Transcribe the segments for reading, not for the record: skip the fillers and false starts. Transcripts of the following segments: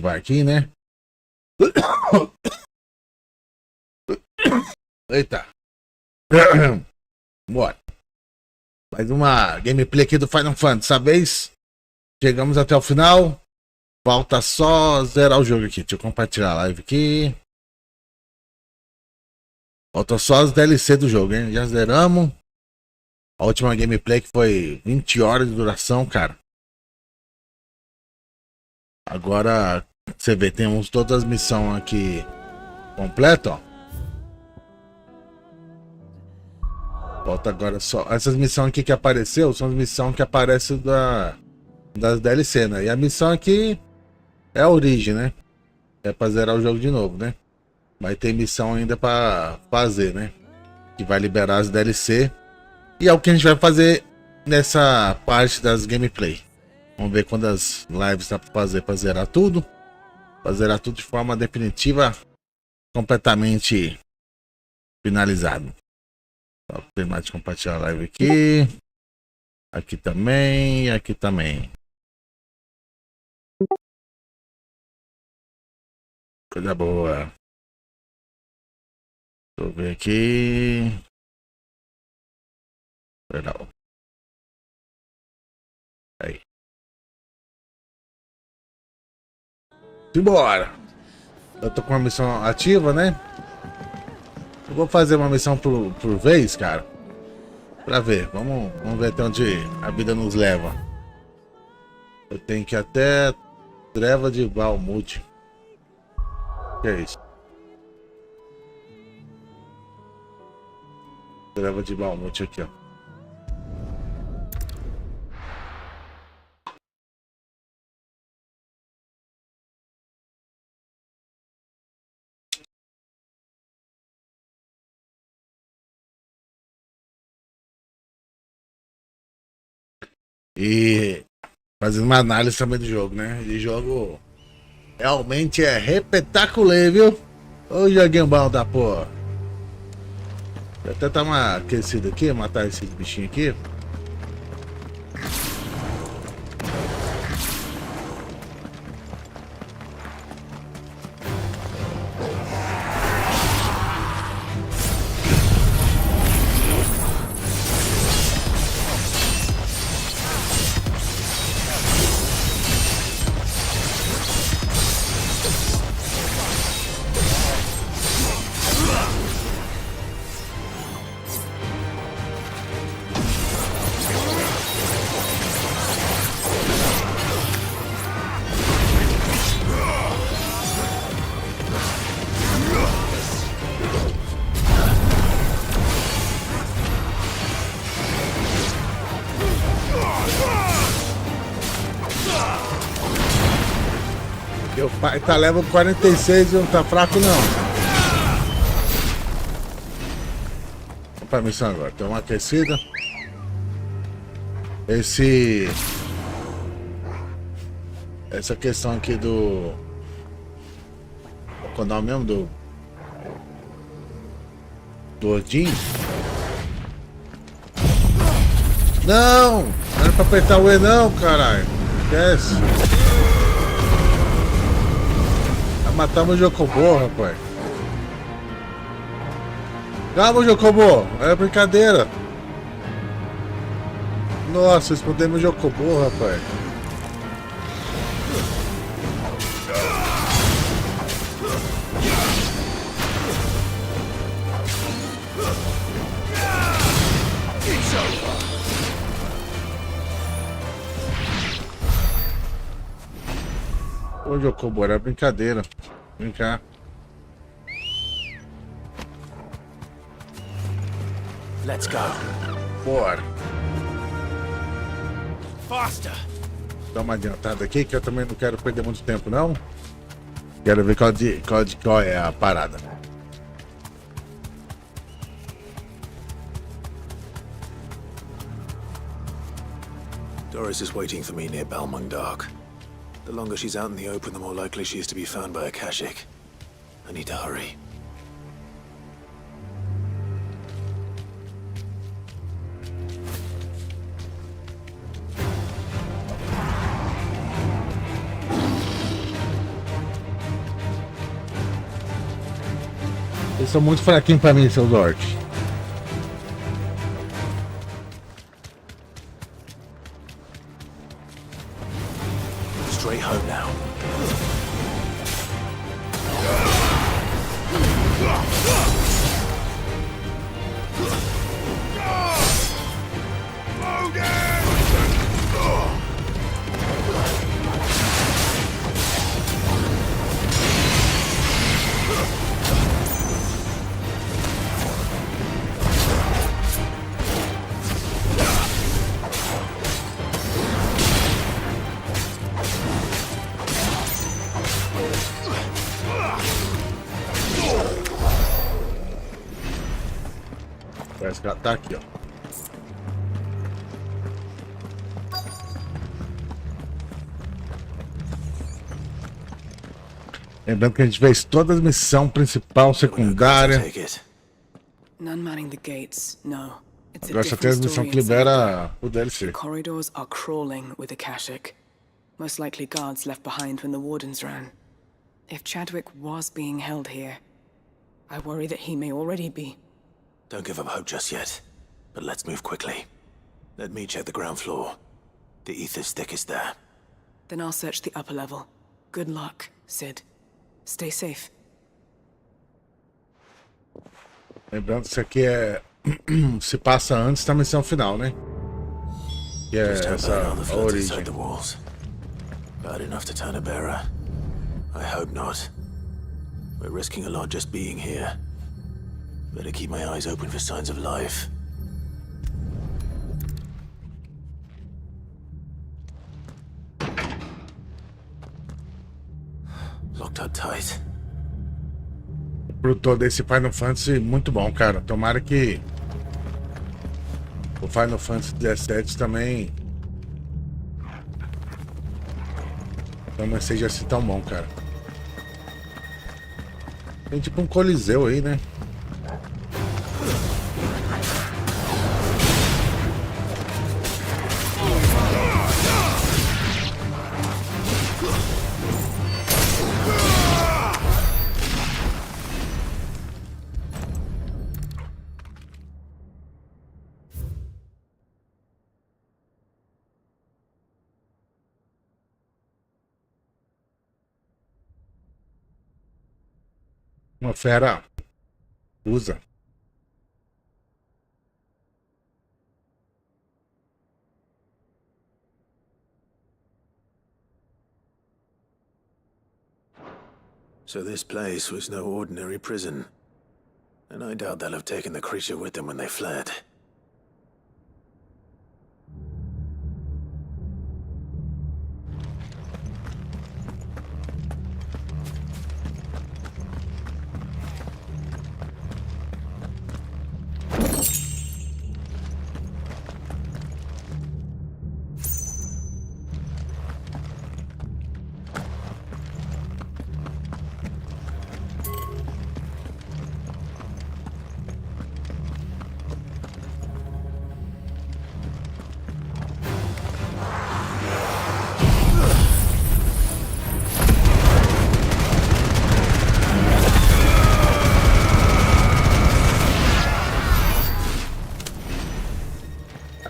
ativar aqui, né? Eita. Bora. Mais uma gameplay aqui do Final Fantasy. Dessa vez, chegamos até o final. Falta só zerar o jogo aqui. Deixa eu compartilhar a live aqui. Falta só as DLC do jogo, hein? Já zeramos. A última gameplay que foi 20 horas de duração, cara. Agora, você vê, temos todas as missões aqui completas, ó. Falta agora só... Essas missões aqui que apareceu são as missões que aparecem das DLC, né? E a missão aqui é a origem, né? É pra zerar o jogo de novo, né? Mas tem missão ainda pra fazer, né? Que vai liberar as DLC. E é o que a gente vai fazer nessa parte das gameplay. Vamos ver quantas lives dá pra fazer pra zerar tudo. Pra zerar tudo de forma definitiva. Completamente finalizado. Vou terminar de compartilhar a live aqui. Aqui também. Aqui também. Coisa boa. Deixa eu ver aqui. Perdão. Aí. Simbora. Eu tô com uma missão ativa, né? Eu vou fazer uma missão por vez, cara. Pra ver. Vamos ver até onde a vida nos leva. Eu tenho que ir até Treva de Balmute. Que é isso? Treva de Balmute aqui, ó. E fazendo uma análise também do jogo, né? E o jogo realmente é repetaculê, viu? Ô joguinho bom da porra. Vou até dar uma aquecida aqui, matar esse bichinho aqui. Meu pai tá level 46 e não tá fraco não. Vamos pra missão agora. Tem uma aquecida. Essa questão aqui do... Qual é o nome mesmo? Do Odin. Não! Não era pra apertar o E não, caralho. Esquece. Matamos o Jocobo, rapaz. Calma, Jocobo. É brincadeira. Nossa, explodemos o Jocobo, rapaz. Ô, Jocobo, era brincadeira. Vem cá. Let's go. Bora. Faster. Dá uma adiantada aqui que eu também não quero perder muito tempo, não. Quero ver qual é a parada. Doris is waiting for me near Balmung Dark. The longer she's out in the open, the more likely she is to be found by Akashic. I need to hurry. Eles são muito fraquinhos pra mim, seus orcs. Straight home now. Parece que ela tá aqui, ó. Lembrando que a gente fez todas as missões principal, secundária. None manning the gates, no. It's a Agora só tem different as missões story que inside libera o there. DLC. The corridors are crawling with the Akashic. Most likely guards left behind when the Wardens ran. If Chadwick was being held here, I worry that he may already be. Don't give up hope just yet, but let's move quickly. Let me check the ground floor. The ether's thickest there. Then I'll search the upper level. Good luck, Sid. Stay safe. Lembrando que isso aqui é se passa antes da missão final, né? Que é Just how essa bad are the a floods origem. inside the walls? Bad enough to turn a bearer? I hope not. We're risking a lot just being here. Better keep my eyes open for signs of life. Locked up tight. O produtor desse Final Fantasy muito bom, cara. Tomara que o Final Fantasy XVII também seja assim tão bom, cara. Tem tipo um coliseu aí, né? Uma fera usa. So this place was no ordinary prison. And I doubt they'll have taken the creature with them when they fled.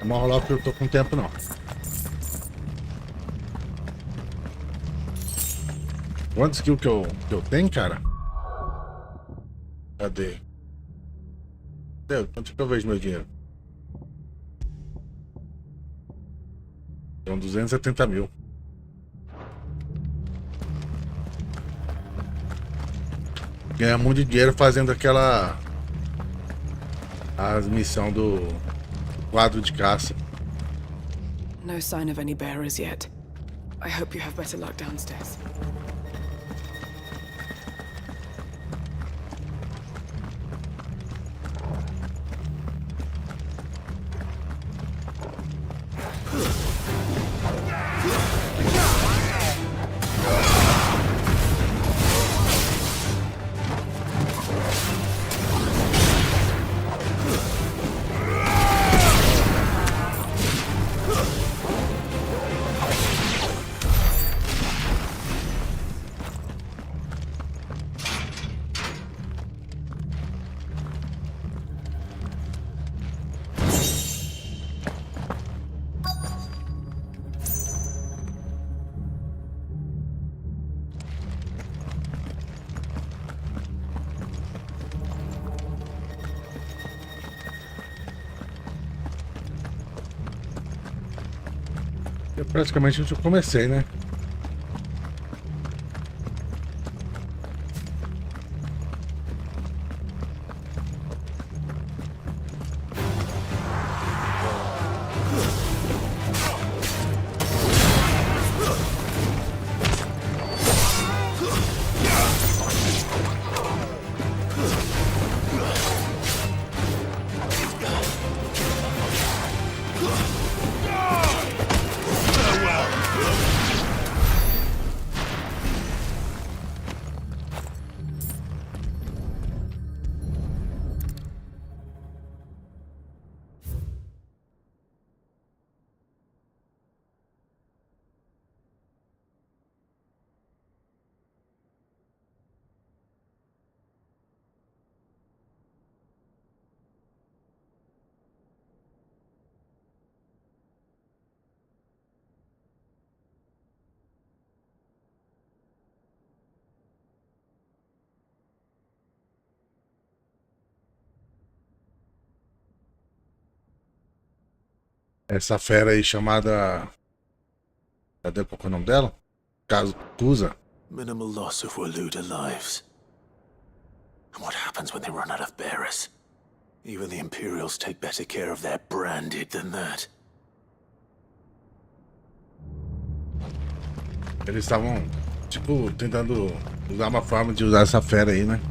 Vamos rolar porque eu tô com tempo não. Quantos kills que eu tenho, cara? Cadê? Quanto que eu vejo meu dinheiro? São 270 mil. Ganha muito de dinheiro fazendo as missões do quadro de caça. No sign of any bearers yet. I hope you have better luck downstairs. Praticamente onde eu comecei, né? Essa fera aí chamada. Cadê qual que é o nome dela? Cusa. Minimal loss of Waluda lives. And what happens when they run out of bearers? Even the Imperials take better care of their branded than that. Eles estavam, tipo, tentando usar uma forma de usar essa fera aí, né?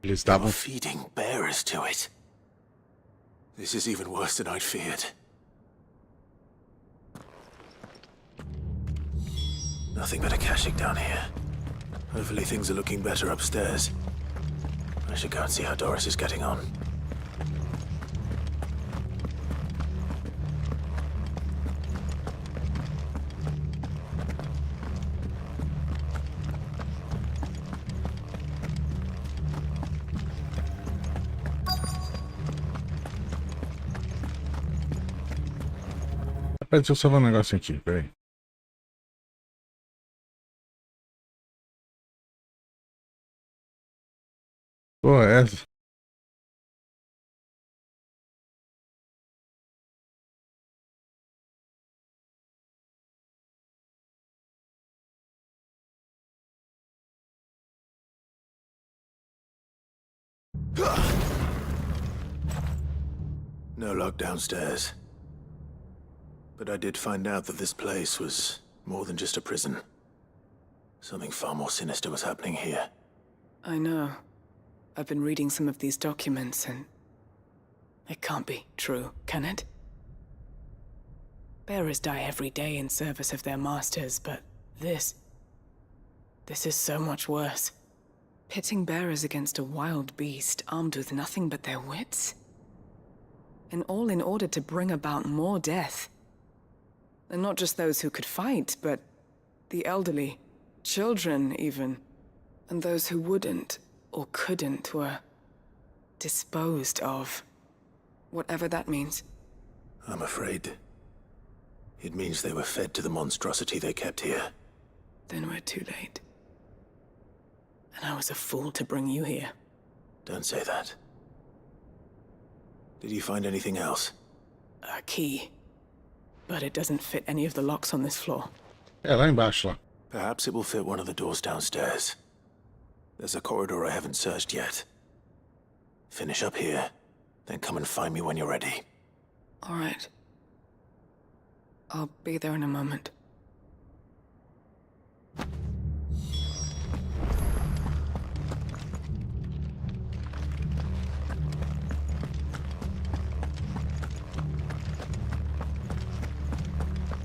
Eles They were estavam. feeding bearers to it. This is even worse than I'd feared. Nothing but a Akashic down here. Hopefully things are looking better upstairs. I should go and see how Doris is getting on. Pera, deixa eu salvar um negócio aqui, peraí. Pô, essa. No luck downstairs. But I did find out that this place was more than just a prison. Something far more sinister was happening here. I know. I've been reading some of these documents and... it can't be true, can it? Bearers die every day in service of their masters, but this is so much worse. Pitting bearers against a wild beast armed with nothing but their wits? And all in order to bring about more death. And not just those who could fight, but the elderly, children even. And those who wouldn't or couldn't were disposed of. Whatever that means. I'm afraid it means they were fed to the monstrosity they kept here. Then we're too late. And I was a fool to bring you here. Don't say that. Did you find anything else? A key. But it doesn't fit any of the locks on this floor. É, lá embaixo, lá. Perhaps it will fit one of the doors downstairs. There's a corridor I haven't searched yet. Finish up here, then come and find me when you're ready. All right. I'll be there in a moment.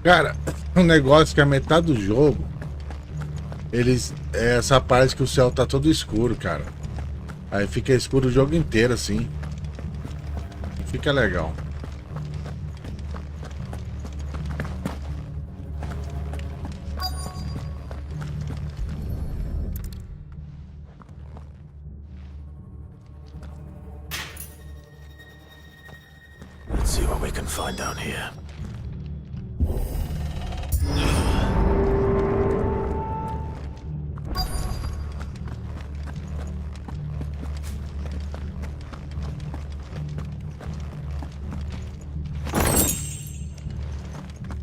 Cara, um negócio que é metade do jogo Eles. É essa parte que o céu tá todo escuro, cara. Aí fica escuro o jogo inteiro, assim. Fica legal. Let's see what we can find down here.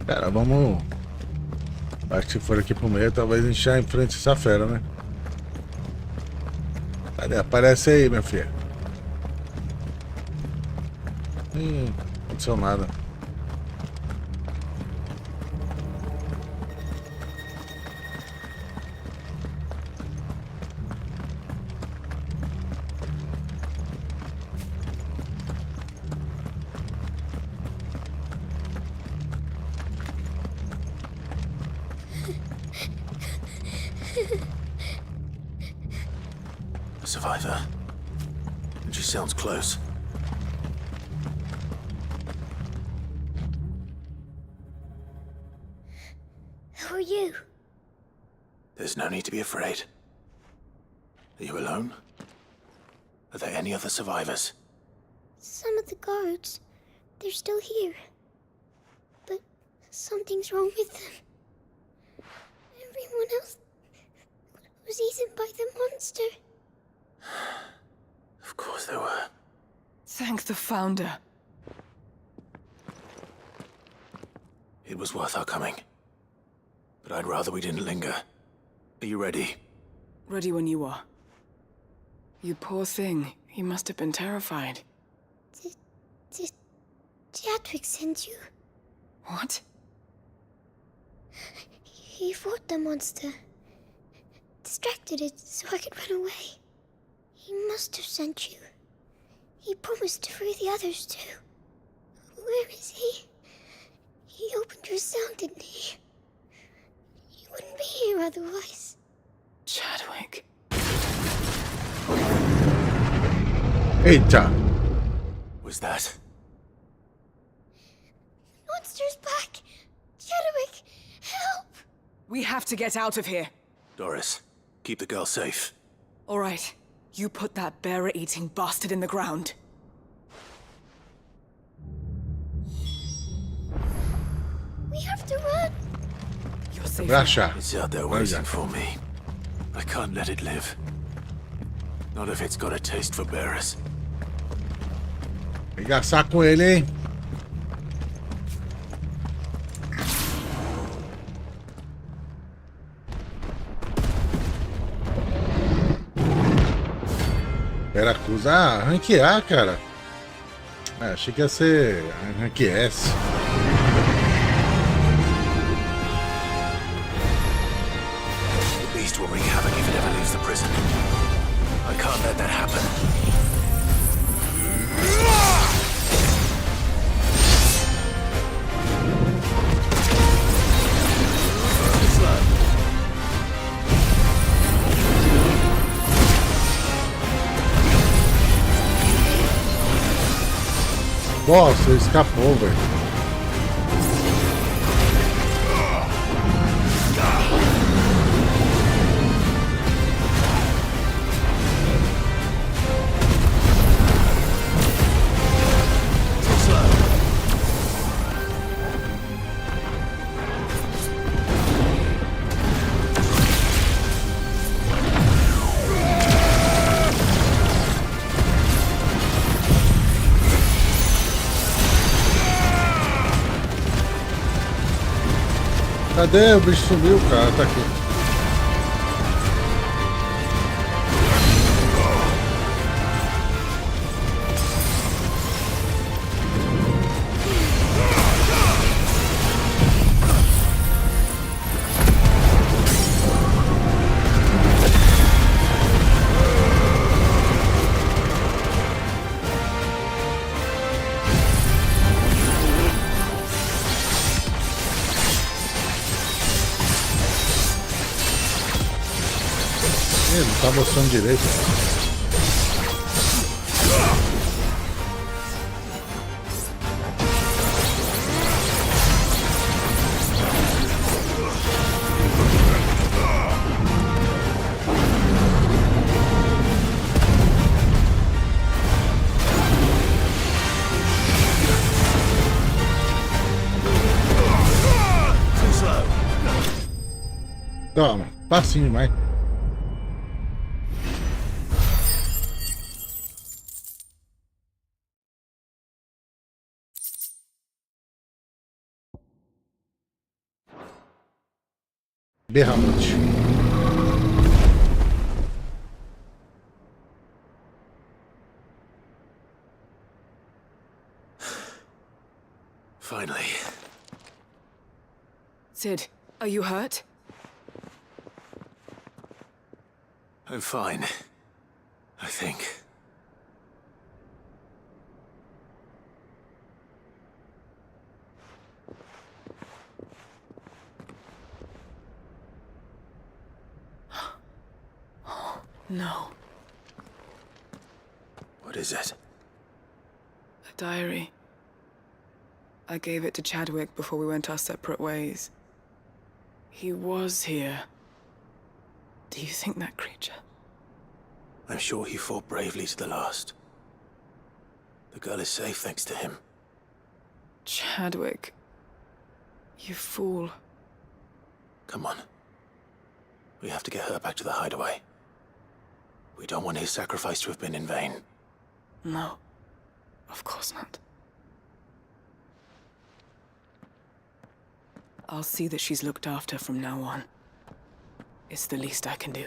Cara, vamos. Acho que se for aqui pro meio, talvez a gente já enfrente essa fera, né? Cadê? Aparece aí, minha filha. Não aconteceu nada. A survivor. And she sounds close. Who are you? There's no need to be afraid. Are you alone? Are there any other survivors? Some of the guards. They're still here. But something's wrong with them. Everyone else was eaten by the monster. Of course there were. Thank the Founder. It was worth our coming. But I'd rather we didn't linger. Are you ready? Ready when you are. You poor thing. You must have been terrified. Did Chadwick send you? What? He fought the monster. Distracted it so I could run away. He must have sent you. He promised to free the others too. Where is he? He opened your cell, didn't he? He wouldn't be here otherwise. Chadwick. Eita! Was that? Monster's back! Chadwick, help! We have to get out of here. Doris, keep the girl safe. All right. You put that bearer-eating bastard in the ground. We have to run! You're safe. Rasha. It's out there waiting for me. I can't let it live. Not if it's got a taste for bearers. Arregaçar com ele, hein? Veracruz. Ah, ranquear, cara. Ah, achei que ia ser rank S. The beast will wreak havoc if it ever leaves the prison. I can't let that happen. Nossa, ele escapou, velho. Cadê? O bicho sumiu, cara. Tá aqui. tá mostrando direito. Toma, facinho demais. Berramute. Finally. Sid, are you hurt? I'm fine. I think. No. What is it? A diary. I gave it to Chadwick before we went our separate ways. He was here. Do you think that creature? I'm sure he fought bravely to the last. The girl is safe thanks to him. Chadwick. You fool. Come on. We have to get her back to the hideaway. We don't want his sacrifice to have been in vain. No. Of course not. I'll see that she's looked after from now on. It's the least I can do.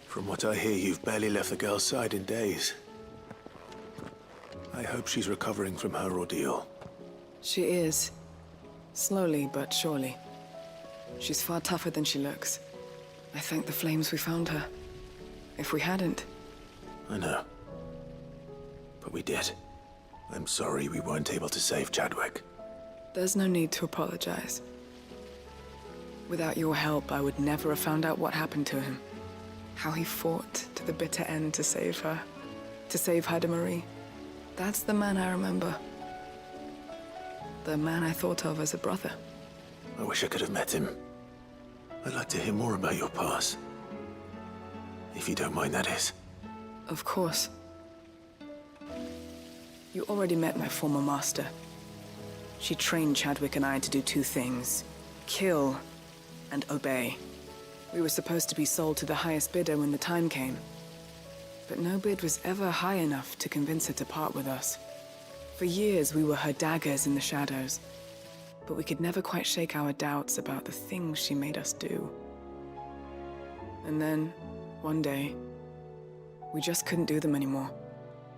From what I hear, you've barely left the girl's side in days. I hope she's recovering from her ordeal. She is. Slowly but surely. She's far tougher than she looks. I thank the flames we found her. If we hadn't... I know. But we did. I'm sorry we weren't able to save Chadwick. There's no need to apologize. Without your help, I would never have found out what happened to him. How he fought to the bitter end to save her. To save Haida Marie. That's the man I remember. The man I thought of as a brother. I wish I could have met him. I'd like to hear more about your past. If you don't mind, that is. Of course. You already met my former master. She trained Chadwick and I to do two things. Kill and obey. We were supposed to be sold to the highest bidder when the time came. But no bid was ever high enough to convince her to part with us. For years, we were her daggers in the shadows. But we could never quite shake our doubts about the things she made us do. And then, one day, we just couldn't do them anymore.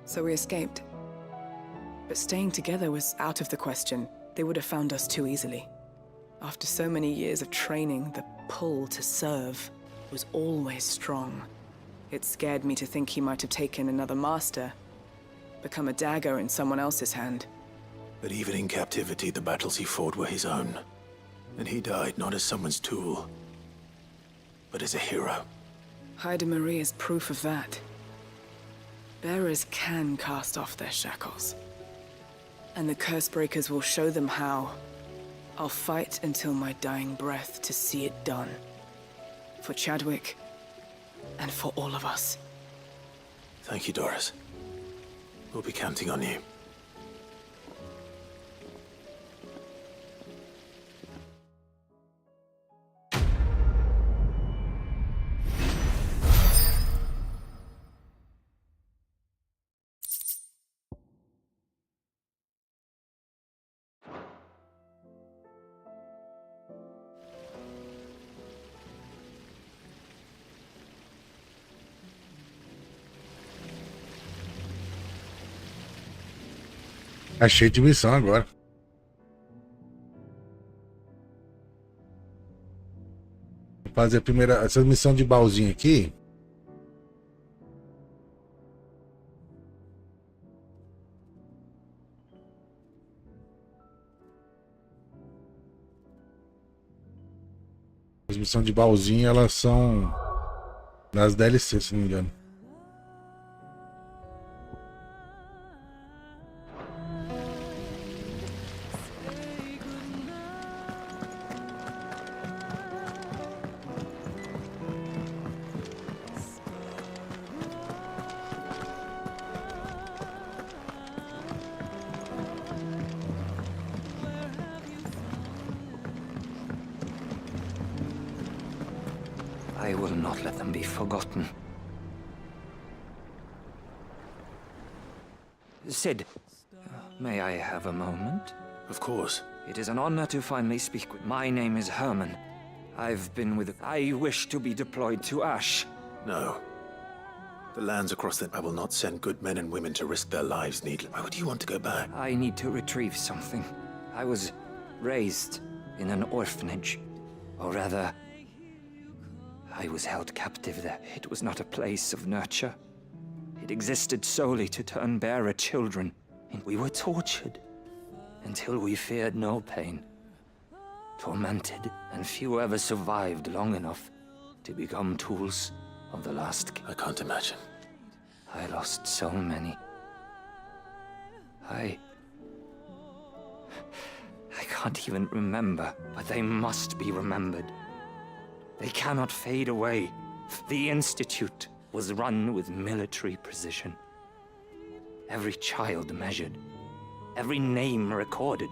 So we escaped. But staying together was out of the question. They would have found us too easily. After so many years of training, the pull to serve was always strong. It scared me to think he might have taken another master, become a dagger in someone else's hand. But even in captivity, the battles he fought were his own. And he died not as someone's tool, but as a hero. Haida Marie is proof of that. Bearers can cast off their shackles. And the Cursebreakers will show them how. I'll fight until my dying breath to see it done. For Chadwick, and for all of us. Thank you, Doris. We'll be counting on you. É cheio de missão agora. Vou fazer a primeira. Essa missão de baúzinho aqui. As missões de baúzinho, elas são das DLC, se não me engano. I will not let them be forgotten. Sid, may I have a moment? Of course. It is an honor to finally speak with. My name is Herman. I've been with. I wish to be deployed to Ash. No. The lands across the... I will not send good men and women to risk their lives needlessly. Why would you want to go back? I need to retrieve something. I was raised in an orphanage. Or rather, I was held captive there. It was not a place of nurture. It existed solely to turn bearer children. And we were tortured until we feared no pain. Tormented, and few ever survived long enough to become tools of the last king. I can't imagine. I lost so many. I can't even remember, but they must be remembered. They cannot fade away. The Institute was run with military precision. Every child measured. Every name recorded.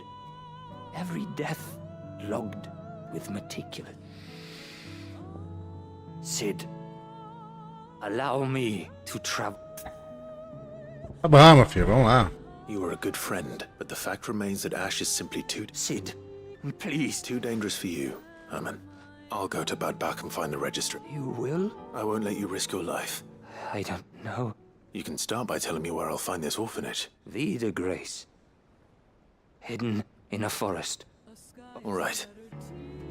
Every death logged with meticulous. Sid, allow me to travel. Tá bom, meu filho, vamos lá. You were a good friend, but the fact remains that Ash is simply too... Sid, please. Too dangerous for you, Herman. I'll go to Bad Bach and find the registry. You will? I won't let you risk your life. I don't know. You can start by telling me where I'll find this orphanage. Vie de Grace. Hidden in a forest. All right.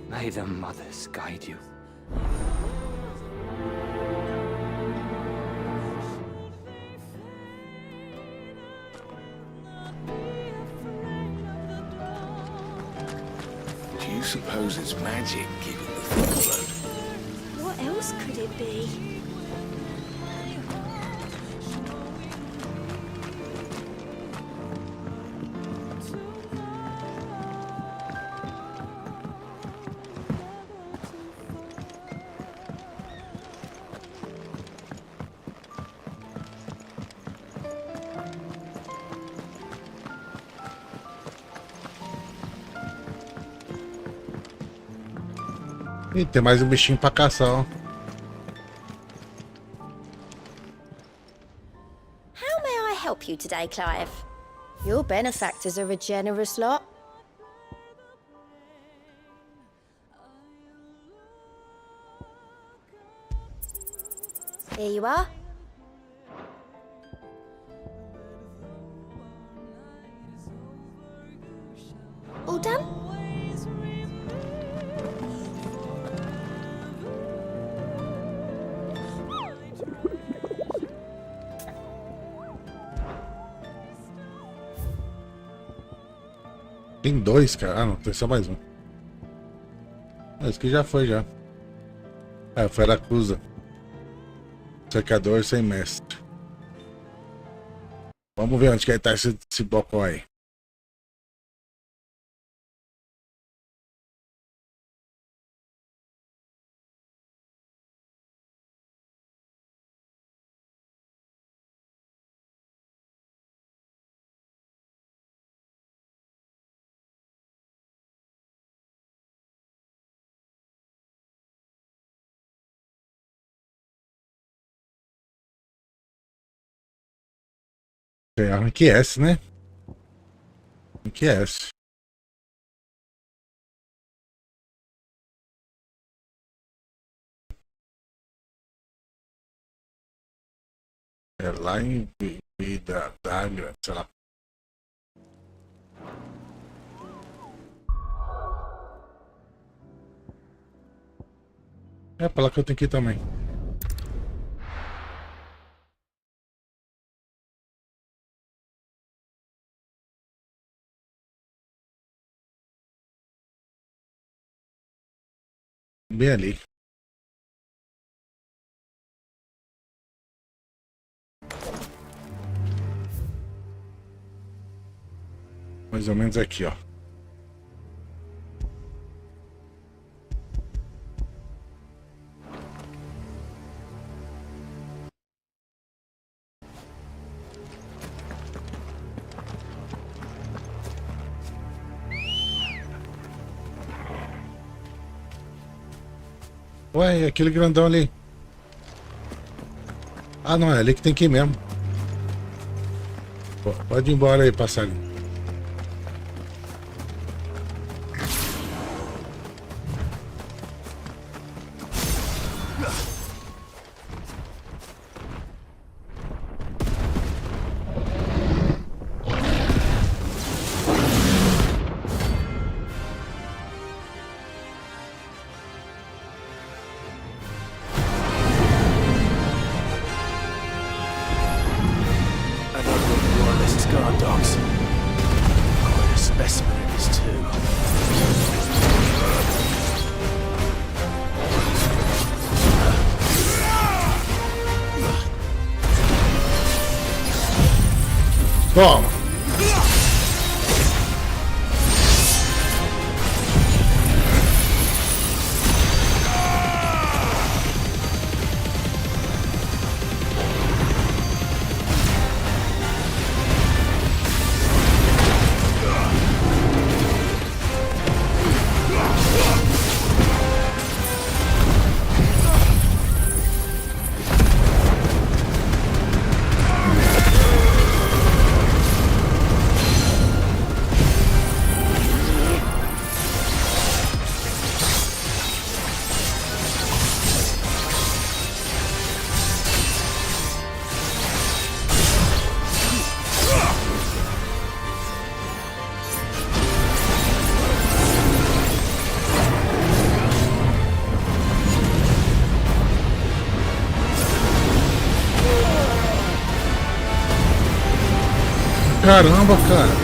May the mothers guide you. Do you suppose it's magic keeping the thing afloat? What else could it be? Ih, tem mais um bichinho pra caçar, ó. How may I help you today, Clive? Your benefactors are a generous lot. Here you are. All done? Tem dois, cara. Ah, não, tem só mais um. Esse aqui já foi, já. É, foi a Cruza. Cercador sem mestre. Vamos ver onde que tá esse bocó aí. Tem a Rank S, né? Rank S. É lá em Vida d'Água, sei lá. É pra lá que eu tenho que ir também. Bem ali. Mais ou menos aqui, ó. Ué, e aquele grandão ali. Ah, não, é ali que tem que ir mesmo. Pode ir embora aí, passarinho. Guard dogs. Quite a specimen it is too. Toma! Caramba, cara.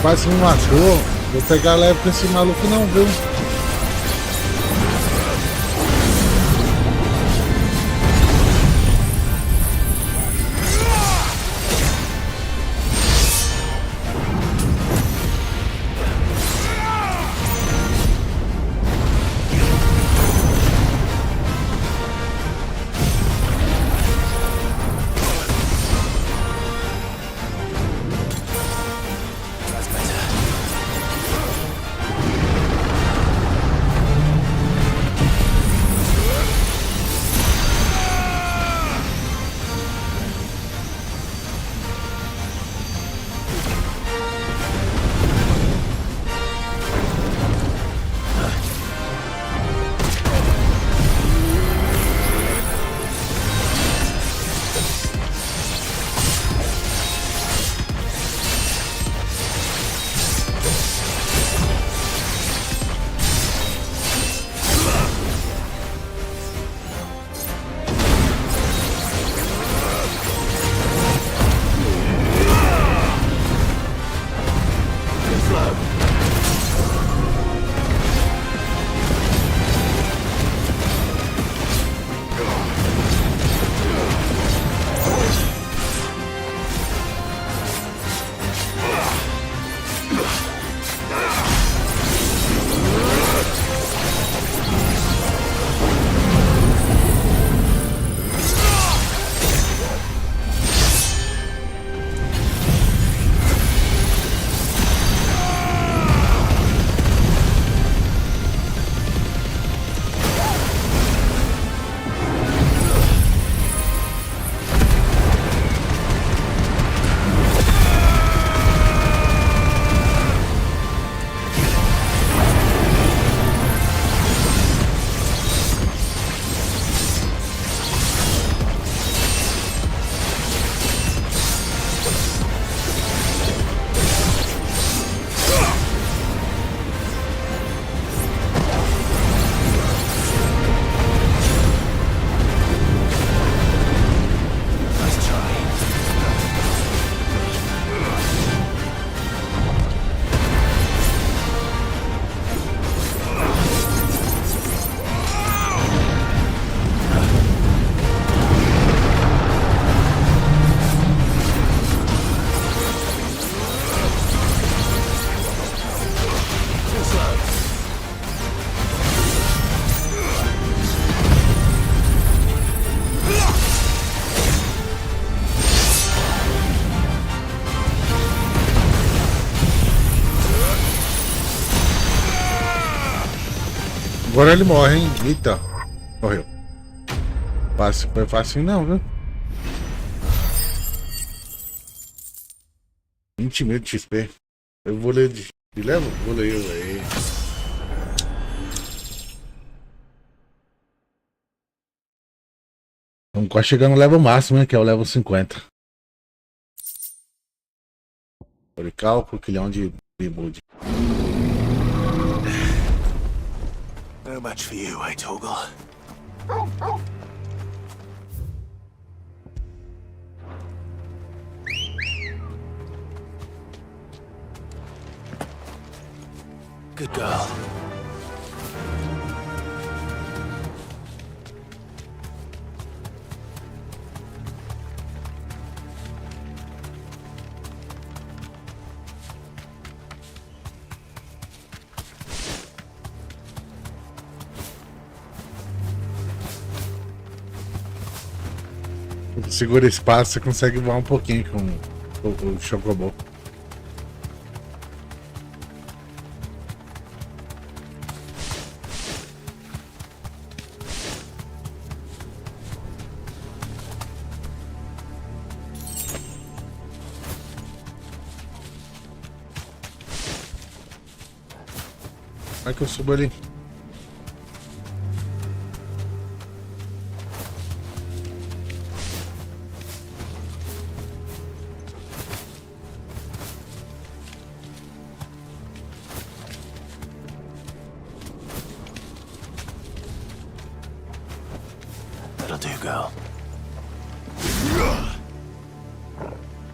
Quase me matou. Vou pegar leve com esse maluco não, viu? Agora ele morre, hein? Eita. Morreu. Fácil, foi fácil não, viu? 20 mil de XP. Eu vou ler de level? Vou ler aí. Estamos quase chegando no level máximo, né? Que é o level 50. Por cálculo, quilhão de build. No match for you, eh, Torgal? Good girl. Segura espaço, você consegue voar um pouquinho com o Chocobo. Como é que eu subo ali? That'll do, girl.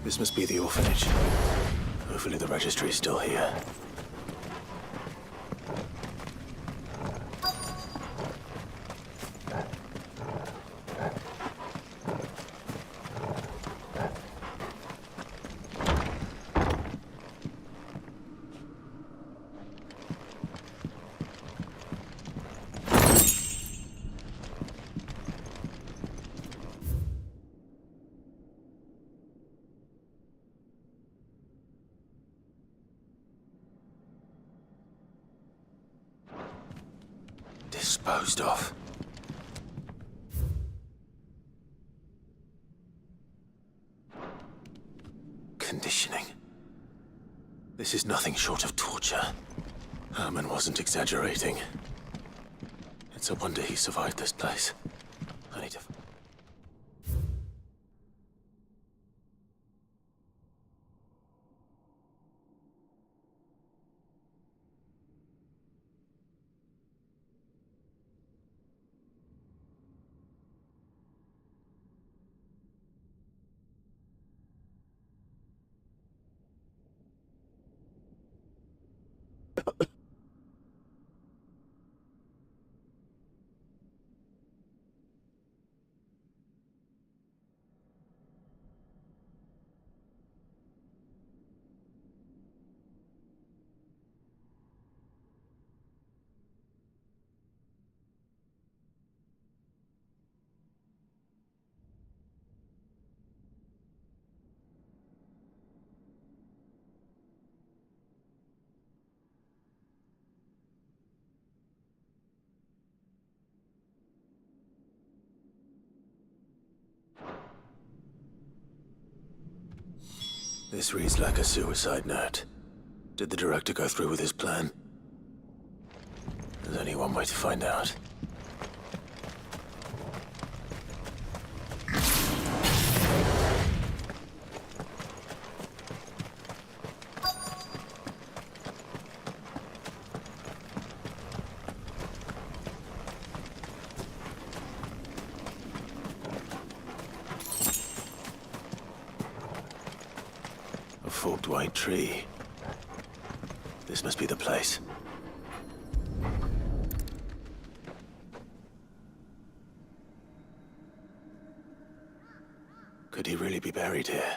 This must be the orphanage. Hopefully the registry is still here. Disposed of. Conditioning. This is nothing short of torture. Herman wasn't exaggerating. It's a wonder he survived this place. I need to... This reads like a suicide note. Did the director go through with his plan? There's only one way to find out. A forked white tree. This must be the place. Could he really be buried here?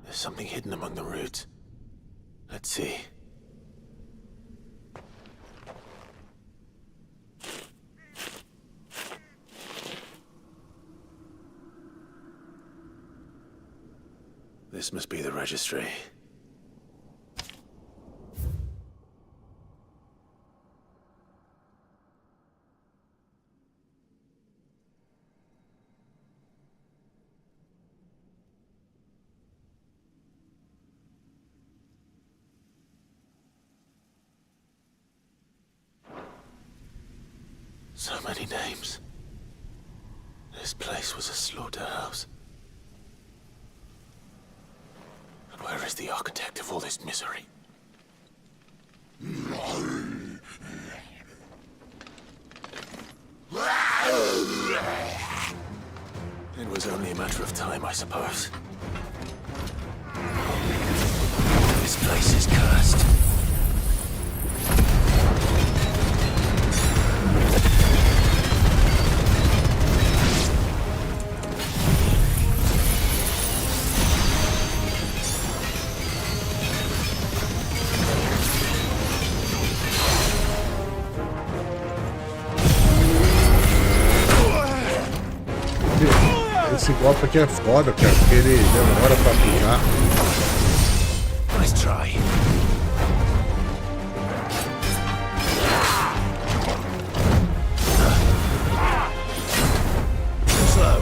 There's something hidden among the roots. Let's see. This must be the registry. So many names. This place was a slaughterhouse. And where is the architect of all this misery? It was only a matter of time, I suppose. This place is cursed. Esse golpe aqui é foda, cara, porque ele demora pra aplicar. Nice try. Slow.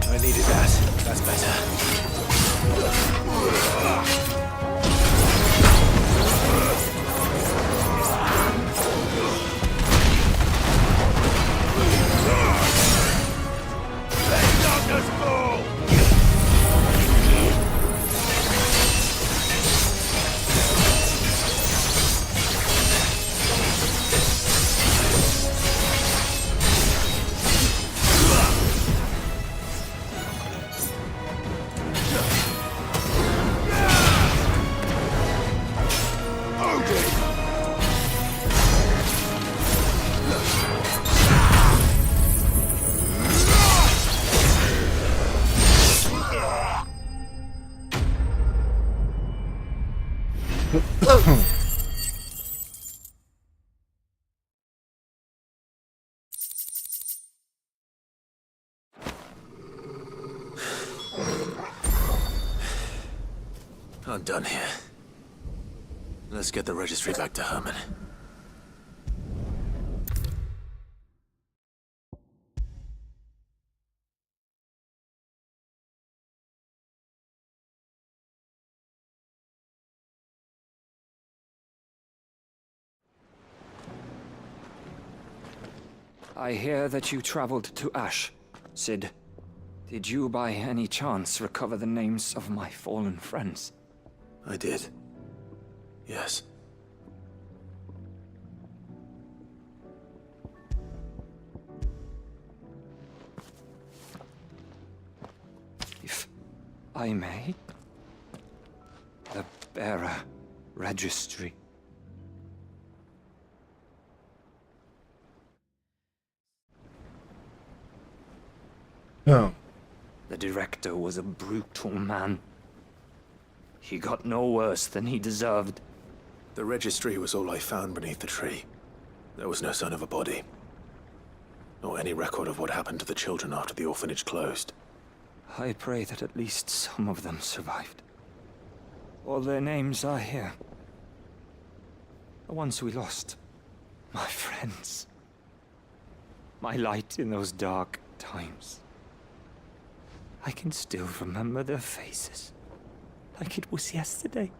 I needed that. That's better. I'm done here. Let's get the registry back to Herman. I hear that you traveled to Ash, Sid. Did you by any chance recover the names of my fallen friends? I did. Yes. If I may? The bearer registry. Não. The director was a brutal man. He got no worse than he deserved. The registry was all I found beneath the tree. There was no sign of a body. Nor any record of what happened to the children after the orphanage closed. I pray that at least some of them survived. All their names are here. The ones we lost. My friends. My light in those dark times. I can still remember their faces, like it was yesterday.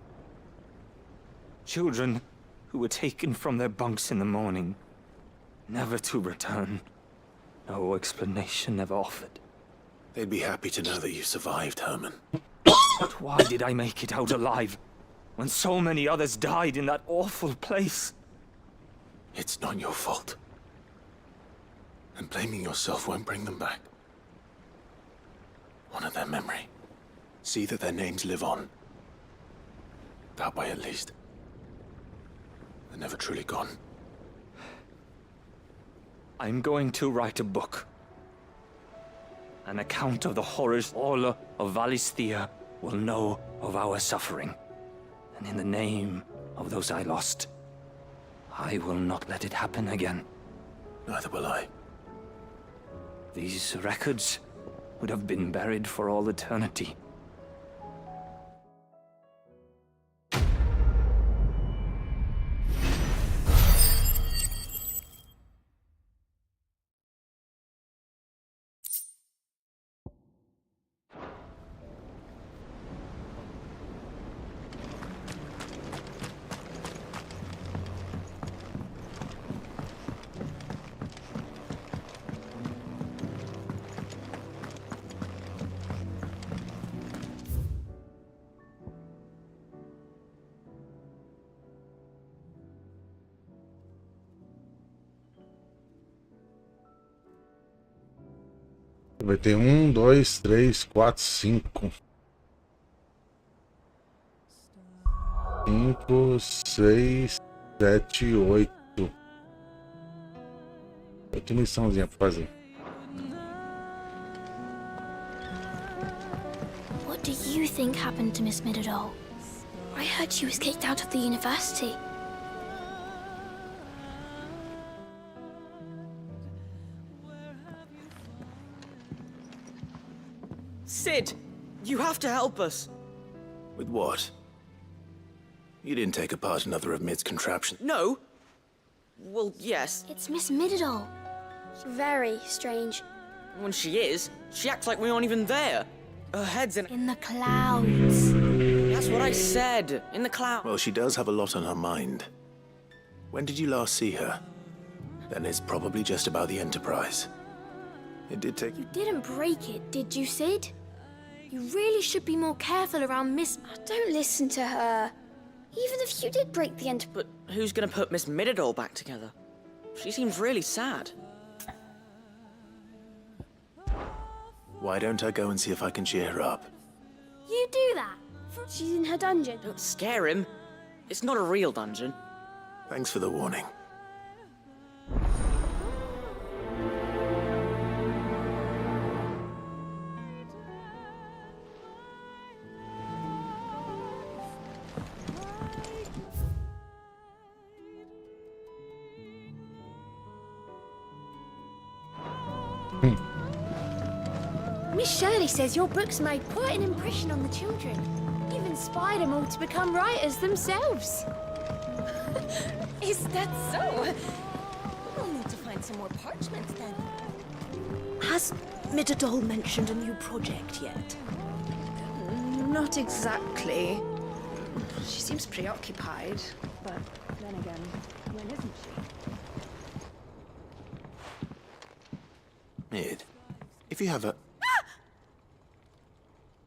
Children who were taken from their bunks in the morning, never to return. No explanation ever offered. They'd be happy to know that you survived, Herman. But why did I make it out alive, when so many others died in that awful place? It's not your fault. And blaming yourself won't bring them back. Honor their memory. See that their names live on. That way, at least. They're never truly gone. I'm going to write a book. An account of the horrors all of Valisthea will know of our suffering. And in the name of those I lost, I will not let it happen again. Neither will I. These records would have been buried for all eternity. Vai ter 1, 2, 3, 4, 5. 5, 6, 7, 8. 8 missãozinha pra fazer. What do you think happened to Miss Middledore? I heard she was kicked out of the university. Sid, you have to help us. With what? You didn't take apart another of Mid's contraptions. No? Well, yes. It's Miss Middledore. Very strange. When she is, she acts like we aren't even there. Her head's In the clouds. That's what I said. In the cloud. Well, she does have a lot on her mind. When did you last see her? Then it's probably just about the Enterprise. It did take... You didn't break it, did you, Sid? You really should be more careful around Miss... Oh, don't listen to her. Even if you did break the Enterprise... But who's gonna put Miss Middledore back together? She seems really sad. Why don't I go and see if I can cheer her up? You do that? She's in her dungeon. Don't scare him. It's not a real dungeon. Thanks for the warning. Miss Shirley says your books made quite an impression on the children. You've inspired them all to become writers themselves. Is that so? We'll need to find some more parchment then. Has Middledore mentioned a new project yet? Not exactly. She seems preoccupied, but then again, when isn't she? Mid, if you have a...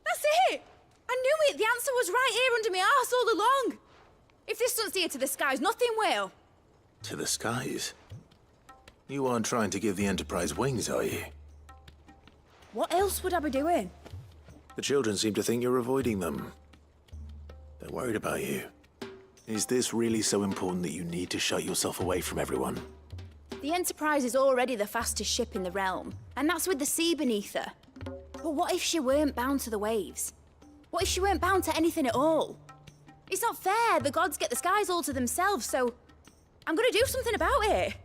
That's it! I knew it! The answer was right here under my arse all along! If this doesn't steer to the skies, nothing will! To the skies? You aren't trying to give the Enterprise wings, are you? What else would I be doing? The children seem to think you're avoiding them. They're worried about you. Is this really so important that you need to shut yourself away from everyone? The Enterprise is already the fastest ship in the realm, and that's with the sea beneath her. But what if she weren't bound to the waves? What if she weren't bound to anything at all? It's not fair. The gods get the skies all to themselves, so I'm gonna do something about it.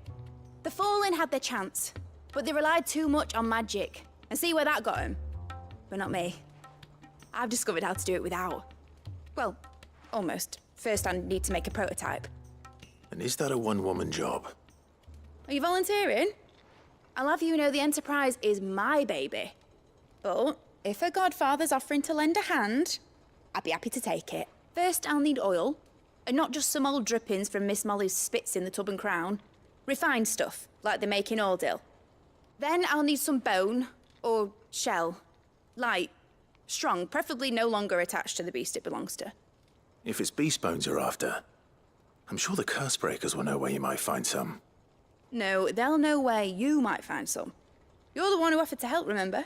The Fallen had their chance, but they relied too much on magic. And see where that got them? But not me. I've discovered how to do it without. Well, almost. First, I need to make a prototype. And is that a one-woman job? Are you volunteering? I'll have you know the Enterprise is my baby. But if a godfather's offering to lend a hand, I'd be happy to take it. First, I'll need oil, and not just some old drippings from Miss Molly's spits in the Tub and Crown. Refined stuff, like they make in Ordill. Then I'll need some bone, or shell. Light, strong, preferably no longer attached to the beast it belongs to. If it's beast bones you're after, I'm sure the curse breakers will know where you might find some. No, they'll know where you might find some. You're the one who offered to help, remember?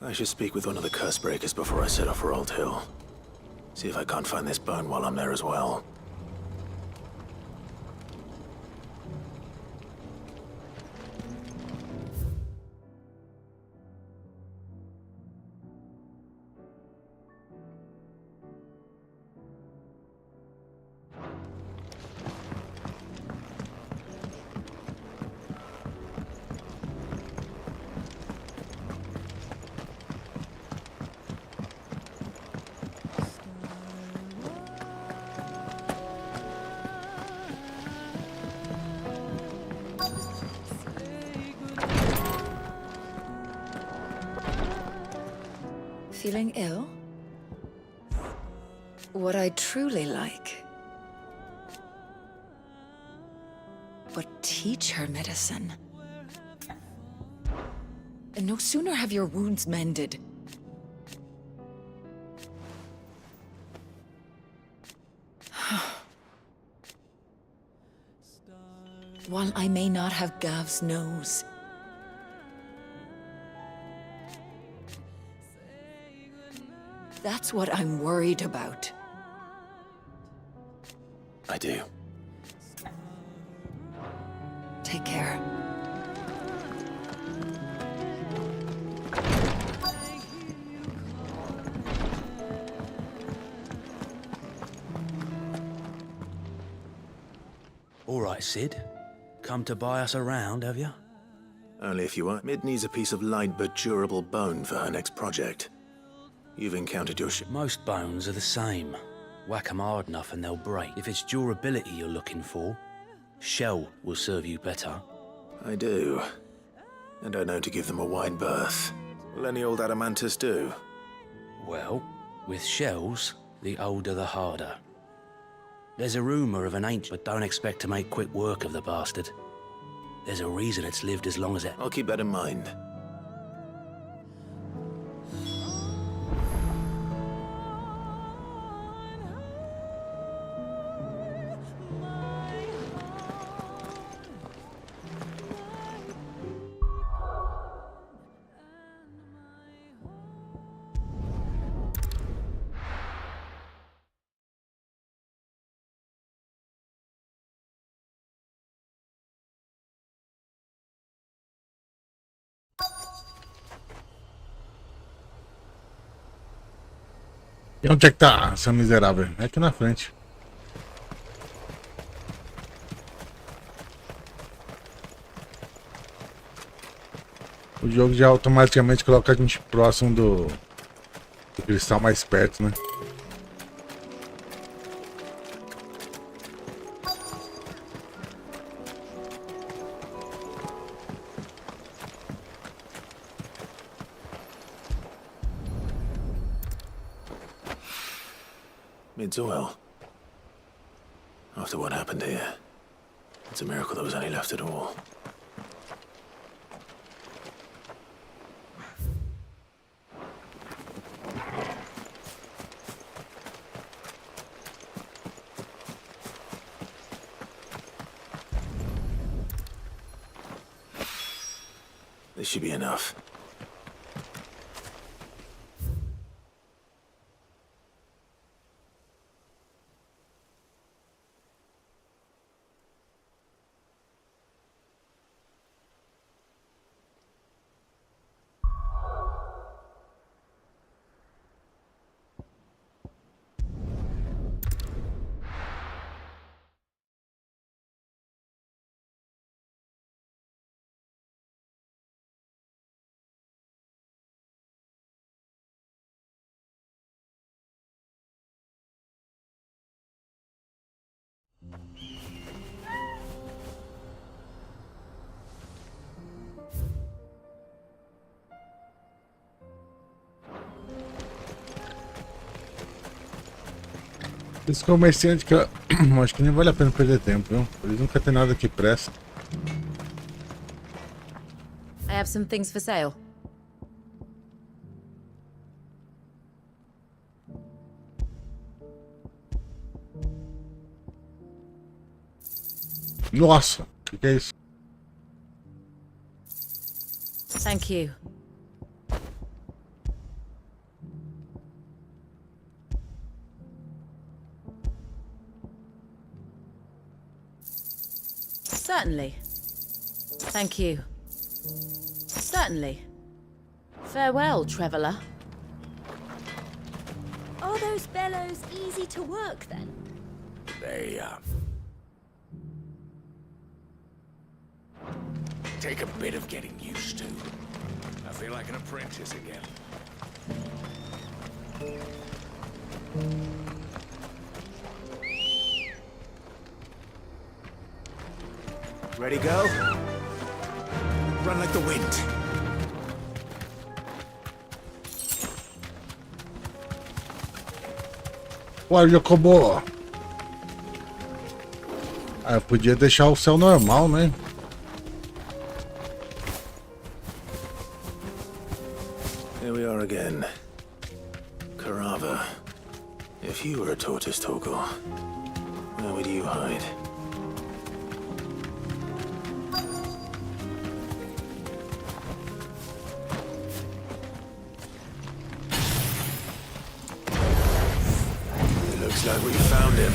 I should speak with one of the curse breakers before I set off for Old Hill. See if I can't find this bone while I'm there as well. Feeling ill? What I truly like. But teach her medicine. And no sooner have your wounds mended. While I may not have Gav's nose, That's what I'm worried about. I do. Take care. All right, Sid. Come to buy us around, have you? Only if you want. Mid needs a piece of light but durable bone for her next project. You've encountered your Most bones are the same. Whack 'em hard enough and they'll break. If it's durability you're looking for, shell will serve you better. I do. And I know to give them a wide berth. Will any old adamantus do? Well, with shells, the older the harder. There's a rumor of an ancient, but don't expect to make quick work of the bastard. There's a reason it's lived as long as it. I'll keep that in mind. E onde é que tá essa miserável? É aqui na frente. O jogo já automaticamente coloca a gente próximo do cristal mais perto, né? Mid's oil. After what happened here, it's a miracle there was any left at all. This should be enough. Esse comerciante que eu acho que nem vale a pena perder tempo, viu? Eles nunca tem nada que presta. I have some things for sale. Nossa, o que é isso? Thank you. Certainly. Thank you. Certainly. Farewell, traveller. Are those bellows easy to work then? They, take a bit of getting used to. I feel like an apprentice again. Ready, go? Run like the wind. Ué, Jacobo! Ah, eu podia deixar o céu normal, né? Here we are again. Carava. If you were a tortoise, Torgal, where would you hide? Glad we found him.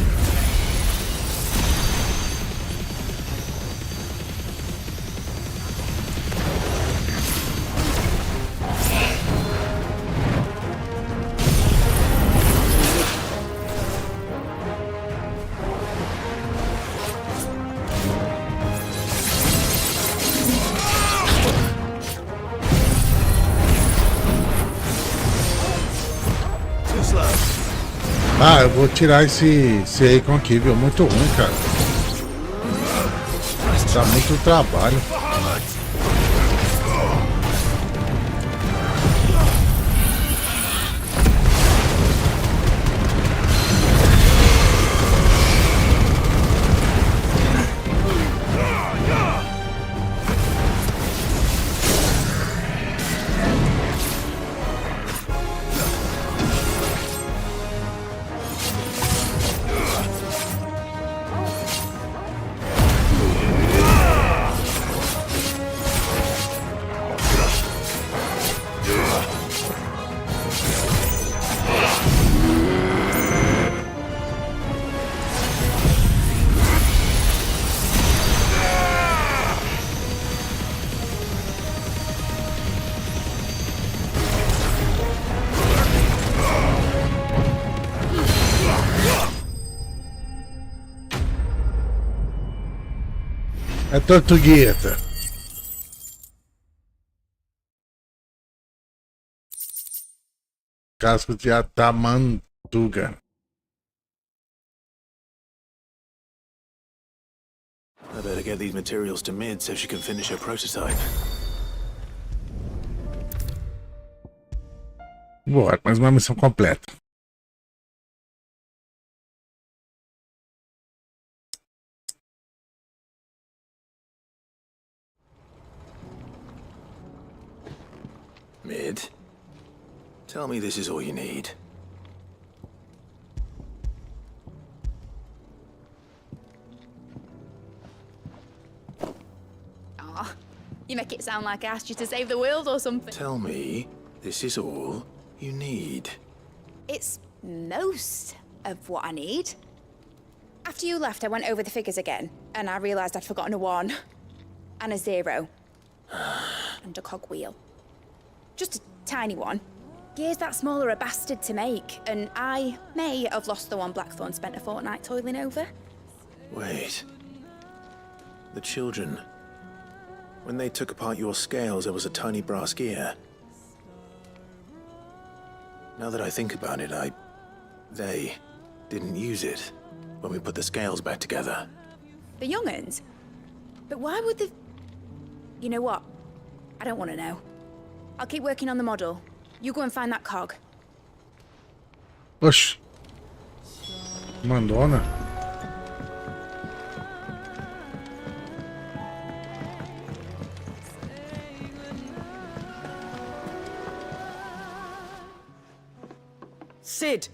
Too slow. Ah, eu vou tirar esse Icon aqui, viu? Muito ruim, cara. Dá muito trabalho. É tortugueta. Casco de atamantuga. I better get these materials to Mid so she can finish her prototype. Bora, mais uma missão completa. Mid, tell me this is all you need. Aw, you make it sound like I asked you to save the world or something. Tell me this is all you need. It's most of what I need. After you left, I went over the figures again, and I realised I'd forgotten a 1 and a 0 and a cogwheel. Just a tiny one. Gears that small are a bastard to make, and I may have lost the one Blackthorn spent a fortnight toiling over. Wait. The children. When they took apart your scales, there was a tiny brass gear. Now that I think about it, they didn't use it when we put the scales back together. The young'uns? But why would the... You know what? I don't want to know. I'll keep working on the model. You go and find that cog. Oxi. Mandona. Sid!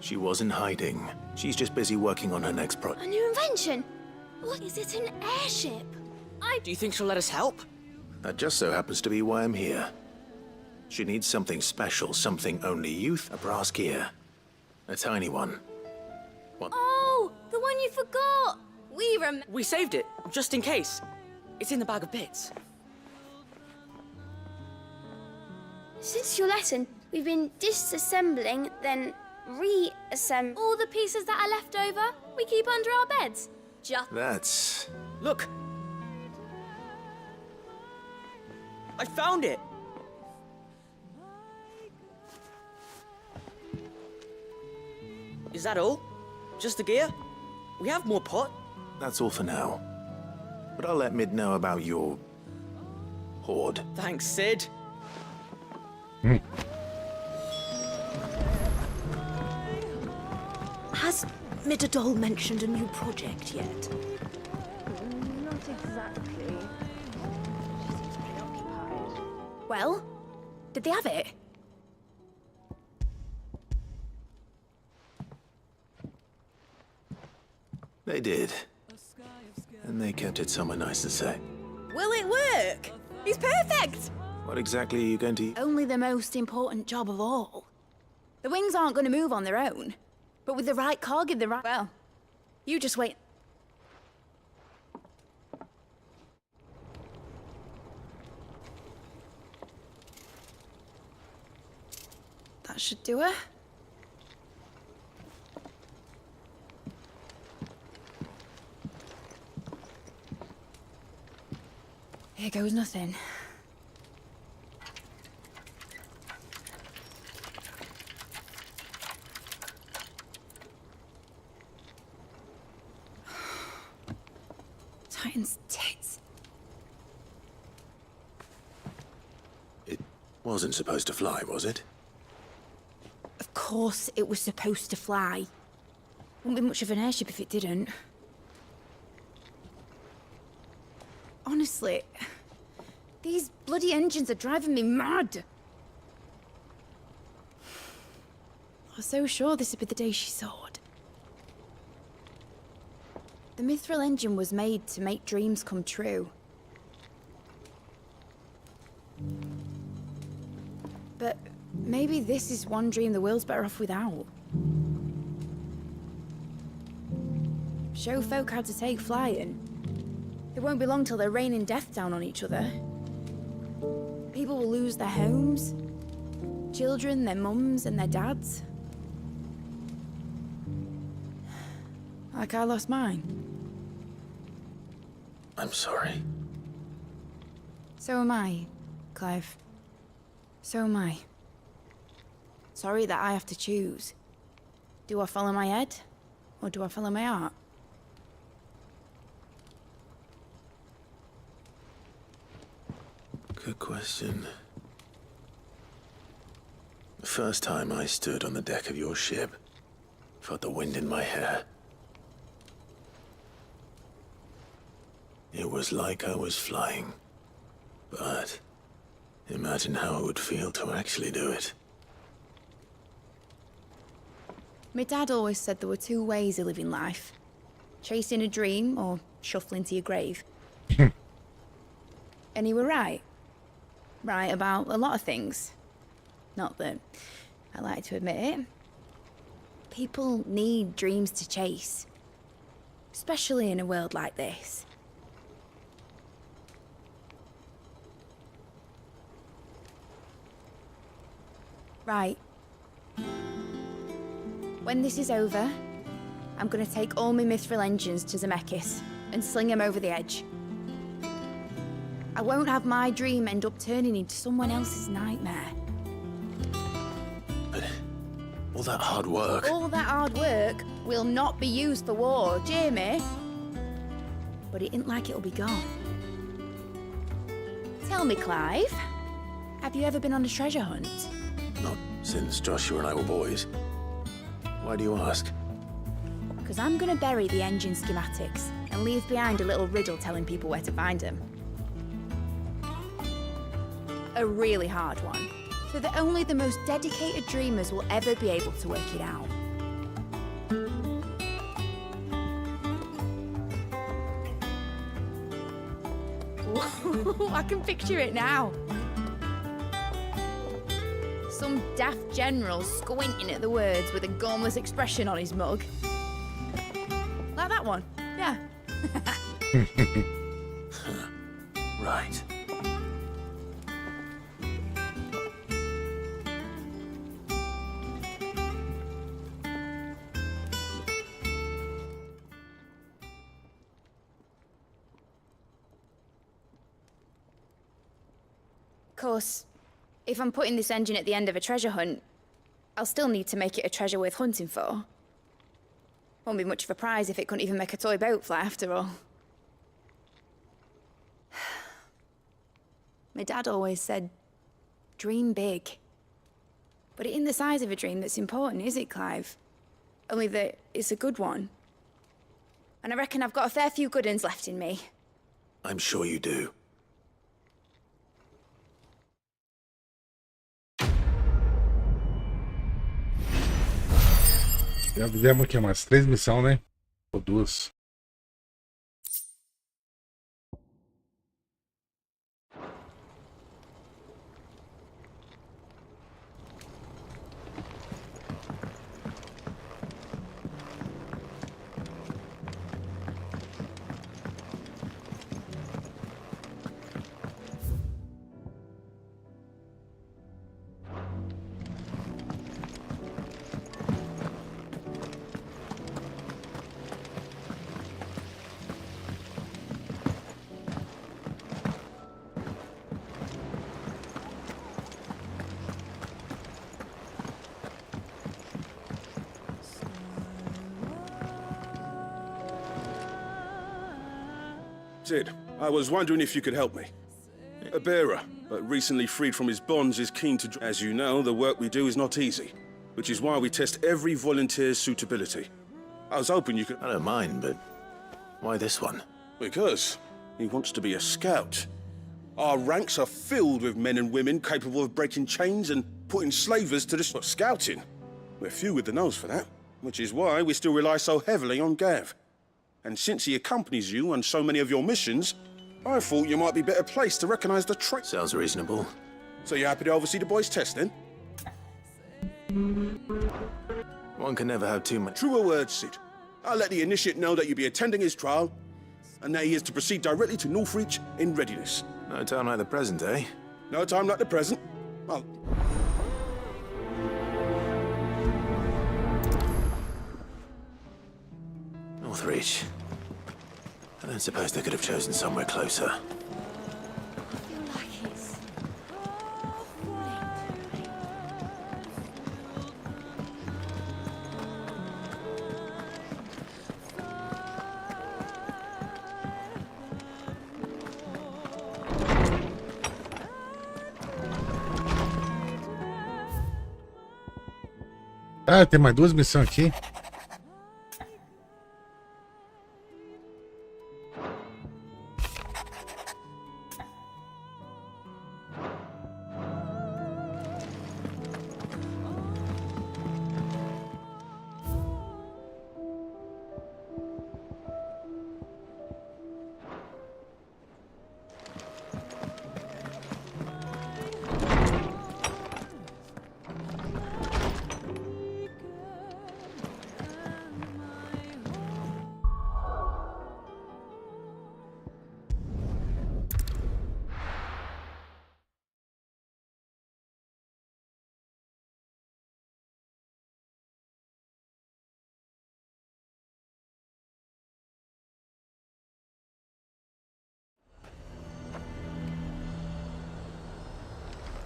She wasn't hiding. She's just busy working on her next A project. new invention? What is it, an airship? Do you think she'll let us help? That just so happens to be why I'm here. She needs something special, something only youth, a brass gear. A tiny one. Oh, the one you forgot! We saved it, just in case. It's in the bag of bits. Since your lesson, we've been disassembling, then reassembling all the pieces that are left over. We keep under our beds. That's... Look! I found it! Is that all? Just the gear? We have more pot. That's all for now. But I'll let Mid know about your... hoard. Thanks, Sid. Has Midadol mentioned a new project yet? Not exactly. She seems preoccupied. Well, did they have it? They did. And they kept it somewhere nice to say. Will it work? He's perfect! What exactly are you going to... Only the most important job of all. The wings aren't going to move on their own. But with the right cog in the right... Well, you just wait. That should do her. Here goes nothing. Titan's tits. It wasn't supposed to fly, was it? Of course it was supposed to fly. Wouldn't be much of an airship if it didn't. Honestly, these bloody engines are driving me mad. I was so sure this would be the day she soared. The Mithril engine was made to make dreams come true. But maybe this is one dream the world's better off without. Show folk how to take flying. It won't be long till they're raining death down on each other. People will lose their homes, children, their mums and their dads. Like I lost mine. I'm sorry. So am I, Clive. So am I. Sorry that I have to choose. Do I follow my head, or do I follow my heart? Good question. The first time I stood on the deck of your ship, felt the wind in my hair. It was like I was flying. But imagine how it would feel to actually do it. My dad always said there were two ways of living life. Chasing a dream or shuffling to your grave. And he were right. Right about a lot of things. Not that I like to admit it. People need dreams to chase. Especially in a world like this. Right. When this is over, I'm gonna take all my Mithril engines to Zemeckis and sling them over the edge. I won't have my dream end up turning into someone else's nightmare. But all that hard work... All that hard work will not be used for war, Jamie. But it ain't like it'll be gone. Tell me, Clive, have you ever been on a treasure hunt? Not since Joshua and I were boys. Why do you ask? Because I'm gonna bury the engine schematics and leave behind a little riddle telling people where to find them. A really hard one, so that only the most dedicated dreamers will ever be able to work it out. I can picture it now. Some daft general squinting at the words with a gormless expression on his mug. Like that one, yeah. Right. Of course, if I'm putting this engine at the end of a treasure hunt, I'll still need to make it a treasure worth hunting for. Won't be much of a prize if it couldn't even make a toy boat fly after all. My dad always said, dream big. But it ain't the size of a dream that's important, is it, Clive? Only that it's a good one. And I reckon I've got a fair few good uns left in me. I'm sure you do. Já fizemos aqui umas 3 missões, né? Ou 2. Sid, I was wondering if you could help me. A bearer, but recently freed from his bonds, is keen to... As you know, the work we do is not easy, which is why we test every volunteer's suitability. I was hoping you could... I don't mind, but why this one? Because he wants to be a scout. Our ranks are filled with men and women capable of breaking chains and putting slavers to the... Scouting? We're few with the nose for that, which is why we still rely so heavily on Gav. And since he accompanies you on so many of your missions, I thought you might be better placed to recognize the trait. Sounds reasonable. So you happy to oversee the boys' test, then? One can never have too much. Truer words, Sid. I'll let the initiate know that you'll be attending his trial, and that he is to proceed directly to Northreach in readiness. No time like the present, eh? No time like the present. Well... Northreach. I don't suppose they could have chosen somewhere closer. Ah, tem mais duas missões aqui.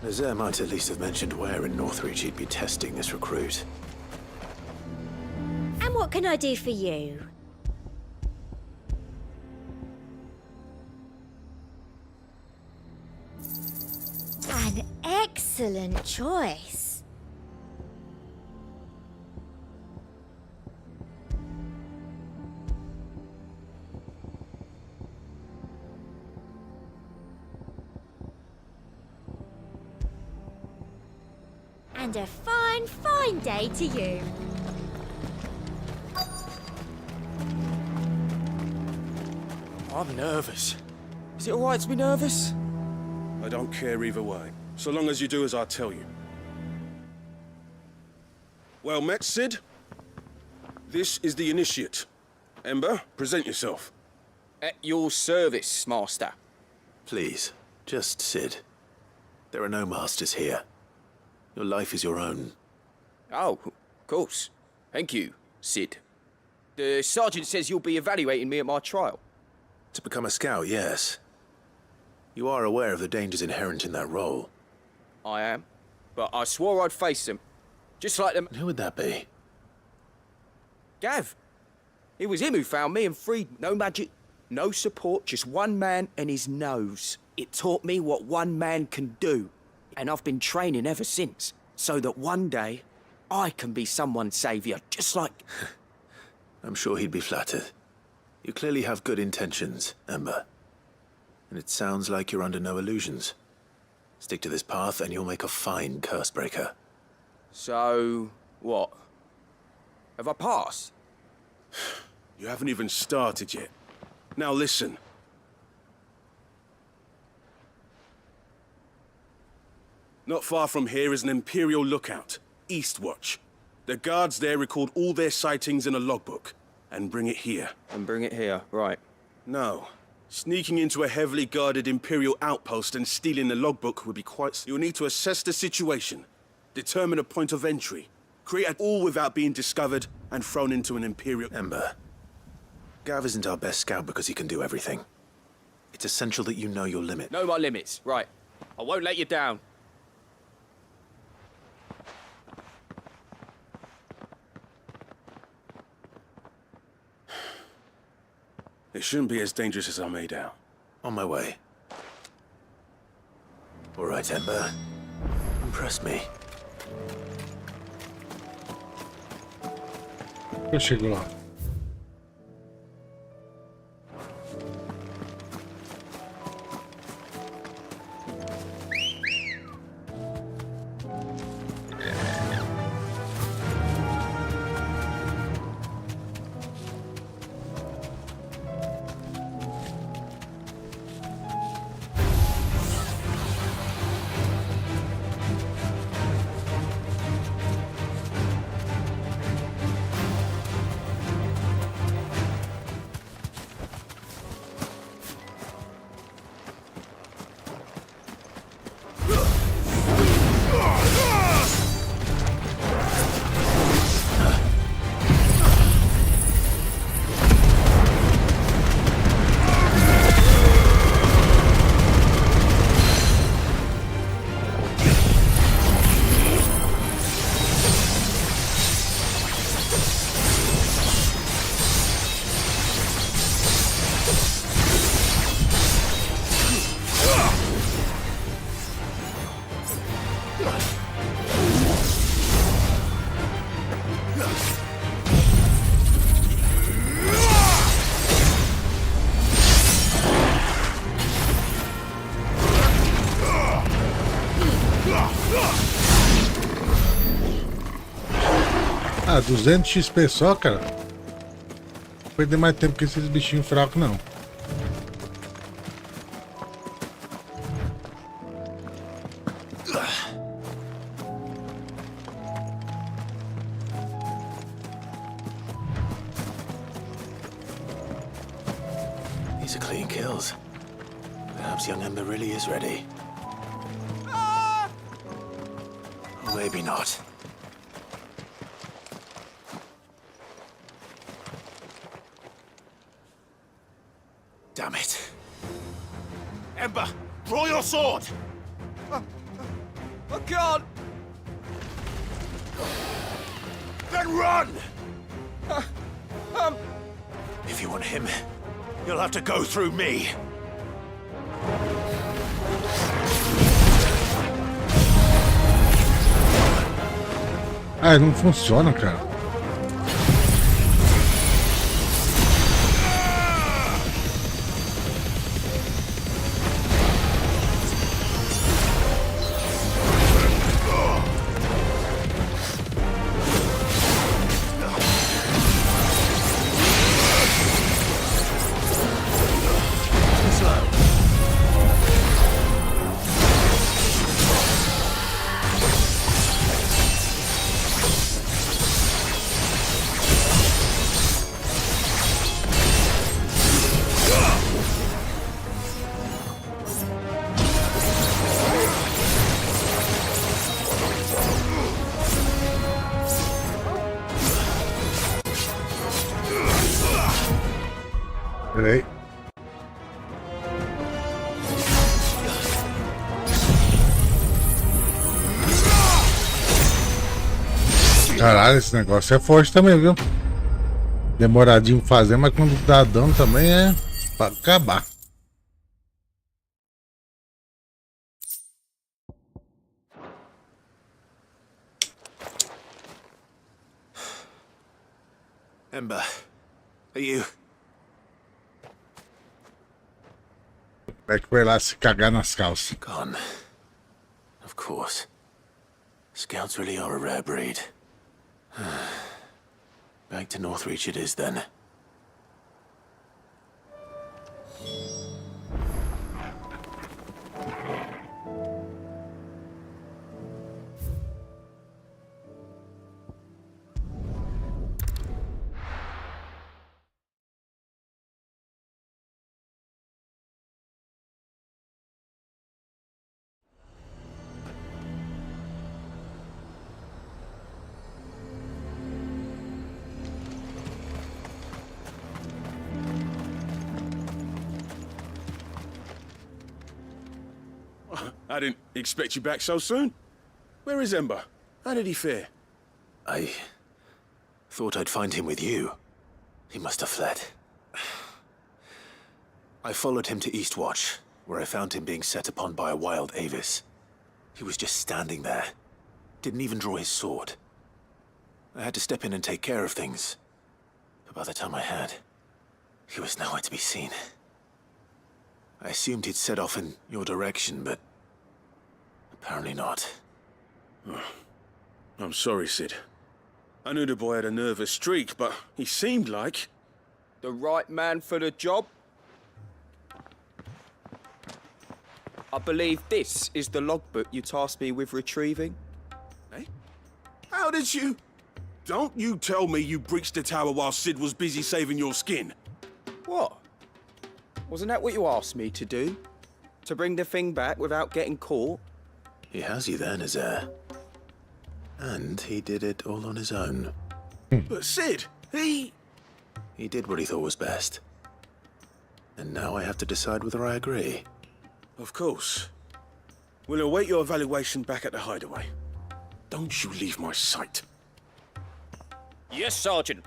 Nazaire might at least have mentioned where in Northreach he'd be testing this recruit. And what can I do for you? An excellent choice. And a fine, fine day to you. I'm nervous. Is it alright to be nervous? I don't care either way, so long as you do as I tell you. Well met, Sid. This is the initiate. Ember, present yourself. At your service, Master. Please, just Sid. There are no masters here. Your life is your own. Oh, of course. Thank you, Sid. The sergeant says you'll be evaluating me at my trial. To become a scout, yes. You are aware of the dangers inherent in that role. I am. But I swore I'd face them. Just like them... Who would that be? Gav. It was him who found me and freed. No magic, no support, just one man and his nose. It taught me what one man can do. And I've been training ever since, so that one day, I can be someone's saviour, just like... I'm sure he'd be flattered. You clearly have good intentions, Ember. And it sounds like you're under no illusions. Stick to this path and you'll make a fine curse breaker. So, what? Have I passed? You haven't even started yet. Now listen. Not far from here is an Imperial lookout, Eastwatch. The guards there record all their sightings in a logbook, and bring it here. And bring it here, right. No. Sneaking into a heavily guarded Imperial outpost and stealing the logbook would be quite... You'll need to assess the situation, determine a point of entry, create it all without being discovered and thrown into an Imperial... Ember, Gav isn't our best scout because he can do everything. It's essential that you know your limit. Know my limits, right. I won't let you down. It shouldn't be as dangerous as I made out. On my way. All right, Ember. Impress me. Eu chego lá. Ah, 200 XP só, cara. Não perder mais tempo que esses bichinhos fracos, não. These are clean kills. Perhaps young Ember really is ready. Or maybe not. Damn it. Ember, draw your sword! I can't! Then run! If you want him, you'll have to go through me. Ah, não funciona, cara. Peraí. Caralho, esse negócio é forte também, viu? Demoradinho fazer, mas quando dá dano também é pra acabar. Ember, are you? É que foi lá se cagar nas calças. Gone. Of course. Scouts really are a rare breed. Back to Northreach it is then. I didn't expect you back so soon. Where is Ember? How did he fare? I thought I'd find him with you. He must have fled. I followed him to Eastwatch, where I found him being set upon by a wild Avis. He was just standing there. Didn't even draw his sword. I had to step in and take care of things. But by the time I had, he was nowhere to be seen. I assumed he'd set off in your direction, but apparently not. Oh, I'm sorry, Sid. I knew the boy had a nervous streak, but he seemed like... The right man for the job? I believe this is the logbook you tasked me with retrieving. Eh? How did you... Don't you tell me you breached the tower while Sid was busy saving your skin. What? Wasn't that what you asked me to do? To bring the thing back without getting caught? He has you there, Nazaire. And he did it all on his own. But Sid, he did what he thought was best. And now I have to decide whether I agree. Of course. We'll await your evaluation back at the hideaway. Don't you leave my sight. Yes, Sergeant.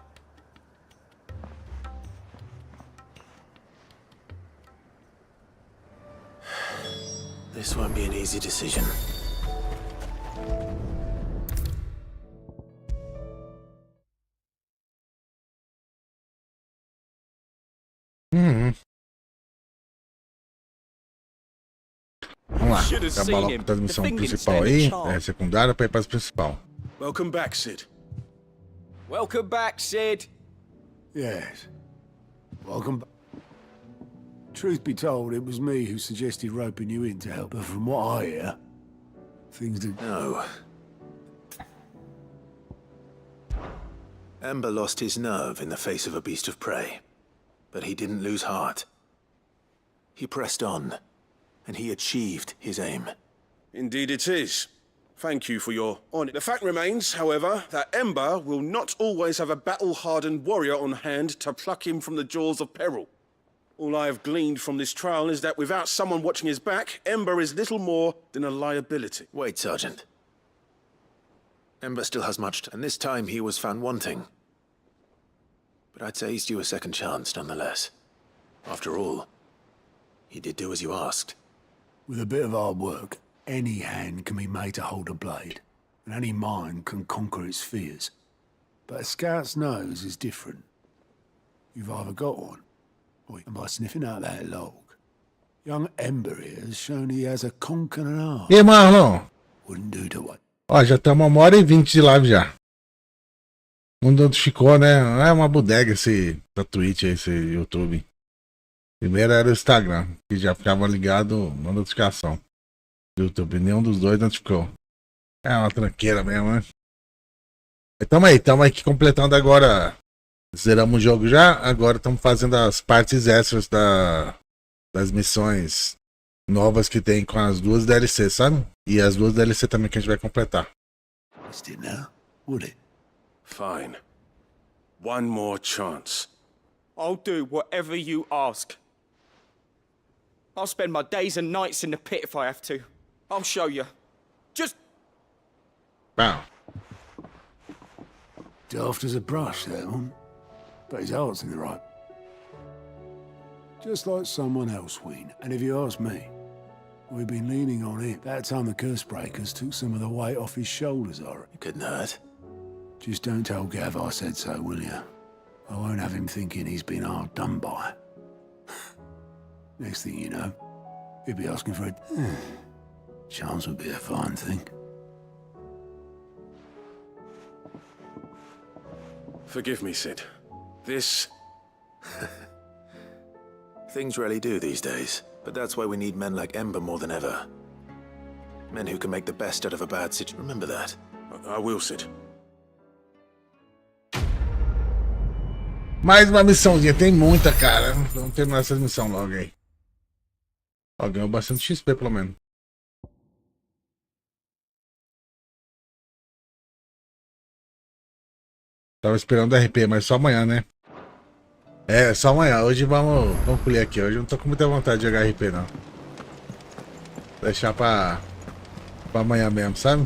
This won't be an easy decision. Vamos lá, acabar logo com a missão principal aí, secundária, pra ir pra principal. Welcome back, Sid. Welcome back, Sid. Yes. Welcome back. Truth be told, it was me who suggested roping you in to help, but from what I hear, things did... No. Ember lost his nerve in the face of a beast of prey. But he didn't lose heart. He pressed on, and he achieved his aim. Indeed it is. Thank you for your honour. The fact remains, however, that Ember will not always have a battle-hardened warrior on hand to pluck him from the jaws of peril. All I have gleaned from this trial is that without someone watching his back, Ember is little more than a liability. Wait, Sergeant. Ember still has much, and this time he was found wanting. But I'd say he's due a second chance, nonetheless. After all, he did do as you asked. With a bit of hard work, any hand can be made to hold a blade, and any mind can conquer its fears. But a scout's nose is different. You've either got one, or you can by sniffing out that log. Young Ember here has shown he has a conquering heart. E aí, Marlon? Wouldn't do to what? Ó, já estamos 1h20 de live já. O mundo ficou, né? É uma bodega essa Twitch, esse YouTube. Primeiro era o Instagram, que já ficava ligado na notificação. YouTube, nenhum dos dois notificou. É uma tranqueira mesmo, né? Tamo aí aqui completando agora. Zeramos o jogo já, agora estamos fazendo as partes extras das missões novas que tem com as duas DLC, sabe? E as duas DLC também que a gente vai completar. Would it? Fine. One more chance. I'll do whatever you ask. I'll spend my days and nights in the pit if I have to. I'll show you. Just... Wow. Daft as a brush, that one. But his heart's in the right. Just like someone else, Ween. And if you ask me, we've been leaning on him. That time the curse breakers took some of the weight off his shoulders, I reckon. It couldn't hurt. Just don't tell Gav I said so, will you? I won't have him thinking he's been hard done by. Next thing you know, he'll be asking for it. Chance would be a fine thing. Forgive me, Sid. This... Things rarely do these days, but that's why we need men like Ember more than ever. Men who can make the best out of a bad situation. Remember that. I will, Sid. Mais uma missãozinha, tem muita, cara. Vamos terminar essa missão logo aí. Ó, ganhou bastante XP pelo menos. Tava esperando o RP, mas só amanhã, né? É, só amanhã. Hoje vamos colher aqui. Hoje eu não tô com muita vontade de jogar RP, não. Vou deixar pra amanhã mesmo, sabe?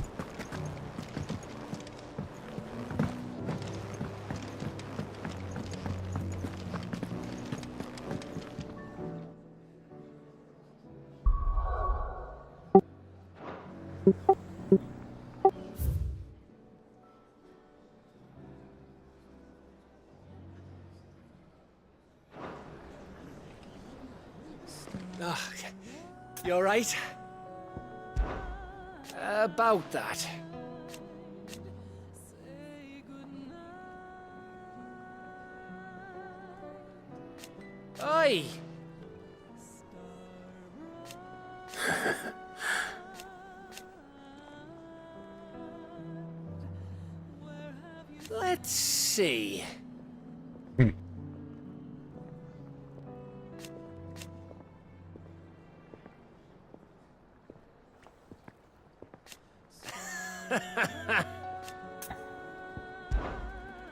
Oh, you all right? About that. Oi! Let's see.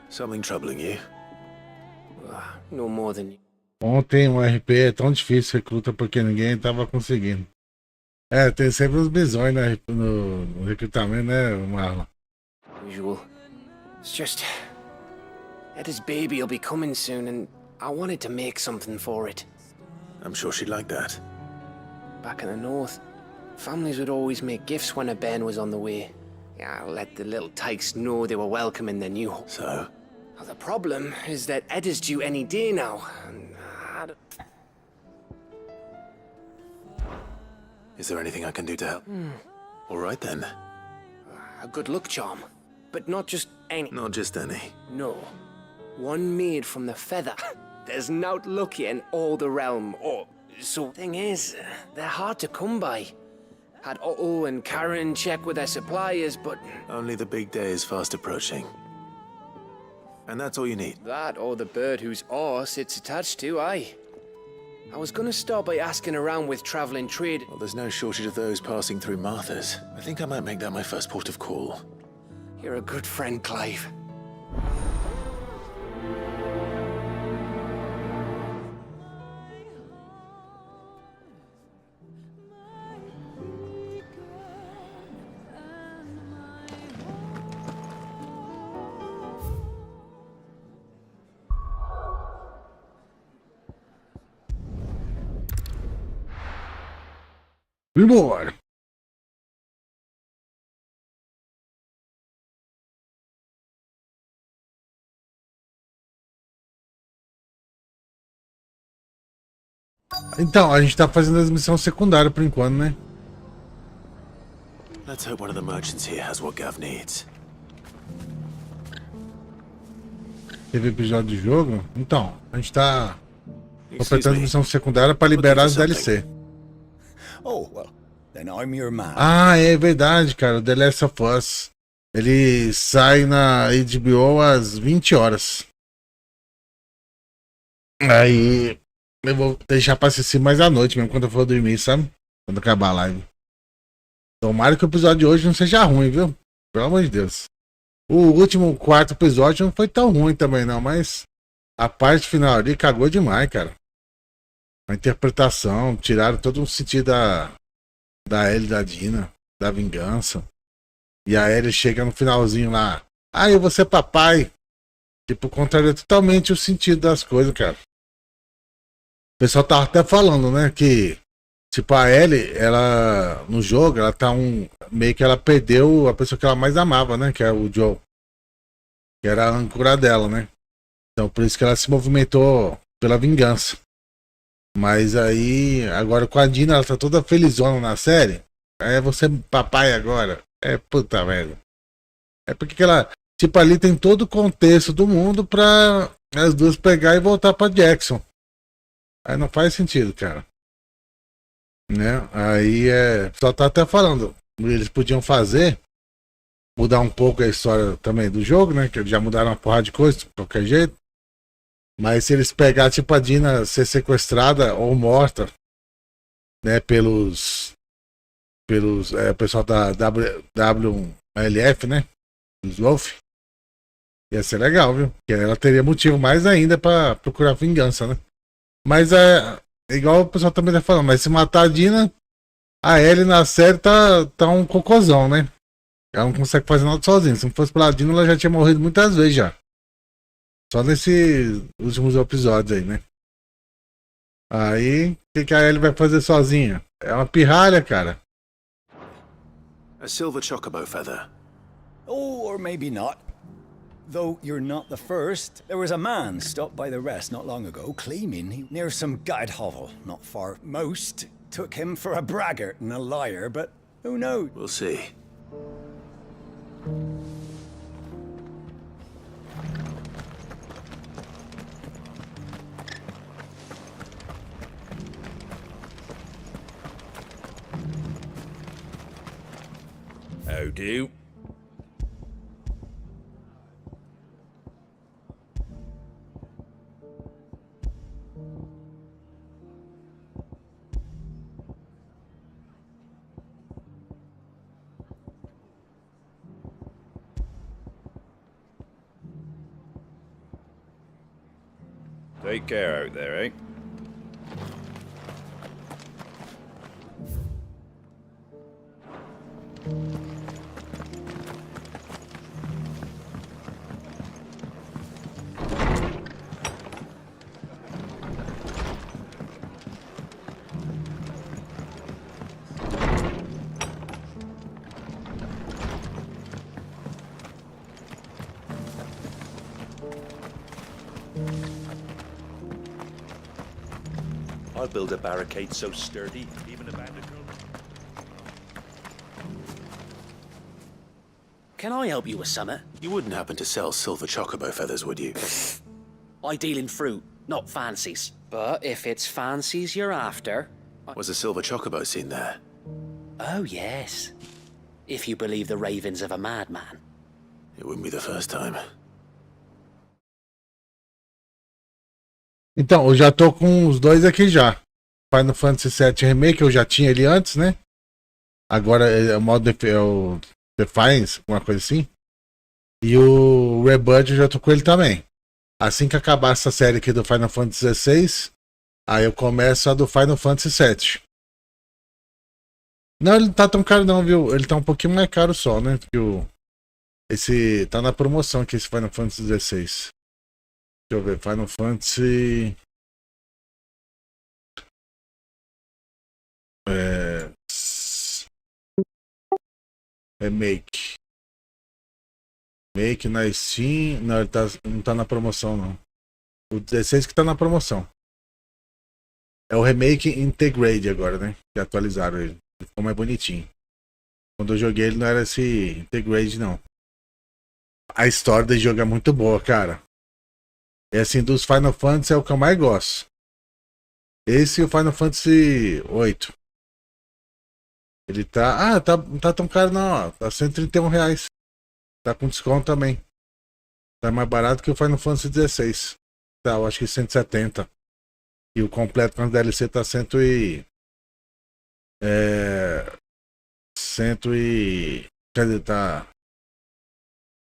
Something troubling you? No more than you. Ontem o RP é tão difícil recruta porque ninguém tava conseguindo. É, tem sempre uns bisões no recrutamento, né, Marlon? Usual. It's just... Eda's baby will be coming soon and I wanted to make something for it. I'm sure she'd like that. Back in the north, families would always make gifts when a bairn was on the way. Yeah, let the little tykes know they were welcome in their new home. So? Well, the problem is that Eda's due any day now, and Is there anything I can do to help? All right then. a good luck charm. But not just any. Not just any. No. One made from the feather. There's naught lucky in all the realm, or... So, thing is, they're hard to come by. Had Otto and Karen check with their suppliers, but... Only the big day is fast approaching. And that's all you need? That or the bird whose oar sits attached to, aye. I was gonna start by asking around with traveling trade. Well, there's no shortage of those passing through Martha's. I think I might make that my first port of call. You're a good friend, Clive. Embora. Então, a gente tá fazendo as missões secundárias por enquanto, né? Let's hope one of the merchants here has what Gav needs. Teve episódio do jogo? Então, a gente tá completando missão secundária pra liberar as DLC. Oh, well, then I'm your man. Ah, é verdade, cara. O The Last of Us. Ele sai na HBO às 20 horas. Aí eu vou deixar pra assistir mais à noite mesmo, quando eu for dormir, sabe? Quando acabar a live. Tomara que o episódio de hoje não seja ruim, viu? Pelo amor de Deus. O último, quarto episódio não foi tão ruim também não, mas a parte final ali cagou demais, cara. A interpretação, tiraram todo o sentido da Ellie e da Dina, da vingança. E a Ellie chega no finalzinho lá. Ah, eu vou ser papai. Tipo, contraria totalmente o sentido das coisas, cara. O pessoal tava até falando, né, que tipo, a Ellie, ela no jogo, ela tá meio que ela perdeu a pessoa que ela mais amava, né, que é o Joe. Que era a âncora dela, né. Então por isso que ela se movimentou pela vingança. Mas aí, agora com a Dina, ela tá toda felizona na série. Aí você papai agora. É puta merda. É porque que ela, tipo, ali tem todo o contexto do mundo pra as duas pegar e voltar pra Jackson. Aí não faz sentido, cara. Né? Aí só tá até falando. Eles podiam mudar um pouco a história também do jogo, né? Que eles já mudaram uma porrada de coisa, de qualquer jeito. Mas se eles pegar, tipo, a Dina ser sequestrada ou morta, né, pelos pessoal da WLF, né, os Wolf, ia ser legal, viu? Porque ela teria motivo mais ainda pra procurar vingança, né? Mas igual o pessoal também tá falando, mas se matar a Dina, a Ellie na série tá um cocôzão, né? Ela não consegue fazer nada sozinha. Se não fosse pela Dina, ela já tinha morrido muitas vezes já. Só nesses últimos episódios aí, né? Aí, o que a Ellie vai fazer sozinha? É uma pirralha, cara. A silver chocobo feather. Oh, or maybe not. Though you're not the first. There was a man stopped by the rest not long ago, claiming he near some guyed hovel not far. Most took him for a braggart and a liar, but who knows? We'll see. How do? Take care out there, eh? I'll build a barricade so sturdy, even a bandit girl. Can I help you with something? You wouldn't happen to sell silver chocobo feathers, would you? I deal in fruit, not fancies. But if it's fancies you're after... Was a silver chocobo seen there? Oh, yes. If you believe the ravings of a madman. It wouldn't be the first time. Então, eu já tô com os dois aqui já. Final Fantasy VII Remake, eu já tinha ele antes, né? Agora é o modo o Defiance, alguma coisa assim. E o Rebirth eu já tô com ele também. Assim que acabar essa série aqui do Final Fantasy XVI, aí eu começo a do Final Fantasy VII. Não, ele não tá tão caro não, viu? Ele tá um pouquinho mais caro só, né? Que esse tá na promoção aqui, esse Final Fantasy XVI. Deixa eu ver, Final Fantasy... Remake. Remake na Steam... Não, ele não tá na promoção, não. O 16 que tá na promoção. É o Remake Integrate agora, né? Que atualizaram ele. Ele ficou mais bonitinho. Quando eu joguei ele não era esse Integrate, não. A história desse jogo é muito boa, cara. É assim, dos Final Fantasy é o que eu mais gosto. Esse e o Final Fantasy VIII. Ele tá... Ah, tá tão caro não, ó. Tá R$131. Tá com desconto também. Tá mais barato que o Final Fantasy XVI. Tá, eu acho que 170. E o completo com as DLC tá 100 e... Quer dizer, tá...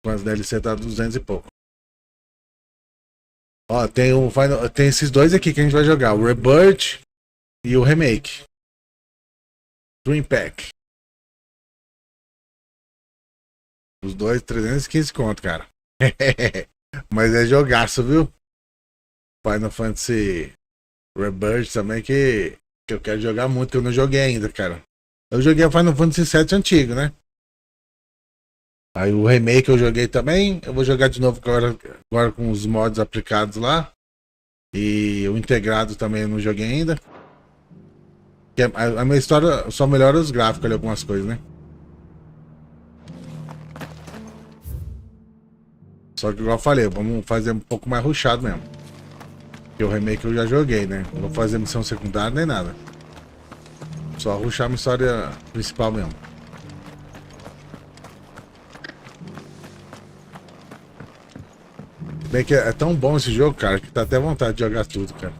Com as DLC tá 200 e pouco. Ó, tem esses dois aqui que a gente vai jogar. O Rebirth e o Remake. Dream Pack. Os dois, 315 conto, cara. Mas é jogaço, viu? Final Fantasy Rebirth também que eu quero jogar muito, que eu não joguei ainda, cara. Eu joguei o Final Fantasy VII antigo, né? Aí o Remake eu joguei também. Eu vou jogar de novo agora com os mods aplicados lá. E o integrado também eu não joguei ainda. A minha história só melhora os gráficos ali, algumas coisas, né? Só que igual eu falei, vamos fazer um pouco mais rushado mesmo. Porque o Remake eu já joguei, né? Não vou fazer missão secundária nem nada. Só rushar a minha história principal mesmo. Bem que é tão bom esse jogo, cara, que dá até vontade de jogar tudo, cara.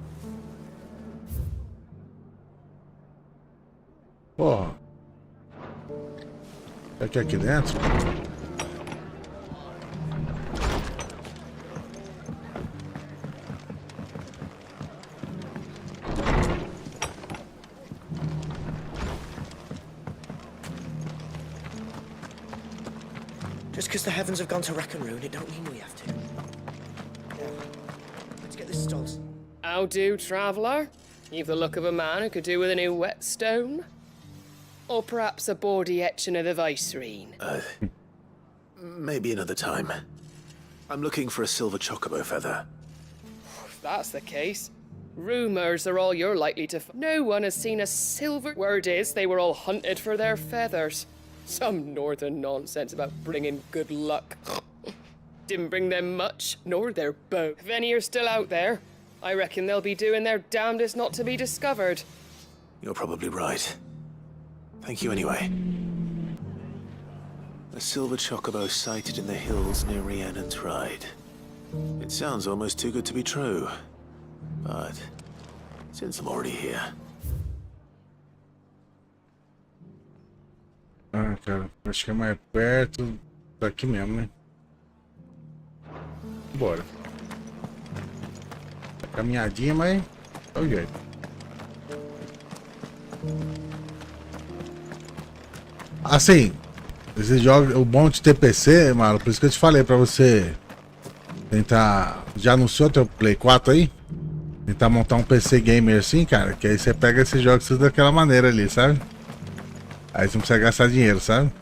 Porra. Aqui dentro? Just because the heavens have gone to rack and ruin, it don't mean we have to. Let's get this stalled. How do, traveller? You've the look of a man who could do with a new whetstone. Or perhaps a bawdy etching of the Vicerine? Maybe another time. I'm looking for a silver chocobo feather. If that's the case, rumors are all you're likely to No one has seen a silver. Word is they were all hunted for their feathers. Some northern nonsense about bringing good luck. Didn't bring them much, nor their bow. If any are still out there, I reckon they'll be doing their damnedest not to be discovered. You're probably right. Thank you anyway. A silver chocobo sighted in the hills near Rhiannon's Ride. It sounds almost too good to be true. But since I'm already here... Ah, cara, acho que é mais perto daqui mesmo, né? Bora. Caminhadinha, mas é o jeito. Assim, esse jogo, o bom de ter PC, mano, por isso que eu te falei pra você tentar. Já anunciou teu Play 4 aí? Tentar montar um PC gamer assim, cara, que aí você pega esses jogos tudo daquela maneira ali, sabe? Aí você não precisa gastar dinheiro, sabe?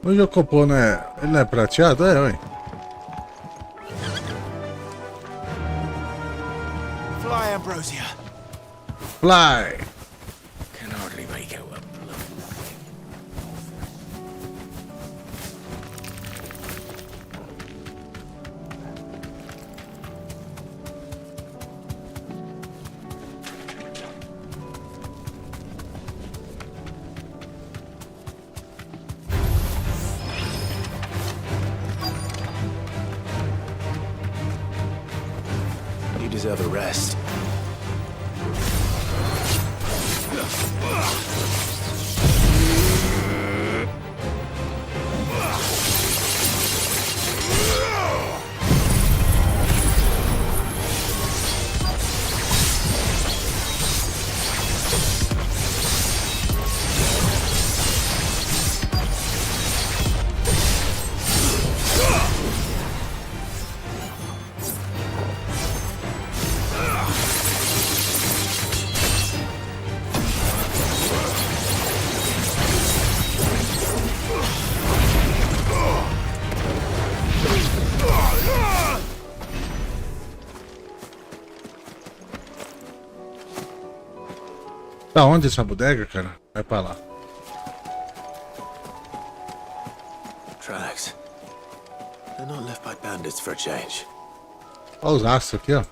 O Jocopô não é. Ele não é prateado? É, ué. Fly, Ambrosia. Fly! Can hardly make out what You deserve a rest. Tá onde essa bodega, cara? Vai pra lá. Tracks. They're not left by bandits for a change. Olha os aços aqui, ó.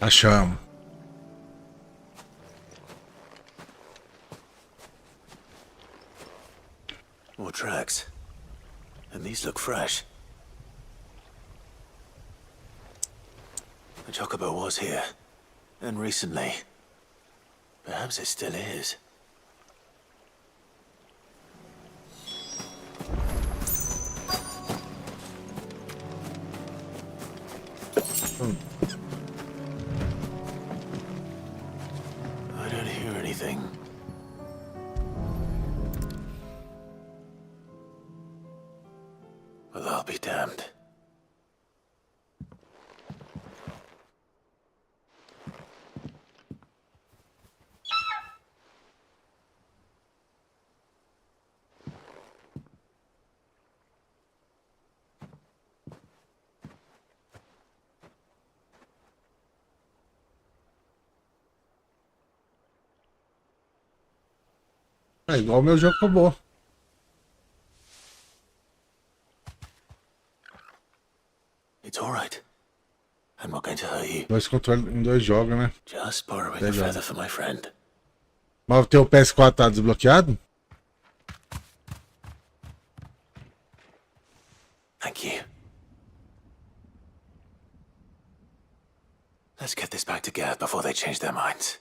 Achamos. More tracks. And these look fresh. The chocobo was here. And recently. Perhaps it still is. I don't hear anything. Well, I'll be damned. É igual o meu jogo acabou. It's all right. I'm not going to hurt you. Dois controles em dois jogos, né? Just borrowing a feather for my friend. Mas o teu PS4 tá desbloqueado? Thank you. Let's get this back to Gad before they change their minds.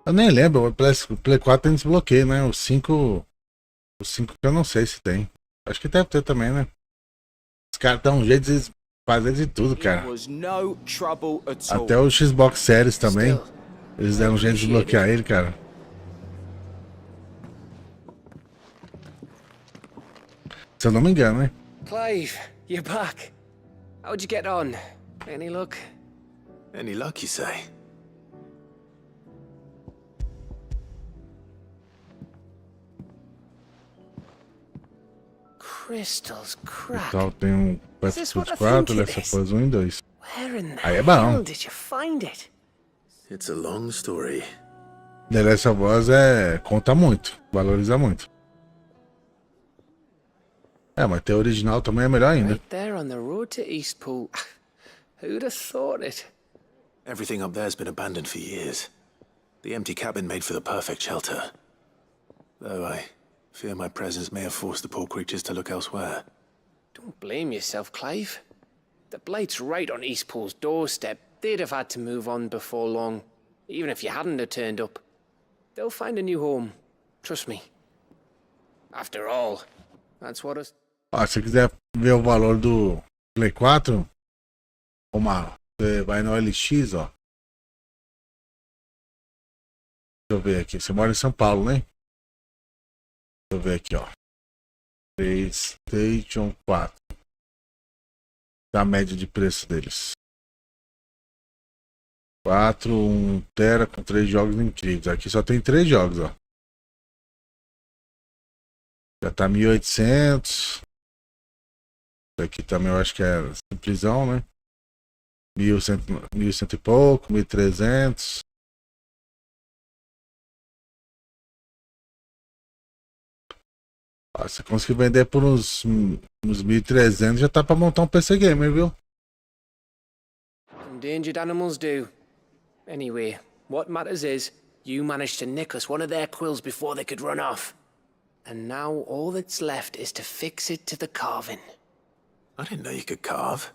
Eu nem lembro, o Play 4 tem desbloqueio, né? O 5 que eu não sei se tem. Acho que deve ter também, né? Os caras dão um jeito de fazer de tudo, cara. It was no trouble at all. Até o Xbox Series também. Eles deram um jeito de bloquear ele, cara. Se eu não me engano, né? Clive, you're back. How'd you get on? Any luck? Any luck, you say? Crystals crack. Então tem um Battlefield 4, Last of Us 1 e 2. Where in the Aí é bom. hell did you find it? It's a long story. The Last of Us conta muito, valoriza muito. Mas ter o original também é melhor ainda. Right there on the road to Eastpool. Who'd have thought it? Everything up there's been abandoned for years. The empty cabin made for the perfect shelter. Though I fear my presence may have forced the poor creatures to look elsewhere. Don't blame yourself, Clive. The Blight's right on Eastpool's doorstep. They'd have had to move on before long, even if you hadn't have turned up. They'll find a new home. Trust me. After all, that's what us... Se você quiser ver o valor do Play 4, você vai no LX, ó. Deixa eu ver aqui. Você mora em São Paulo, né? Deixa eu ver aqui, ó. PlayStation 4. A média de preço deles. 4, 1 tera com 3 jogos incríveis. Aqui só tem 3 jogos, ó. Já tá 1.800. Aqui também eu acho que é simplesão, né? 1.100 e pouco, 1.300. Se conseguir vender por uns 1.300, já tá pra montar um PC Gamer, viu? Endangered animals do. Anyway, what matters is, you managed to nick us one of their quills before they could run off. And now all that's left is to fix it to the carving. I didn't know you could carve.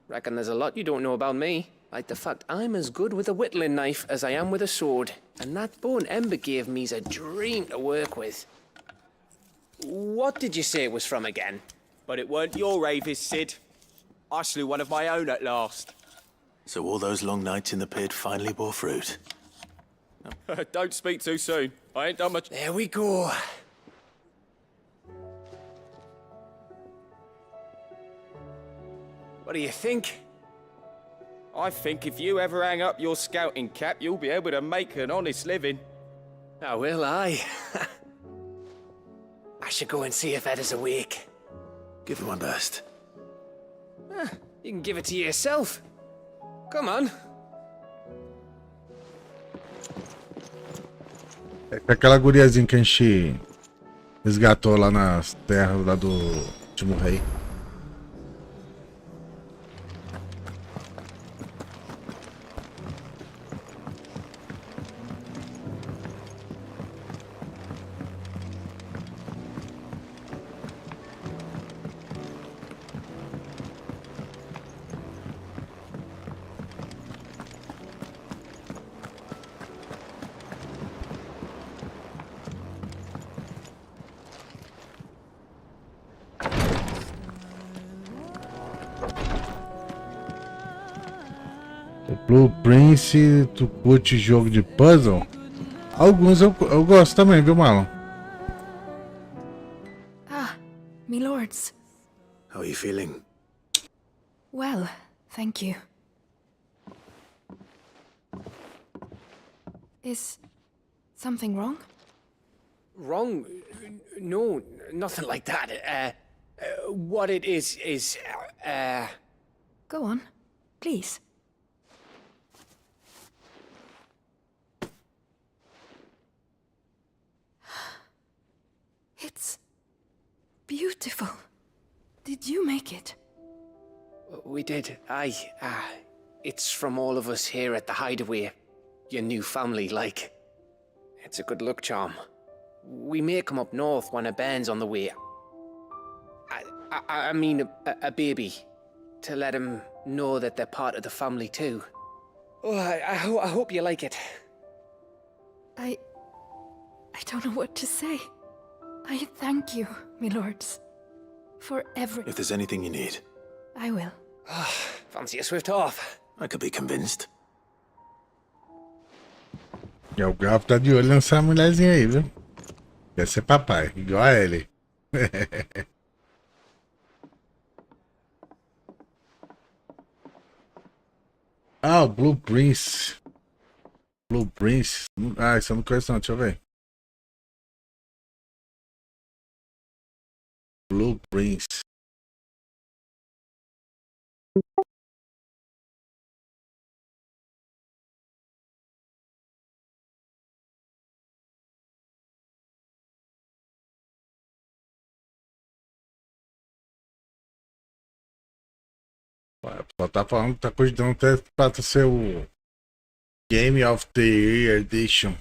Reckon there's a lot you don't know about me. Like the fact I'm as good with a whittling knife as I am with a sword. And that bone Ember gave me's a dream to work with. What did you say it was from again? But it weren't your Avis, Sid. I slew one of my own at last. So all those long nights in the pit finally bore fruit. Don't speak too soon. I ain't done much. There we go. What do you think? I think if you ever hang up your scouting cap, you'll be able to make an honest living. Oh, will I? I should go and see if Ed is awake. Give it one best. You can give it to yourself. Come on. É aquela guriazinha que a gente resgatou lá nas terras lá do último rei. Blue Prince, tu curte jogo de puzzle? Alguns eu gosto também, viu, Marlon? Me lords. How are you feeling? Well, thank you. Is something wrong? Wrong? No, nothing like that. What it is... Go on, please. It's beautiful. Did you make it? We did. Aye. It's from all of us here at the Hideaway. Your new family, like. It's a good luck charm. We may come up north when a band's on the way. I mean a baby. To let him know that they're part of the family too. Oh, I hope you like it. I don't know what to say. I thank you, my lords. For every... If there's anything you need, I will. Fancy a swift off. I could be convinced. E o Galvo tá de olho nessa mulherzinha aí, viu? Deve ser papai, igual a ele. Ah, o Blue Prince. Blue Prince. Ah, isso eu não conheço não, deixa eu ver. Blue Prince. Só tá falando que tá cogitando até pra ser o Game of the Year Edition.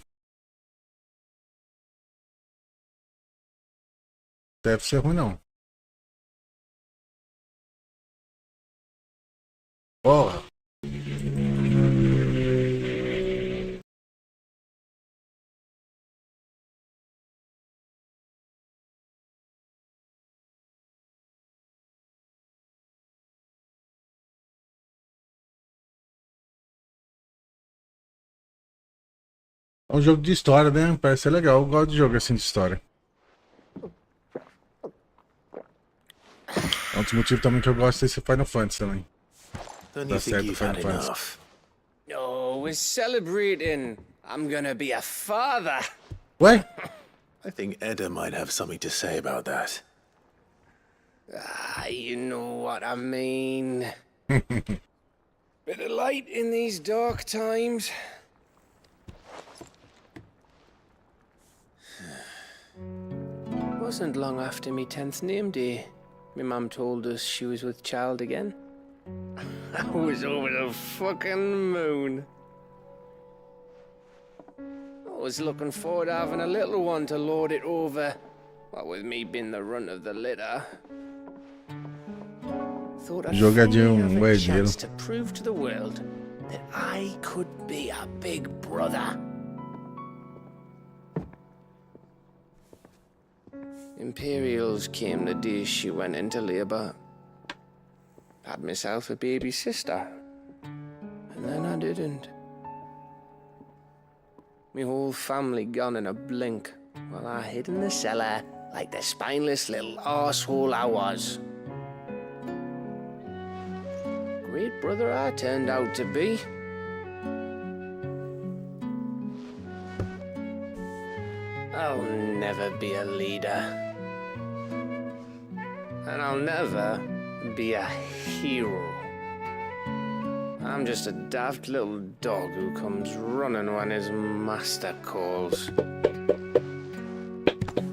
Deve ser ruim não. Porra. É um jogo de história, né? Parece ser legal. Eu gosto de jogo assim de história. É um dos motivos também que eu gosto desse Final Fantasy também. Don't you think you've had Fantasy. enough? Oh, we're celebrating. I'm gonna be a father. What? I think Edda might have something to say about that. Ah, you know what I mean. Bit of light in these dark times. Wasn't long after me 10th name day. My mum told us she was with child again. I was over the fucking moon. I was looking forward to having a little one to lord it over. What with me being the runt of the litter. Thought I'd Jogadinho finally have a herdeiro. chance to prove to the world that I could be a big brother. Imperials came the day she went into labour. Had myself a baby sister. And then I didn't. Me whole family gone in a blink, while I hid in the cellar like the spineless little arsehole I was. Great brother I turned out to be. I'll never be a leader. And I'll never be a hero. I'm just a daft little dog who comes running when his master calls.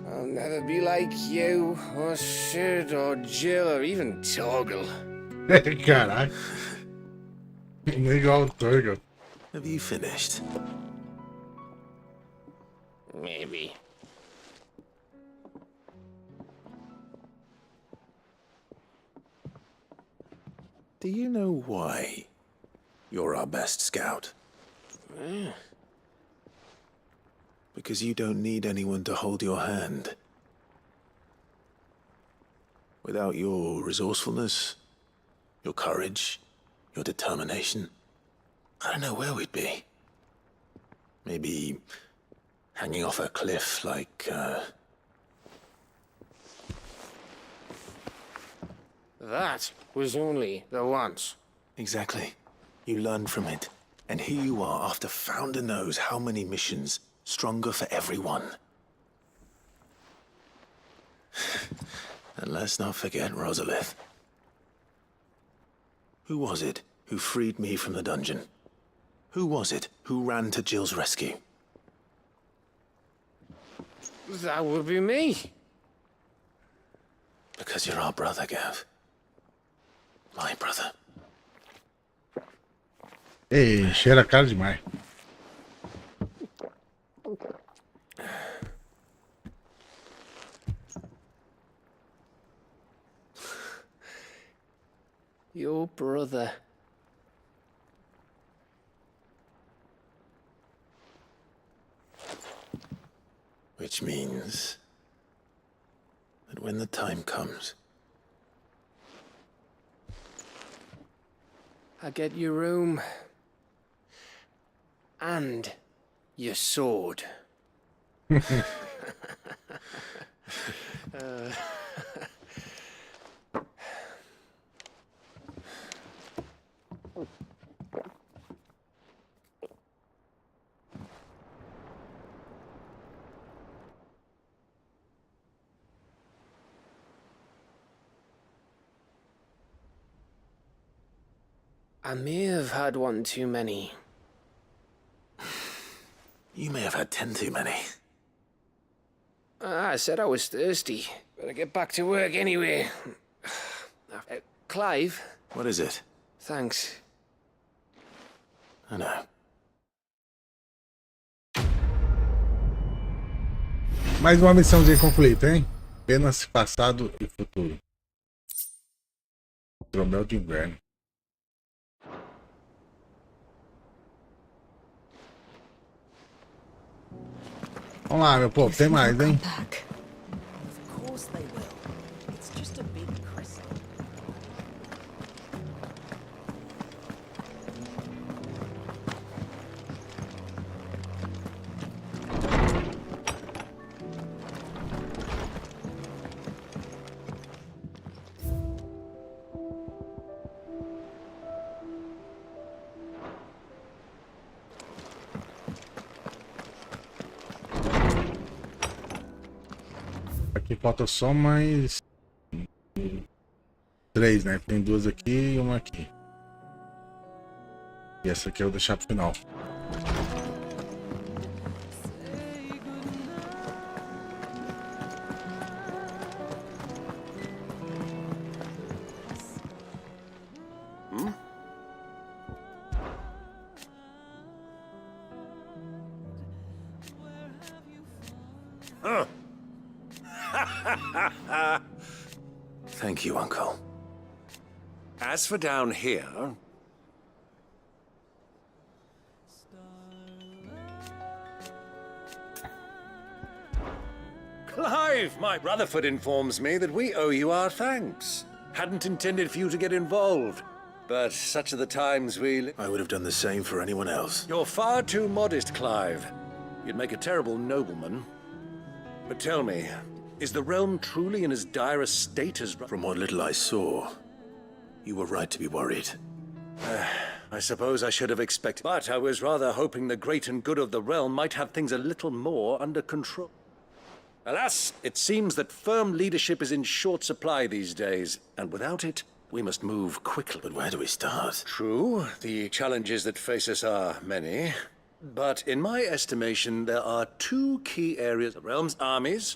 I'll never be like you, or Sid, or Jill, or even Torgal. Caralho. Igual o Torgal. Have you finished? Maybe. Do you know why you're our best scout? Because you don't need anyone to hold your hand. Without your resourcefulness, your courage, your determination, I don't know where we'd be. Maybe hanging off a cliff like, That was only the once. Exactly. You learned from it. And here you are after Founder knows how many missions, stronger for everyone. And let's not forget Rosalith. Who was it who freed me from the dungeon? Who was it who ran to Jill's rescue? That would be me. Because you're our brother, Gav. My brother. Ei, cheira caro demais. Your brother. Which means that when the time comes, I get your room. And your sword. I may have had one too many. You may have had 10 too many. I said I was thirsty. Better get back to work anyway. Clive? What is it? Thanks. I know. Mais uma missão de conflito, hein? Apenas passado e futuro. Tromel de inverno. Vamos lá, meu povo, tem mais, hein? Of course they will. It's just a big crystal. Aqui falta só mais 3, né? Tem 2 aqui e uma aqui. E essa aqui eu vou deixar pro final. Thank you, Uncle. As for down here... Clive, my Rutherford informs me that we owe you our thanks. Hadn't intended for you to get involved, but such are the times we live. I would have done the same for anyone else. You're far too modest, Clive. You'd make a terrible nobleman. But tell me, is the realm truly in as dire a state as... From what little I saw, you were right to be worried. I suppose I should have expected, but I was rather hoping the great and good of the realm might have things a little more under control. Alas, it seems that firm leadership is in short supply these days, and without it, we must move quickly. But where do we start? True, the challenges that face us are many, but in my estimation, there are 2 key areas: the realm's armies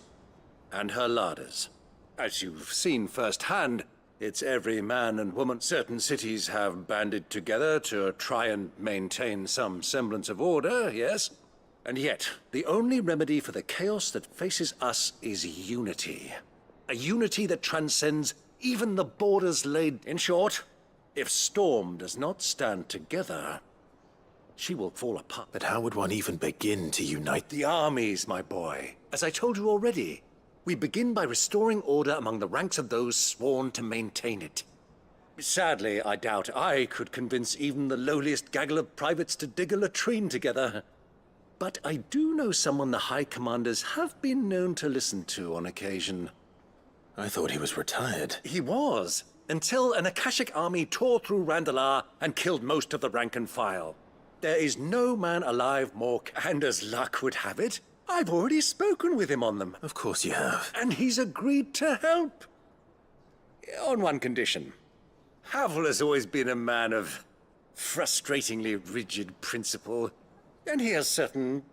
and her larders. As you've seen firsthand, it's every man and woman. Certain cities have banded together to try and maintain some semblance of order, yes? And yet, the only remedy for the chaos that faces us is unity. A unity that transcends even the borders laid... In short, if Storm does not stand together, she will fall apart. But how would one even begin to unite the armies, my boy? As I told you already, we begin by restoring order among the ranks of those sworn to maintain it. Sadly, I doubt I could convince even the lowliest gaggle of privates to dig a latrine together. But I do know someone the High Commanders have been known to listen to on occasion. I thought he was retired. He was, until an Akashic army tore through Randalar and killed most of the rank and file. There is no man alive more... And as luck would have it, I've already spoken with him on them. Of course you have. And he's agreed to help. On one condition. Havel has always been a man of frustratingly rigid principle, and he has certain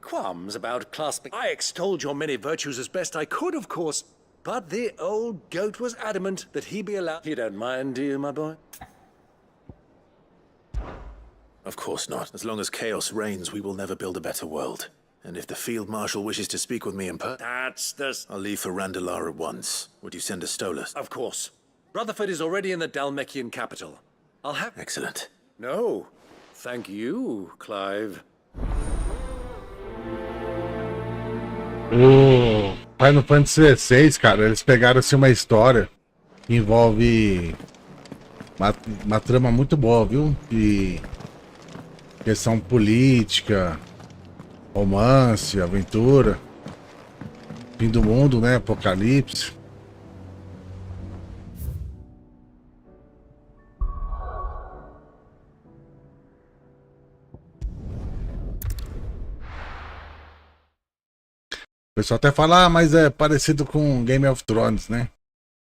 qualms about clasping. I extolled your many virtues as best I could, of course, but the old goat was adamant that he be allowed... You don't mind, do you, my boy? Of course not. As long as chaos reigns, we will never build a better world. And if the Field Marshal wishes to speak with me in person... That's the... I'll leave for Randalar at once. Would you send a Stolas? Of course. Rutherford is already in the Dalmekian capital. I'll have... Excellent. No. Thank you, Clive. O Final Fantasy XVI, cara, eles pegaram assim uma história que envolve Uma trama muito boa, viu? De questão política, romance, aventura. Fim do mundo, né? Apocalipse. O pessoal até fala, ah, mas é parecido com Game of Thrones, né?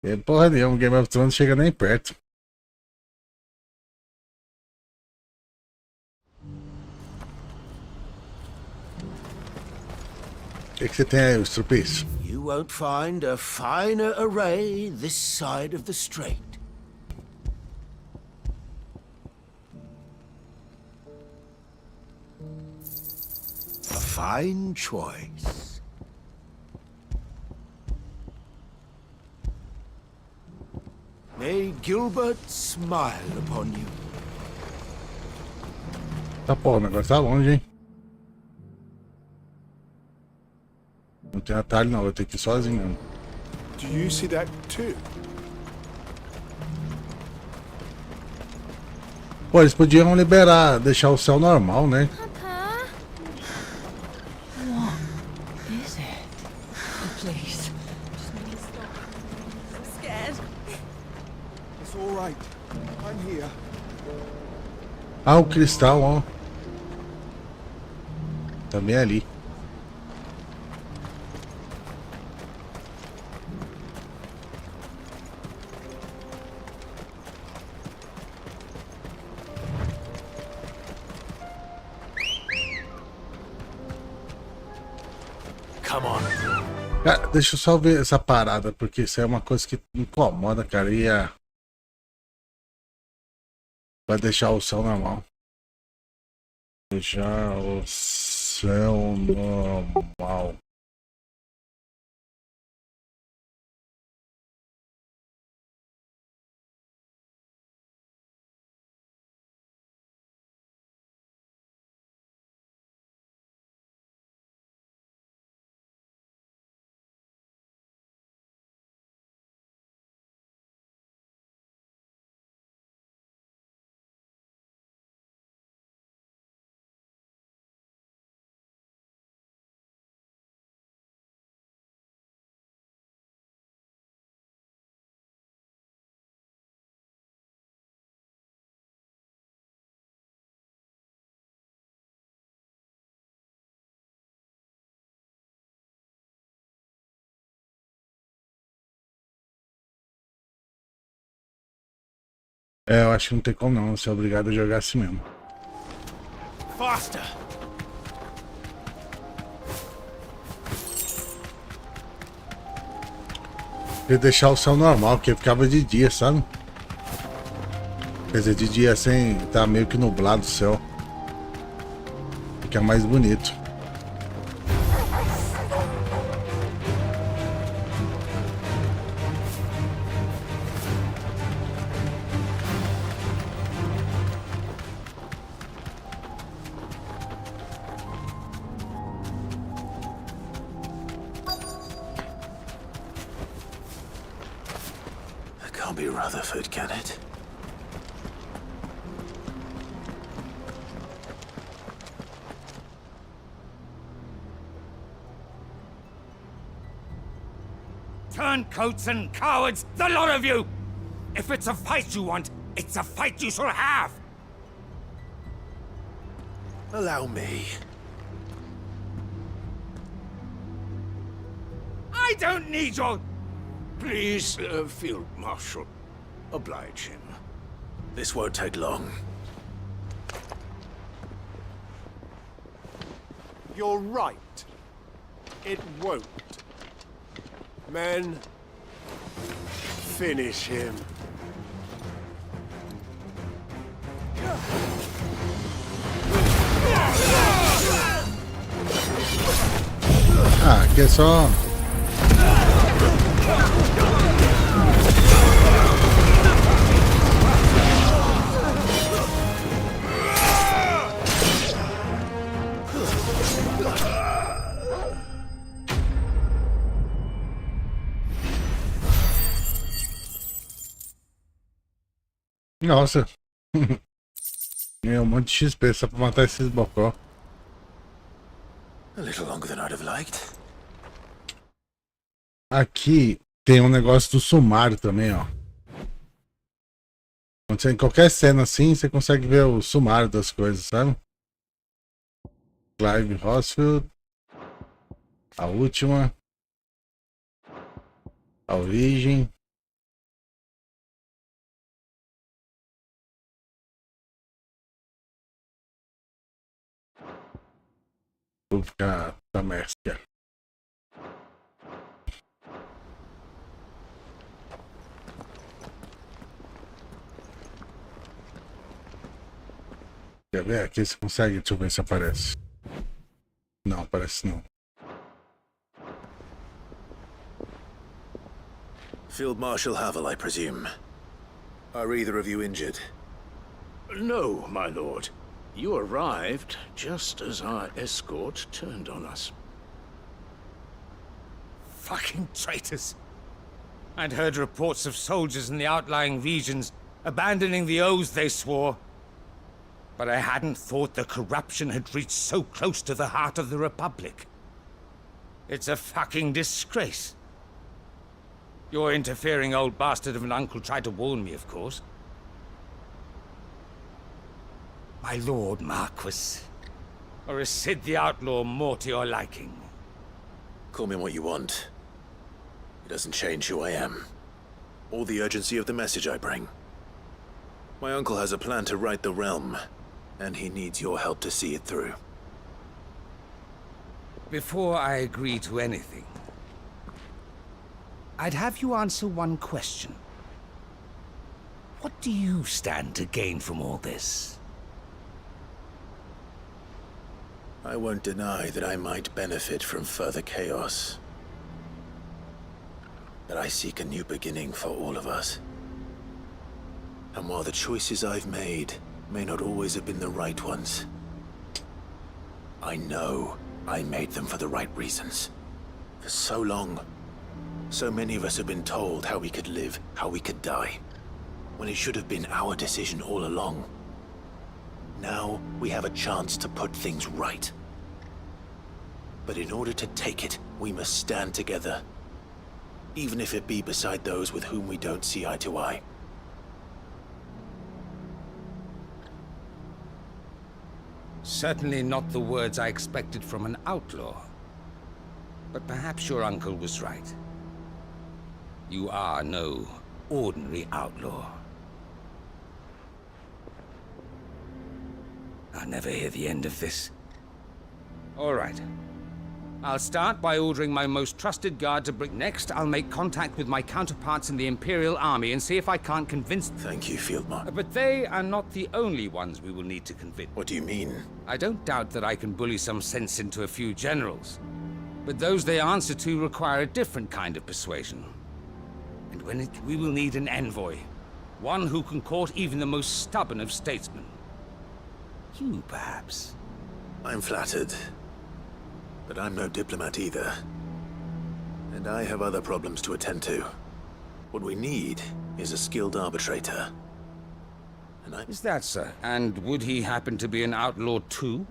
E, porra nenhuma, Game of Thrones chega nem perto. O que você tem aí, Strupis? You won't find a finer array this side of the strait. A fine choice. May Gilbert smile upon you. Tá, pô, o negócio tá longe, hein? Não tem atalho não, vou ter que ir sozinho mesmo. Do you see that too? Pô, eles podiam liberar, deixar o céu normal, né? What is it? Oh, please. Just make it stop. I'm scared. It's all right. I'm here. Ah, o cristal, ó. Também ali. Come on. Cara, deixa eu só ver essa parada, porque isso é uma coisa que me incomoda, cara. E vai deixar o céu normal. Deixar o céu normal. É, eu acho que não tem como não, você é obrigado a jogar assim mesmo. Faster. E deixar o céu normal, porque ficava de dia, sabe? Quer dizer, de dia assim, tá meio que nublado o céu. Fica mais bonito. Can't be Rutherford, can it? Turncoats and cowards, the lot of you! If it's a fight you want, it's a fight you shall have! Allow me. I don't need your... Please, Field Marshal, oblige him. This won't take long. You're right. It won't. Men, finish him. Ah, aqui é só... Nossa. É um monte de XP só pra matar esses bocó. A little longer than I'd have liked. Aqui tem um negócio do sumário também, ó. Quando você, em qualquer cena assim, você consegue ver o sumário das coisas, sabe? Clive Hospital. A última. A origem. Vou ficar da mescla. Quer ver? Aqui você consegue. Deixa eu ver se aparece. Não, aparece não. Field Marshal Havel, I presume. Are either of you injured? No, my lord. You arrived just as our escort turned on us. Fucking traitors. I'd heard reports of soldiers in the outlying regions abandoning the oaths they swore. But I hadn't thought the corruption had reached so close to the heart of the Republic. It's a fucking disgrace. Your interfering old bastard of an uncle tried to warn me, of course. My lord Marquis. Or is Sid the Outlaw more to your liking? Call me what you want. It doesn't change who I am, or the urgency of the message I bring. My uncle has a plan to right the realm, and he needs your help to see it through. Before I agree to anything, I'd have you answer one question. What do you stand to gain from all this? I won't deny that I might benefit from further chaos. But I seek a new beginning for all of us. And while the choices I've made may not always have been the right ones, I know I made them for the right reasons. For so long, so many of us have been told how we could live, how we could die, when it should have been our decision all along. Now we have a chance to put things right. But in order to take it, we must stand together. Even if it be beside those with whom we don't see eye to eye. Certainly not the words I expected from an outlaw. But perhaps your uncle was right. You are no ordinary outlaw. I'll never hear the end of this. All right. I'll start by ordering my most trusted guard to bring... Next, I'll make contact with my counterparts in the Imperial Army and see if I can't convince... Thank you, Field Marshal. But they are not the only ones we will need to convince. What do you mean? I don't doubt that I can bully some sense into a few generals. But those they answer to require a different kind of persuasion. And we will need an envoy. One who can court even the most stubborn of statesmen. You, perhaps. I'm flattered. But I'm no diplomat either. And I have other problems to attend to. What we need is a skilled arbitrator. And Is that, sir? And would he happen to be an outlaw too?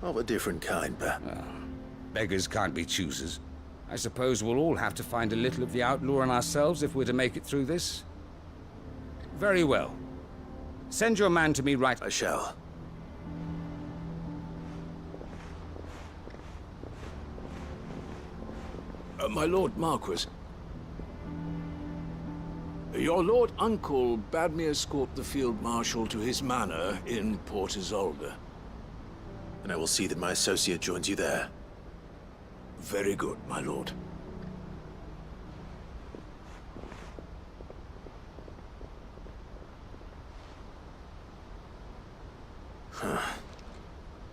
Of a different kind, but... Beggars can't be choosers. I suppose we'll all have to find a little of the outlaw in ourselves if we're to make it through this. Very well. Send your man to me right... I shall. My Lord Marquis. Your Lord Uncle bade me escort the Field Marshal to his manor in Port Isolde. And I will see that my associate joins you there. Very good, my lord.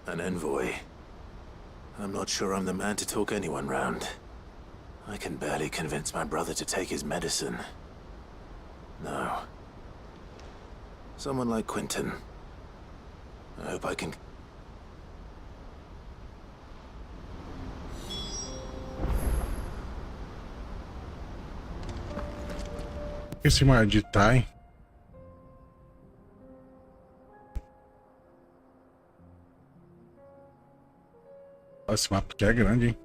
An envoy. I'm not sure I'm the man to talk anyone round. I can barely convince my brother to take his medicine. No. Someone like Quentin. I hope I can... Esse maior de Tai. Esse mapa aqui é grande, hein?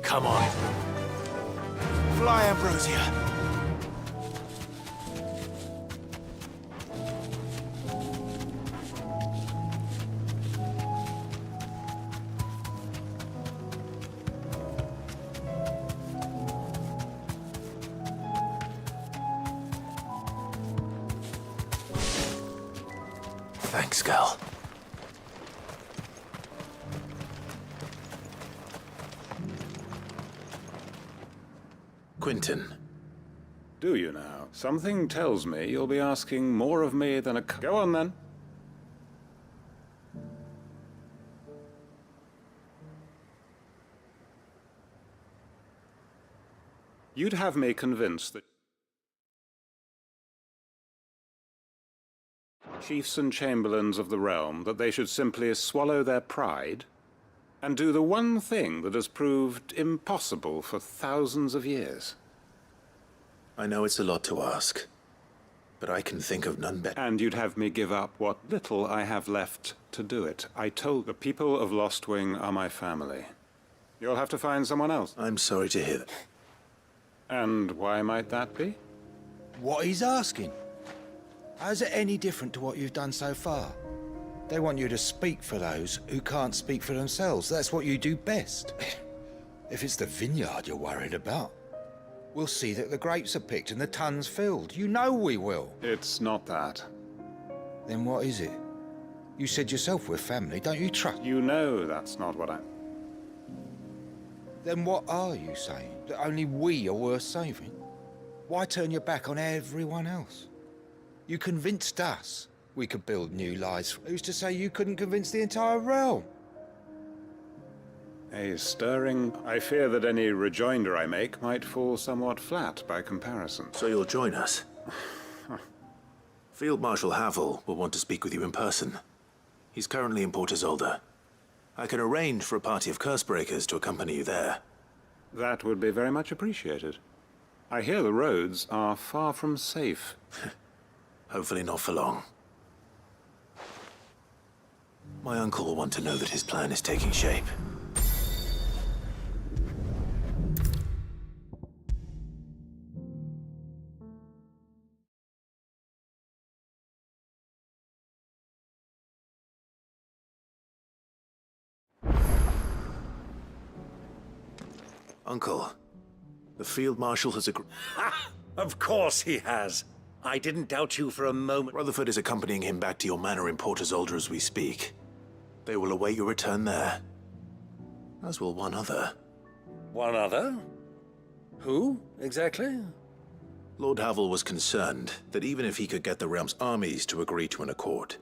Come on. Fly, Ambrosia. Thanks, girl. Quentin. Do you now? Something tells me you'll be asking more of me than a... Go on, then. You'd have me convinced that chiefs and chamberlains of the realm, that they should simply swallow their pride and do the one thing that has proved impossible for thousands of years. I know it's a lot to ask, but I can think of none better. And you'd have me give up what little I have left to do it. I told the people of Lost Wing are my family. You'll have to find someone else. I'm sorry to hear that. And why might that be? What he's asking. How's it any different to what you've done so far? They want you to speak for those who can't speak for themselves. That's what you do best. If it's the vineyard you're worried about, we'll see that the grapes are picked and the tons filled. You know we will. It's not that. Then what is it? You said yourself we're family, don't you trust? You know that's not what I'm... Then what are you saying? That only we are worth saving? Why turn your back on everyone else? You convinced us we could build new lives. Who's to say you couldn't convince the entire realm? A stirring... I fear that any rejoinder I make might fall somewhat flat by comparison. So you'll join us? Field Marshal Havel will want to speak with you in person. He's currently in Port Isolde. I can arrange for a party of Cursebreakers to accompany you there. That would be very much appreciated. I hear the roads are far from safe. Hopefully not for long. My uncle will want to know that his plan is taking shape. Uncle, the Field Marshal has agreed. Of course he has. I didn't doubt you for a moment. Rutherford is accompanying him back to your manor in Port Isolde as we speak. They will await your return there. As will one other. One other? Who, exactly? Lord Havel was concerned that even if he could get the realm's armies to agree to an accord,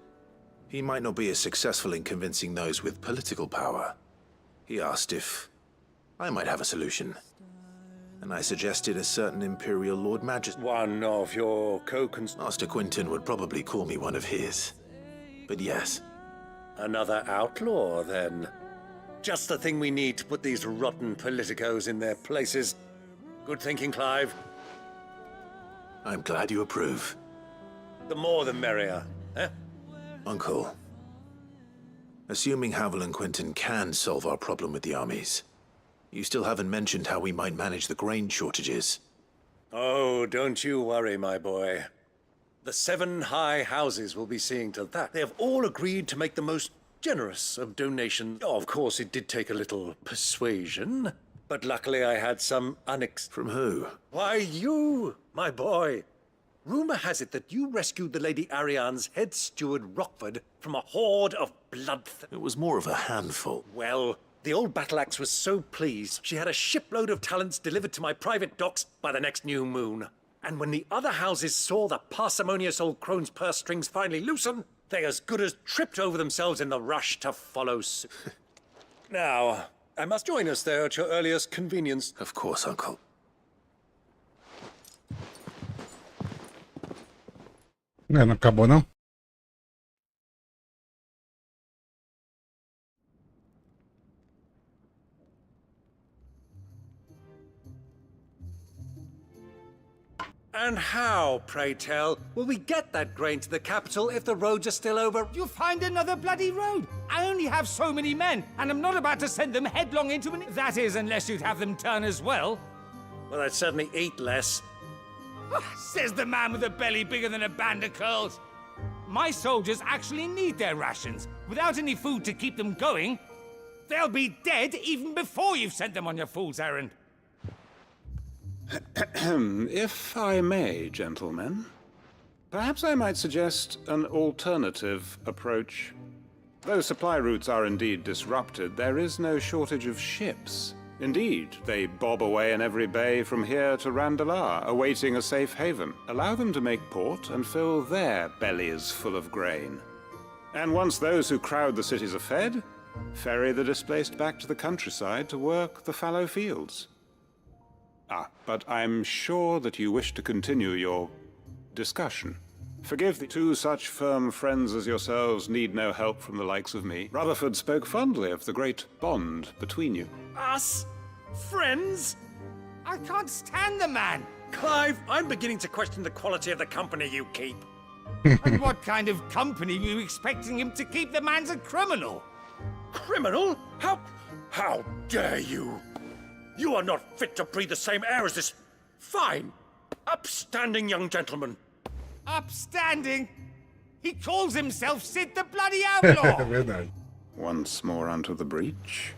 he might not be as successful in convincing those with political power. He asked if I might have a solution. And I suggested a certain Imperial Lord Majesty. One of your Master Quentin would probably call me one of his. But yes. Another outlaw, then. Just the thing we need to put these rotten politicos in their places. Good thinking, Clive. I'm glad you approve. The more the merrier, eh? Uncle, assuming Havel and Quentin can solve our problem with the armies, you still haven't mentioned how we might manage the grain shortages. Oh, don't you worry, my boy. The 7 high houses will be seeing to that. They have all agreed to make the most generous of donations. Oh, of course, it did take a little persuasion, but luckily I had some From who? Why, you, my boy. Rumor has it that you rescued the Lady Ariane's head steward Rockford from a horde of bloodthirst. It was more of a handful. Well, the old battle axe was so pleased, she had a shipload of talents delivered to my private docks by the next new moon. And when the other houses saw the parsimonious old crone's purse strings finally loosen, they as good as tripped over themselves in the rush to follow suit. Now, I must join us there at your earliest convenience. Of course, Uncle. Não acabou, não? And how, pray tell, will we get that grain to the capital if the roads are still over? You'll find another bloody road. I only have so many men, and I'm not about to send them headlong into an... That is, unless you'd have them turn as well. Well, I'd certainly eat less. Says the man with a belly bigger than a band of curls. My soldiers actually need their rations. Without any food to keep them going, they'll be dead even before you've sent them on your fool's errand. If I may, gentlemen, perhaps I might suggest an alternative approach. Though supply routes are indeed disrupted, there is no shortage of ships. Indeed, they bob away in every bay from here to Randalar, awaiting a safe haven. Allow them to make port and fill their bellies full of grain. And once those who crowd the cities are fed, ferry the displaced back to the countryside to work the fallow fields. But I'm sure that you wish to continue your discussion. Forgive the two such firm friends as yourselves need no help from the likes of me. Rutherford spoke fondly of the great bond between you. Us? Friends? I can't stand the man! Clive, I'm beginning to question the quality of the company you keep. And what kind of company were you expecting him to keep? The man's a criminal! Criminal? How dare you? You are not fit to breathe the same air as this fine, upstanding young gentleman. Upstanding? He calls himself Sid the Bloody Outlaw! Once more onto the breach.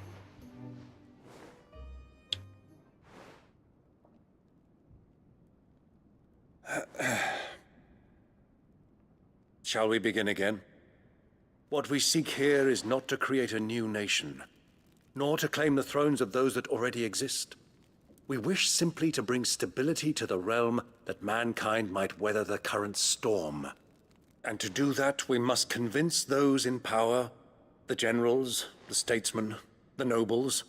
Shall we begin again? What we seek here is not to create a new nation, nor to claim the thrones of those that already exist. We wish simply to bring stability to the realm that mankind might weather the current storm. And to do that, we must convince those in power, the generals, the statesmen, the nobles,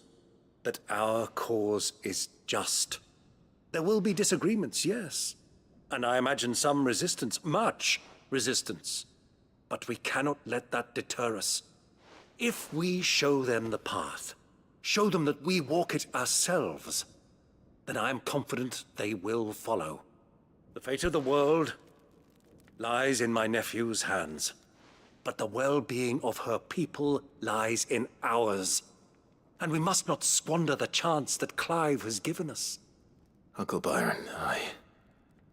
that our cause is just. There will be disagreements, yes, and I imagine some resistance, much resistance. But we cannot let that deter us. If we show them the path, show them that we walk it ourselves, then I am confident they will follow. The fate of the world lies in my nephew's hands, but the well-being of her people lies in ours. And we must not squander the chance that Clive has given us. Uncle Byron,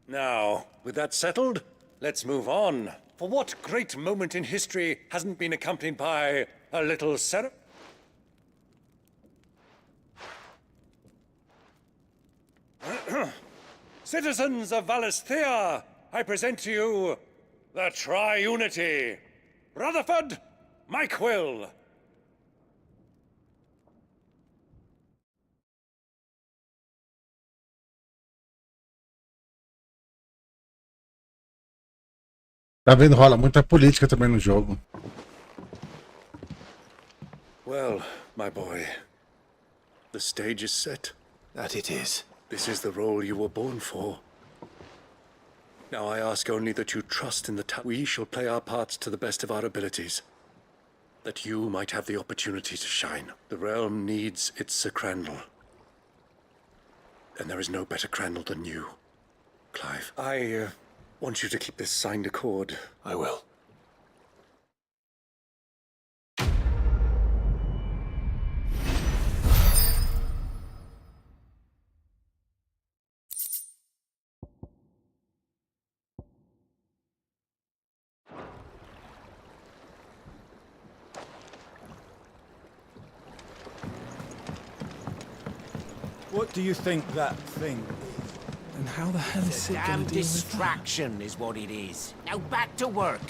Now, with that settled, let's move on. For what great moment in history hasn't been accompanied by a little ceremony? Citizens of Valisthea, I present to you the Triunity. Rutherford, Mike Will. Tá vendo? Rola muita política também no jogo. Well, my boy, the stage is set. That it is. This is the role you were born for. Now I ask only that you trust in the we shall play our parts to the best of our abilities. That you might have the opportunity to shine. The realm needs its Sir Crandall. And there is no better Crandall than you, Clive. I want you to keep this signed accord. I will. What do you think that thing is? And how the hell is Sid Damn gonna deal with that? distraction is what it is. Now back to work.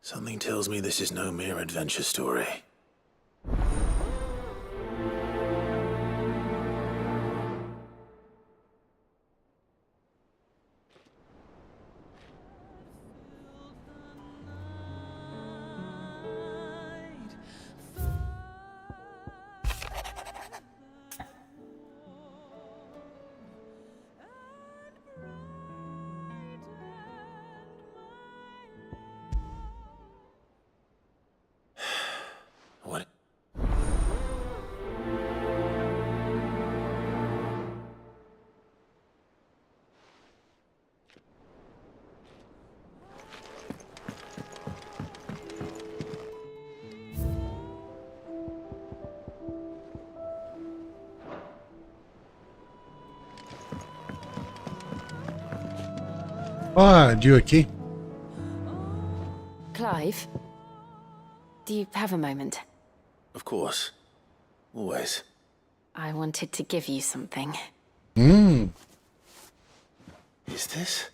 Something tells me this is no mere adventure story. What? Ah, you aqui? Clive, do you have a moment? Of course. Always. I wanted to give you something. Hum. Is this?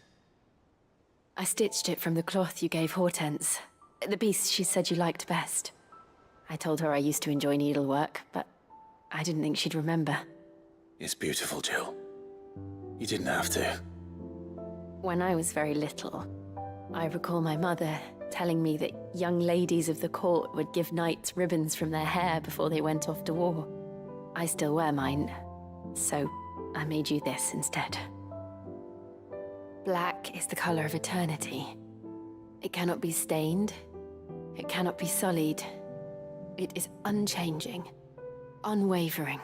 I stitched it from the cloth you gave Hortense. The piece she said you liked best. I told her I used to enjoy needlework, but I didn't think she'd remember. It's beautiful, Jill. You didn't have to. When I was very little, I recall my mother telling me that young ladies of the court would give knights ribbons from their hair before they went off to war. I still wear mine, so I made you this instead. Black is the color of eternity. It cannot be stained. It cannot be sullied. It is unchanging, unwavering,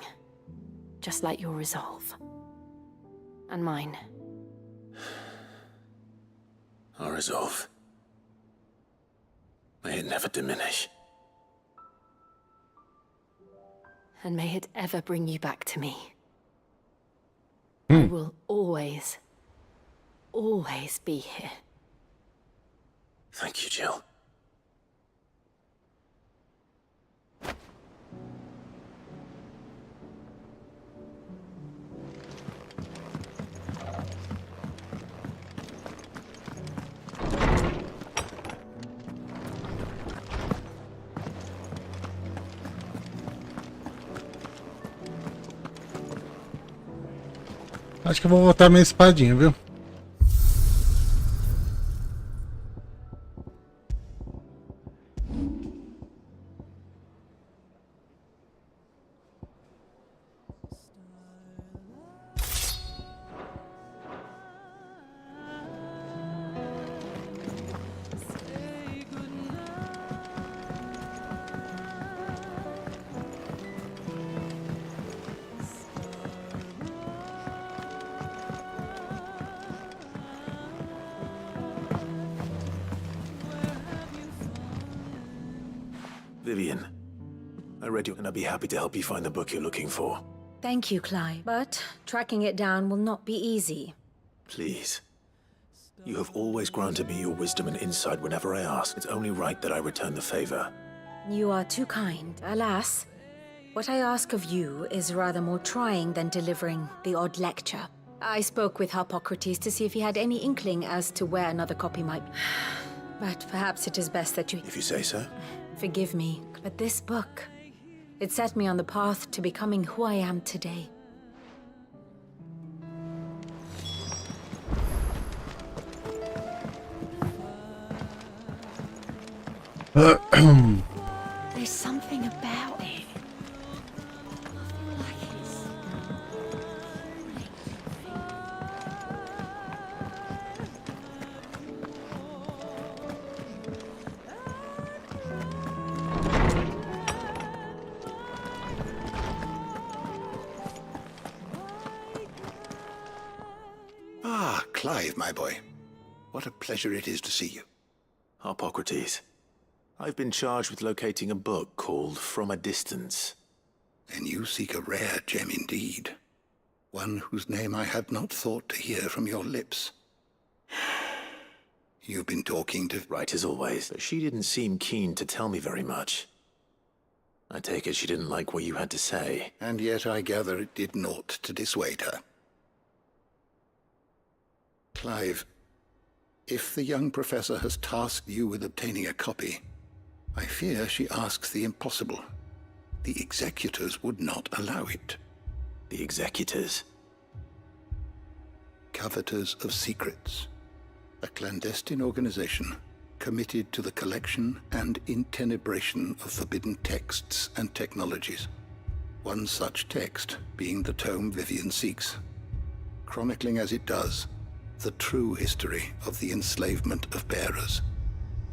just like your resolve. And mine. Our resolve. May it never diminish. And may it ever bring you back to me. I will always, always be here. Thank you, Jill. Acho que eu vou voltar minha espadinha, viu? I read you, and I'd be happy to help you find the book you're looking for. Thank you, Clive. But tracking it down will not be easy. Please. You have always granted me your wisdom and insight whenever I ask. It's only right that I return the favor. You are too kind. Alas, what I ask of you is rather more trying than delivering the odd lecture. I spoke with Harpocrates to see if he had any inkling as to where another copy might... But perhaps it is best that you... If you say so. Forgive me, but this book... It set me on the path to becoming who I am today. There's something about it. Ah, Clive, my boy. What a pleasure it is to see you. Harpocrates. I've been charged with locating a book called From a Distance. Then you seek a rare gem indeed. One whose name I had not thought to hear from your lips. You've been talking to... Right as always, but she didn't seem keen to tell me very much. I take it she didn't like what you had to say. And yet I gather it did naught to dissuade her. Clive, if the young professor has tasked you with obtaining a copy, I fear she asks the impossible. The executors would not allow it. The executors? Coveters of Secrets. A clandestine organization committed to the collection and intenebration of forbidden texts and technologies. One such text being the tome Vivian seeks, chronicling as it does the true history of the enslavement of bearers.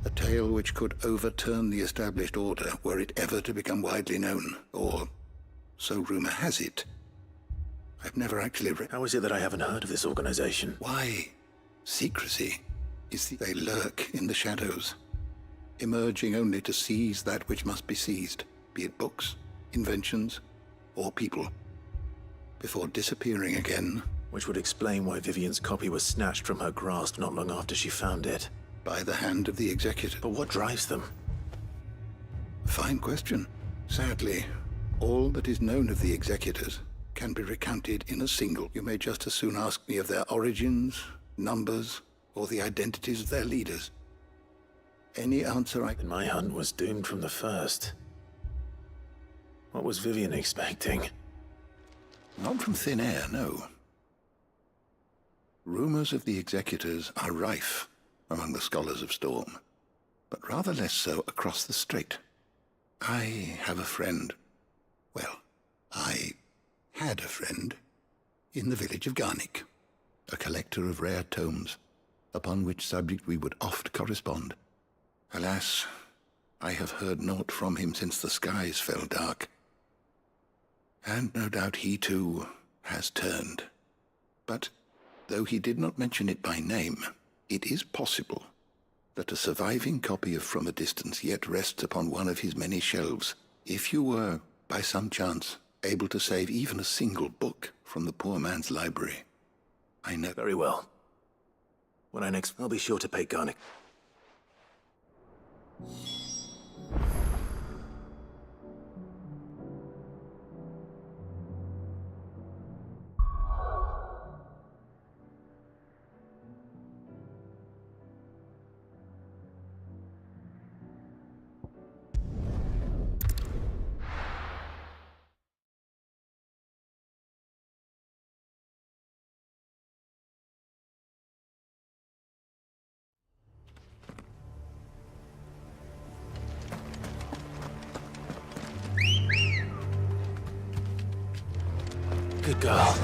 A tale which could overturn the established order were it ever to become widely known, or so rumor has it. I've never actually read... How is it that I haven't heard of this organization? Why? Secrecy is they lurk in the shadows, emerging only to seize that which must be seized, be it books, inventions, or people, before disappearing again. Which would explain why Vivian's copy was snatched from her grasp not long after she found it. By the hand of the executor. But what drives them? Fine question. Sadly, all that is known of the executors can be recounted in a single. You may just as soon ask me of their origins, numbers, or the identities of their leaders. Any answer I... Then my hunt was doomed from the first. What was Vivian expecting? Not from thin air, no. Rumors of the executors are rife among the scholars of Storm, but rather less so across the strait. I have a friend. Well, I had a friend in the village of Garnick, a collector of rare tomes, upon which subject we would oft correspond. Alas, I have heard naught from him since the skies fell dark. And no doubt he too has turned. But though he did not mention it by name, it is possible that a surviving copy of From a Distance yet rests upon one of his many shelves. If you were, by some chance, able to save even a single book from the poor man's library, I know... Very well. When I next... I'll be sure to pay Garnick. Good girl.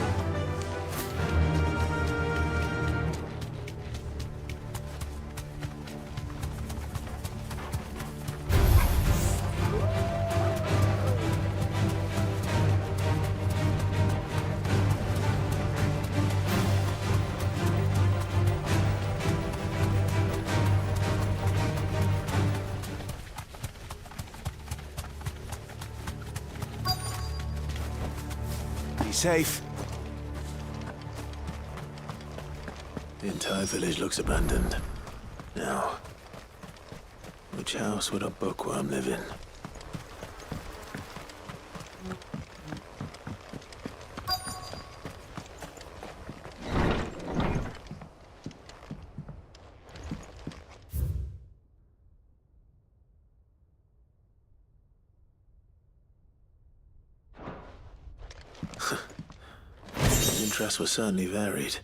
safe. The entire village looks abandoned. Now, which house would a bookworm live in? His interests were certainly varied.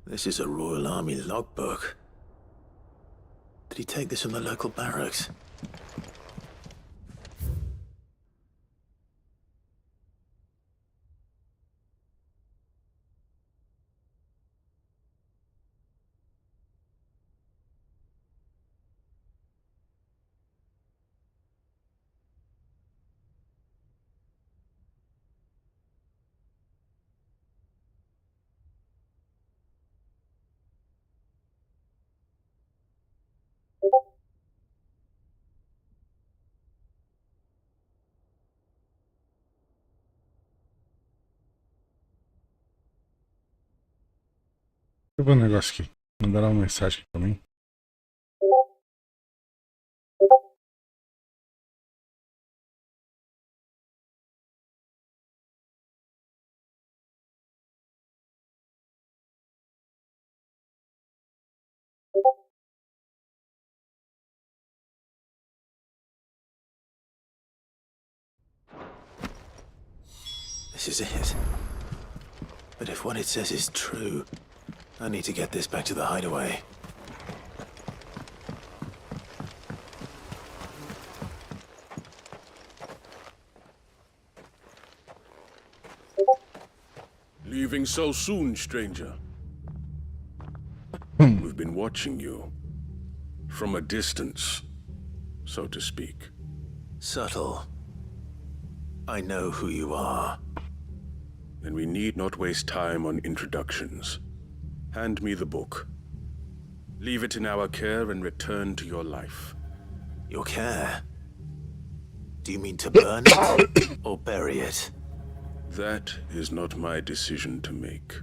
This is a Royal Army logbook. Did he take this from the local barracks? Deixa eu ver um negócio aqui. Mandaram uma mensagem pra mim. This is it. But if what it says is true, I need to get this back to the hideaway. Leaving so soon, stranger? We've been watching you. From a distance, so to speak. Subtle. I know who you are. Then we need not waste time on introductions. Hand me the book. Leave it in our care and return to your life. Your care? Do you mean to burn it or bury it? That is not my decision to make.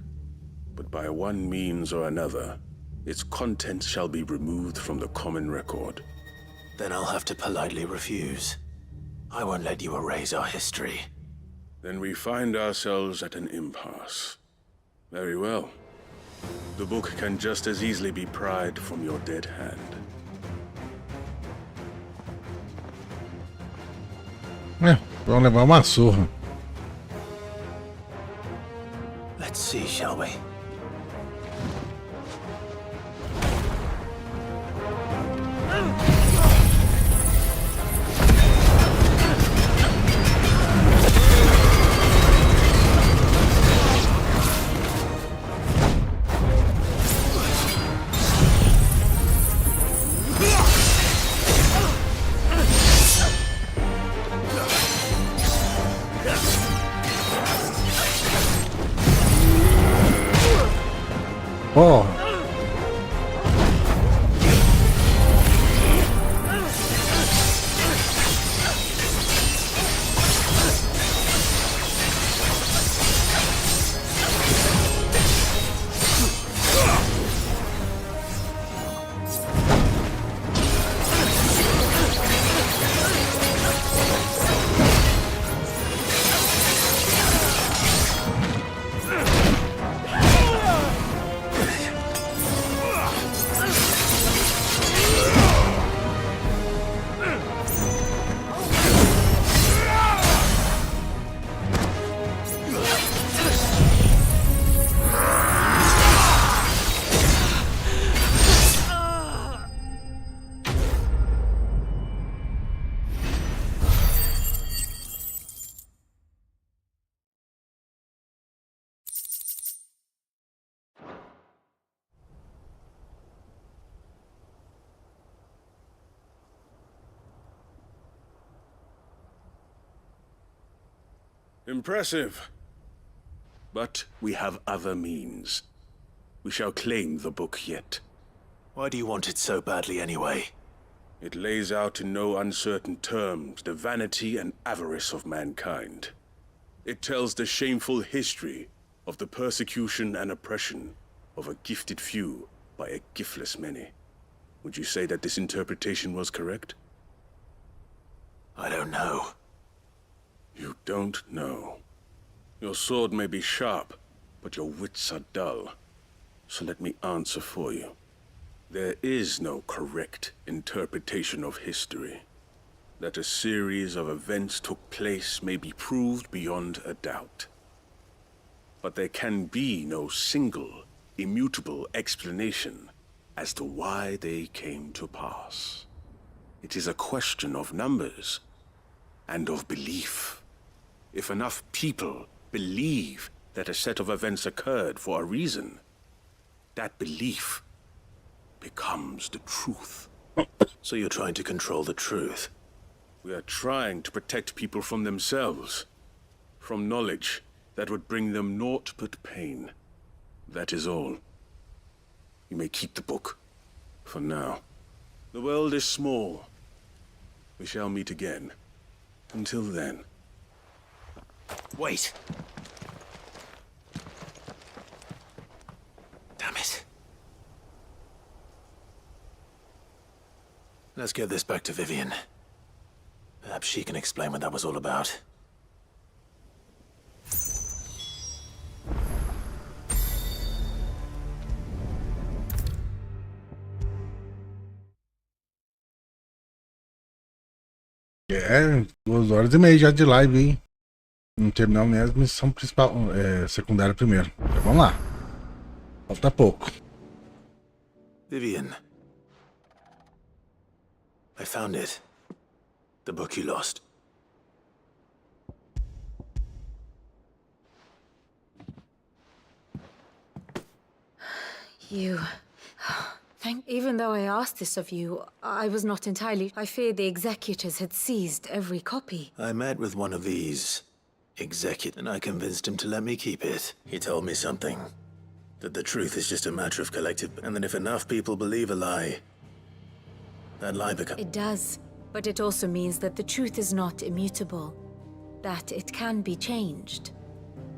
But by one means or another, its contents shall be removed from the common record. Then I'll have to politely refuse. I won't let you erase our history. Then we find ourselves at an impasse. Very well. The book can just as easily be pried from your dead hand. Vamos levar uma surra. Let's see, shall we? Oh. Impressive. But we have other means. We shall claim the book yet. Why do you want it so badly anyway? It lays out in no uncertain terms the vanity and avarice of mankind. It tells the shameful history of the persecution and oppression of a gifted few by a giftless many. Would you say that this interpretation was correct? I don't know. You don't know. Your sword may be sharp, but your wits are dull. So let me answer for you. There is no correct interpretation of history. That a series of events took place may be proved beyond a doubt. But there can be no single, immutable explanation as to why they came to pass. It is a question of numbers and of belief. If enough people believe that a set of events occurred for a reason, that belief becomes the truth. So you're trying to control the truth? We are trying to protect people from themselves, from knowledge that would bring them naught but pain. That is all. You may keep the book, for now. The world is small. We shall meet again. Until then. Wait! Damn it. Let's get this back to Vivian. Perhaps she can explain what that was all about. É, 2h30 já de live, hein? Não terminamos nem a missão principal, secundária primeiro. Então, vamos lá. Falta pouco. Vivian. I found it. The book you lost. You... Even though I asked this of you, I was not entirely... I feared the executors had seized every copy. I met with one of these executors, and I convinced him to let me keep it. He told me something. That the truth is just a matter of collective... And that if enough people believe a lie, that lie becomes... It does. But it also means that the truth is not immutable. That it can be changed.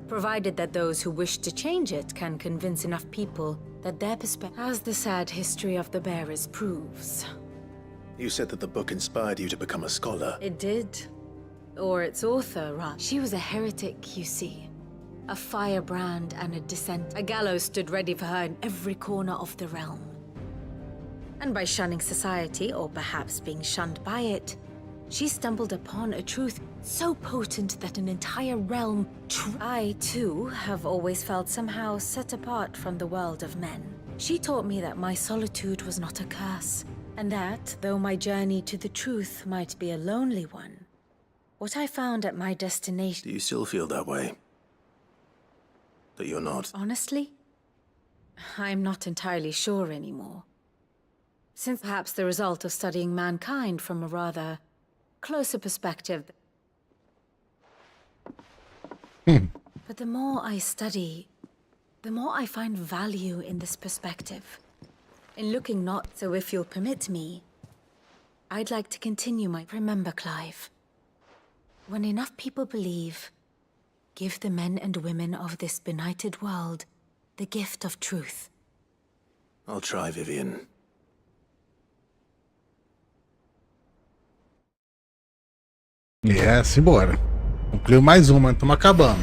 Provided that those who wish to change it can convince enough people that their perspective... As the sad history of the bearers proves. You said that the book inspired you to become a scholar. It did. Or its author, rather. She was a heretic, you see. A firebrand and a dissent. A gallows stood ready for her in every corner of the realm. And by shunning society, or perhaps being shunned by it, she stumbled upon a truth so potent that an entire realm... I, too, have always felt somehow set apart from the world of men. She taught me that my solitude was not a curse, and that, though my journey to the truth might be a lonely one, what I found at my destination... Do you still feel that way? That you're not? Honestly, I'm not entirely sure anymore. Since perhaps the result of studying mankind from a rather closer perspective. But the more I study, the more I find value in this perspective. In looking not, so if you'll permit me, I'd like to continue my... Remember, Clive, when enough people believe, give the men and women of this benighted world the gift of truth. I'll try, Vivian. Simbora. Concluiu mais uma, estamos acabando.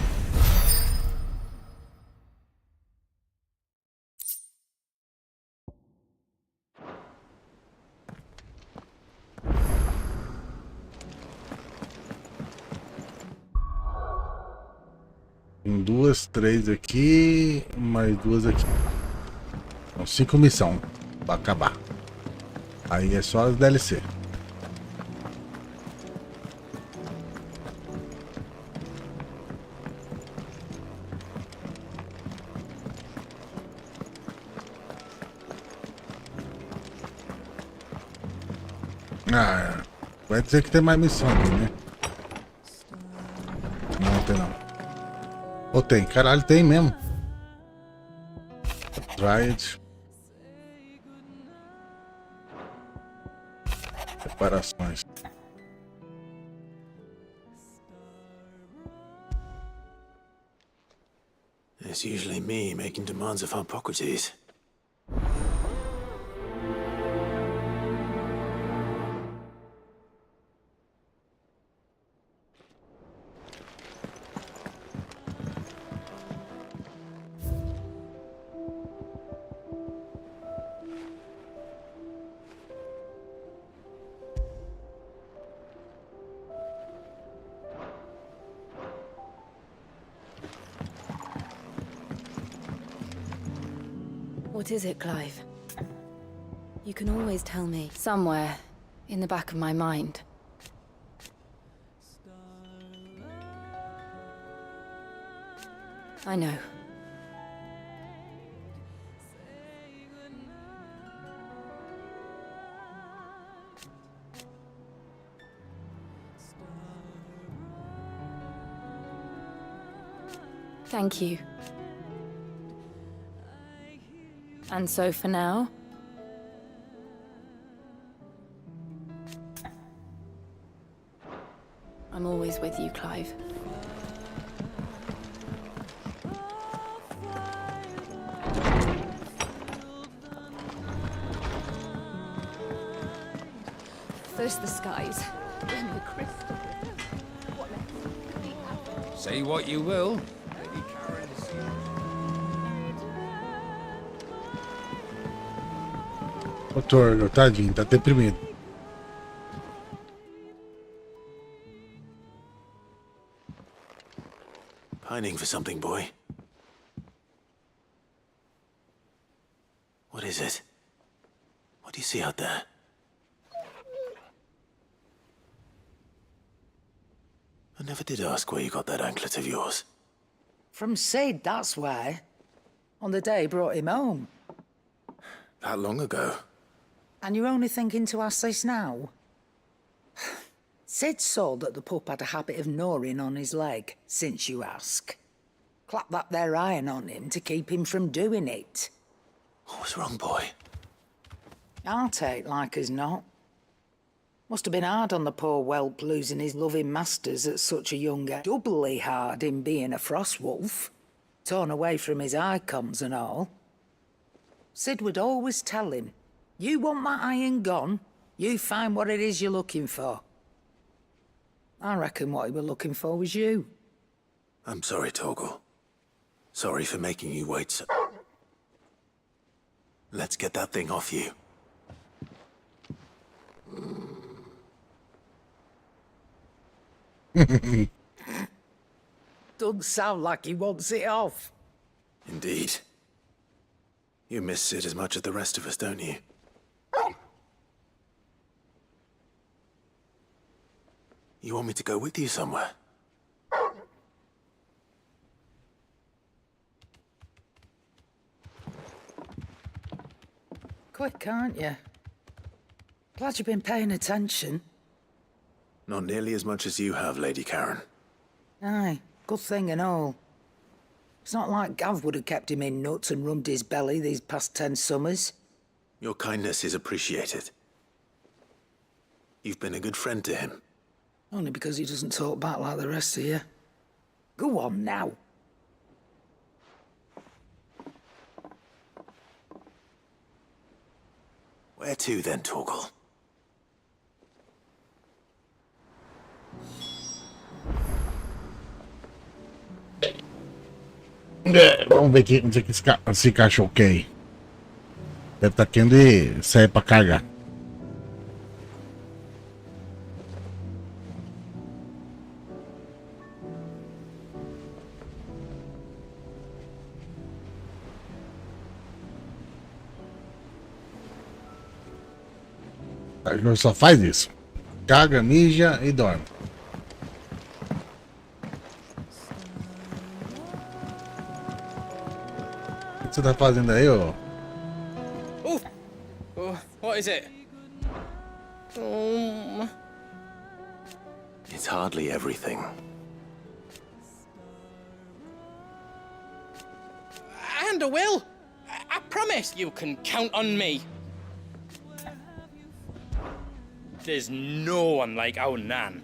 Tem 2, 3 aqui, mais 2 aqui. São 5 missões para acabar. Aí é só as DLC. Ah, vai dizer que tem mais missão aqui, né? Não, tem não. Ou tem? Caralho, tem mesmo. Tried. Reparações. It's usually me making demands of Hippocrates. What is it, Clive? You can always tell me. Somewhere in the back of my mind. I know. Thank you. And so for now, I'm always with you, Clive. First the skies, then the crystal. Say what you will. O Torgo, tadinho, tá deprimido. Pining for something, boy. What is it? What do you see out there? I never did ask where you got that anklet of yours. From Sid, that's why. On the day he brought him home. That long ago? And you're only thinking to ask this now? Sid saw that the pup had a habit of gnawing on his leg, since you ask. Clap that there iron on him to keep him from doing it. What was wrong, boy? I'll take like as not. Must have been hard on the poor whelp losing his loving masters at such a young age. Doubly hard in being a frost wolf. Torn away from his icons and all. Sid would always tell him, you want that iron gone, you find what it is you're looking for. I reckon what he was looking for was you. I'm sorry, Torgal. Sorry for making you wait so... Let's get that thing off you. Doesn't sound like he wants it off. Indeed. You miss Sid as much as the rest of us, don't you? You want me to go with you somewhere? Quick, aren't you? Glad you've been paying attention. Not nearly as much as you have, Lady Karen. Aye, good thing and all. It's not like Gav would have kept him in nuts and rubbed his belly these past 10 summers. Your kindness is appreciated. You've been a good friend to him. Only because he doesn't talk back like the rest of you. Go on now. Where to then, Torgal? Vamos ver aqui, onde é que esse cachorro quer ir. Deve estar querendo ir sair pra cagar. A gente só faz isso. Caga, mija e dorme. O que você tá fazendo aí, ô? What is it? It's hardly everything. I will. I promise you can count on me. There's no one like our Nan.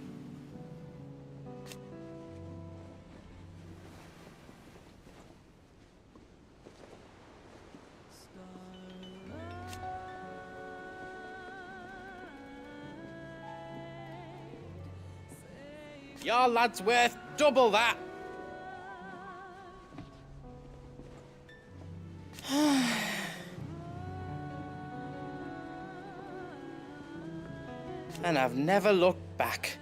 Your lad's worth double that. And I've never looked back.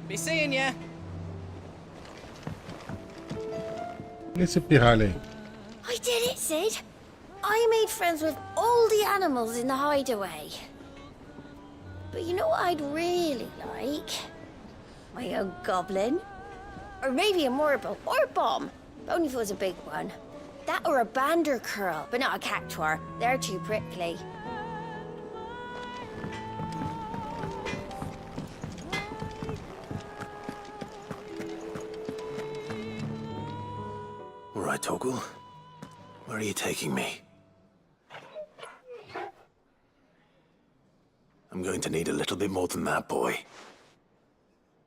Be seeing ya. Esse pirralho aí. I did it, Sid. I made friends with all the animals in the hideaway. But you know what I'd really like? My own goblin. Or maybe a morble or a bomb. Only if it was a big one. That or a bander curl, but not a cactuar. They're too prickly. All right, Toggle. Where are you taking me? I'm going to need a little bit more than that, boy.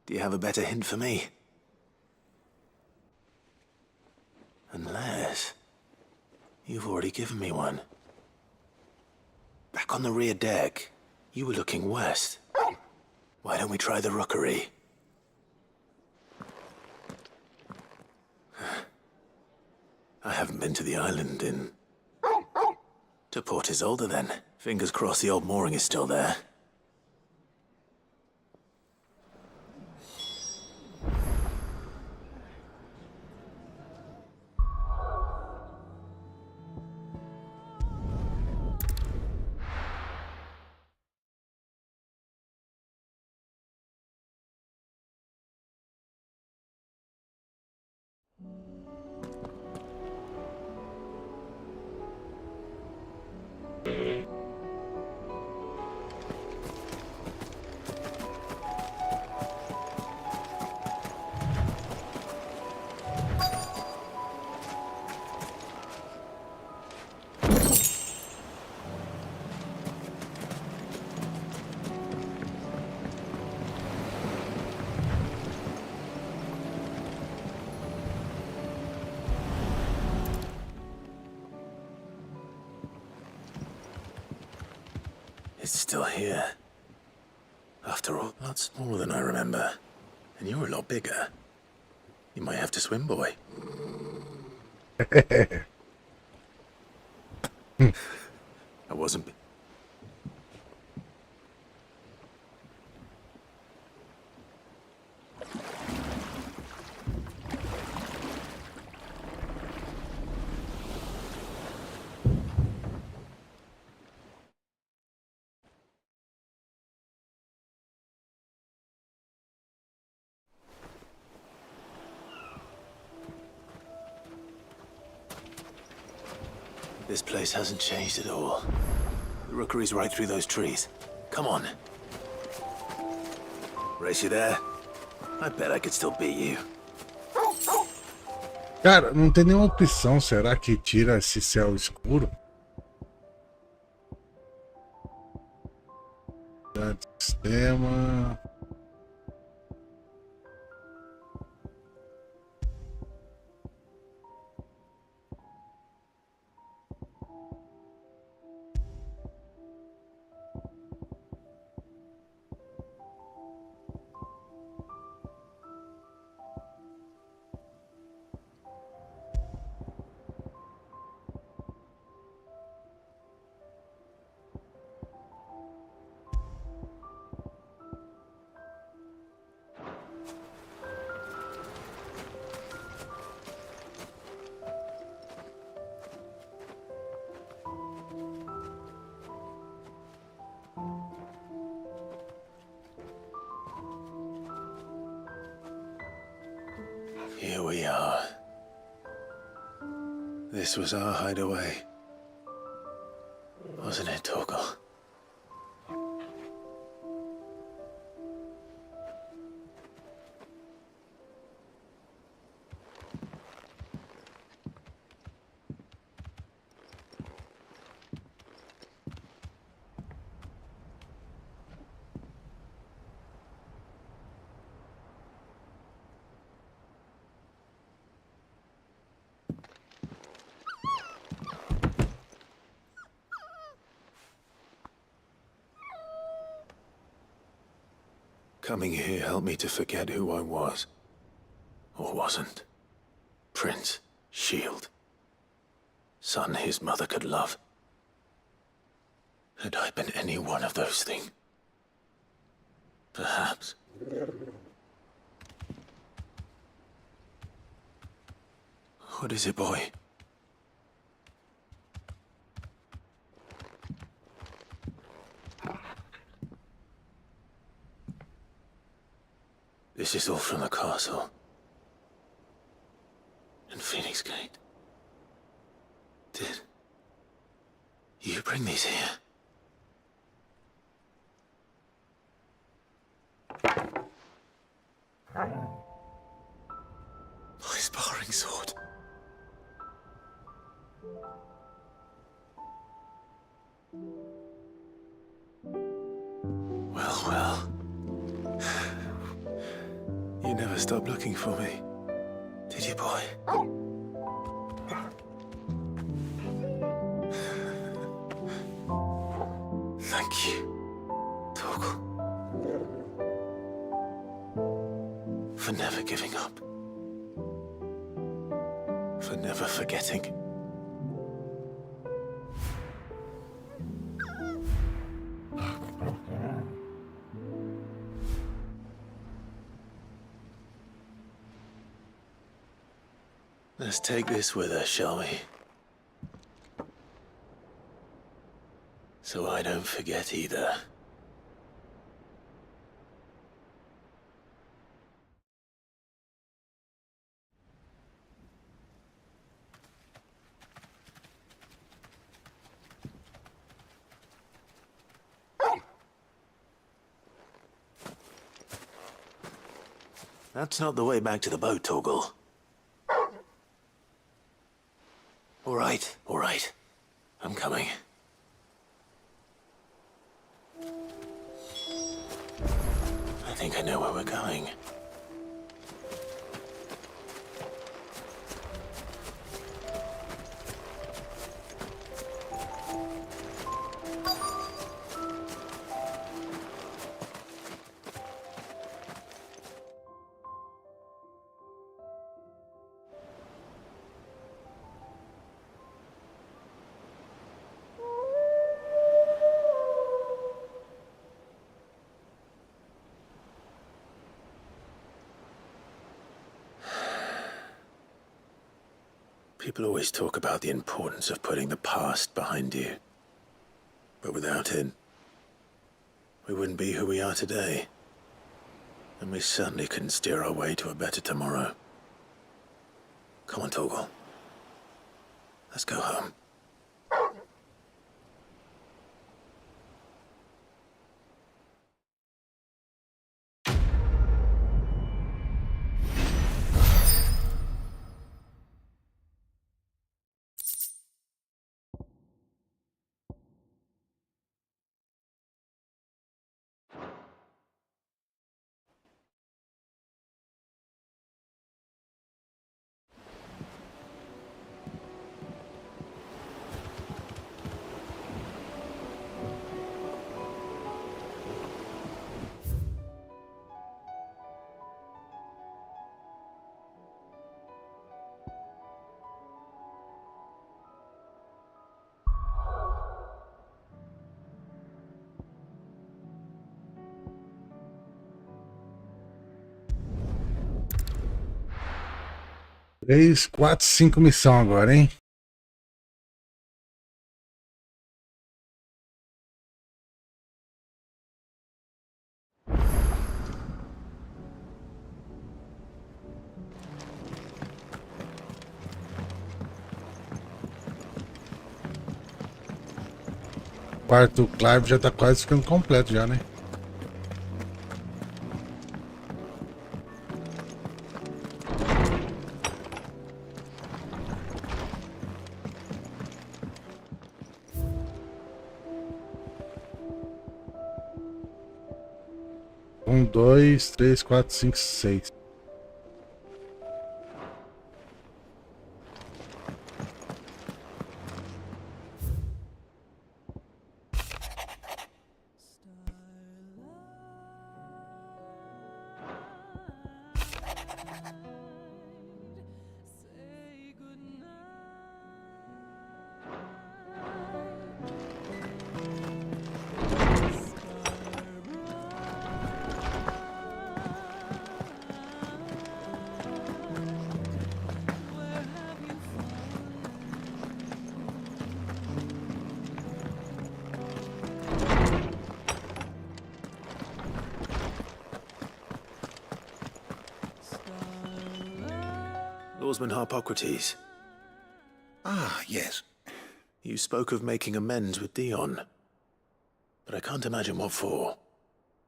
Do you have a better hint for me? Unless... you've already given me one. Back on the rear deck, you were looking west. Why don't we try the rookery? I haven't been to the island in... to Port Isolde, then. Fingers crossed the old mooring is still there. It's still here. After all, a lot smaller than I remember. And you're a lot bigger. You might have to swim, boy. I wasn't... This place hasn't changed at all. The rookery's right through those trees. Come on. Race you there? I bet I could still beat you. Cara, não tem nenhuma opção. Será que tira esse céu escuro? Sistema. Here we are. This was our hideaway. Wasn't it, Torgal? Coming here helped me to forget who I was. Or wasn't. Prince, shield. Son his mother could love. Had I been any one of those things? Perhaps. What is it, boy? This is all from the castle. And Phoenix Gate. Did you bring these here? My sparring sword. Well, well. You never stopped looking for me, did you, boy? Thank you, Torgal. For never giving up. For never forgetting. Let's take this with us, shall we? So I don't forget either. That's not the way back to the boat, Torgal. All right. I'm coming. I think I know where we're going. People always talk about the importance of putting the past behind you. But without it, we wouldn't be who we are today. And we certainly couldn't steer our way to a better tomorrow. Come on, Torgal. Let's go home. Três, quatro, cinco missão agora, hein? O quarto Clive já tá quase ficando completo já, né? Um, dois, três, quatro, cinco, seis. Lawsman Harpocrates. Ah, yes. You spoke of making amends with Dion. But I can't imagine what for.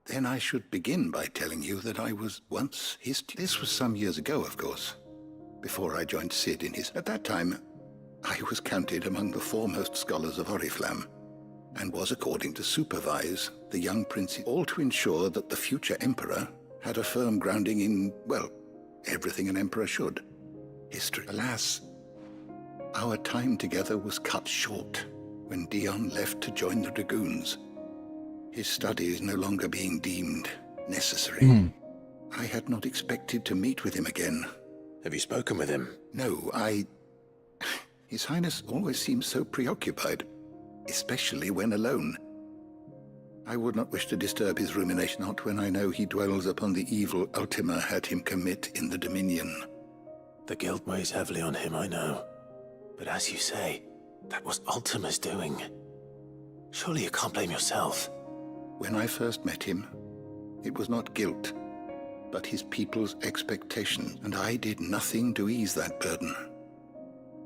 Then I should begin by telling you that I was once his... This was some years ago, of course. Before I joined Cid in his... At that time, I was counted among the foremost scholars of Oriflamme, and was according to supervise the young prince, all to ensure that the future emperor had a firm grounding in, well, everything an emperor should. History. Alas, our time together was cut short when Dion left to join the Dragoons, his studies no longer being deemed necessary. I had not expected to meet with him again. Have you spoken with him? No, His Highness always seems so preoccupied, especially when alone. I would not wish to disturb his rumination, not when I know he dwells upon the evil Ultima had him commit in the Dominion. The guilt weighs heavily on him, I know. But as you say, that was Ultima's doing. Surely you can't blame yourself. When I first met him, it was not guilt, but his people's expectation, and I did nothing to ease that burden.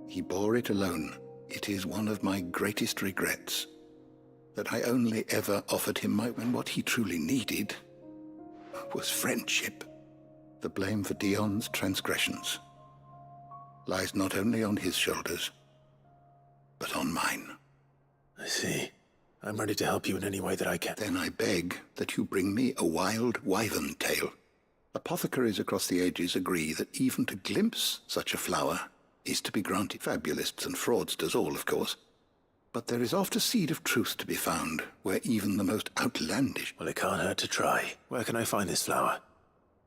He bore it alone. It is one of my greatest regrets that I only ever offered him when what he truly needed was friendship. The blame for Dion's transgressions lies not only on his shoulders, but on mine. I see. I'm ready to help you in any way that I can. Then I beg that you bring me a wild wyvern tail. Apothecaries across the ages agree that even to glimpse such a flower is to be granted. Fabulists and fraudsters all, of course. But there is oft a seed of truth to be found, where even the most outlandish... Well, it can't hurt to try. Where can I find this flower?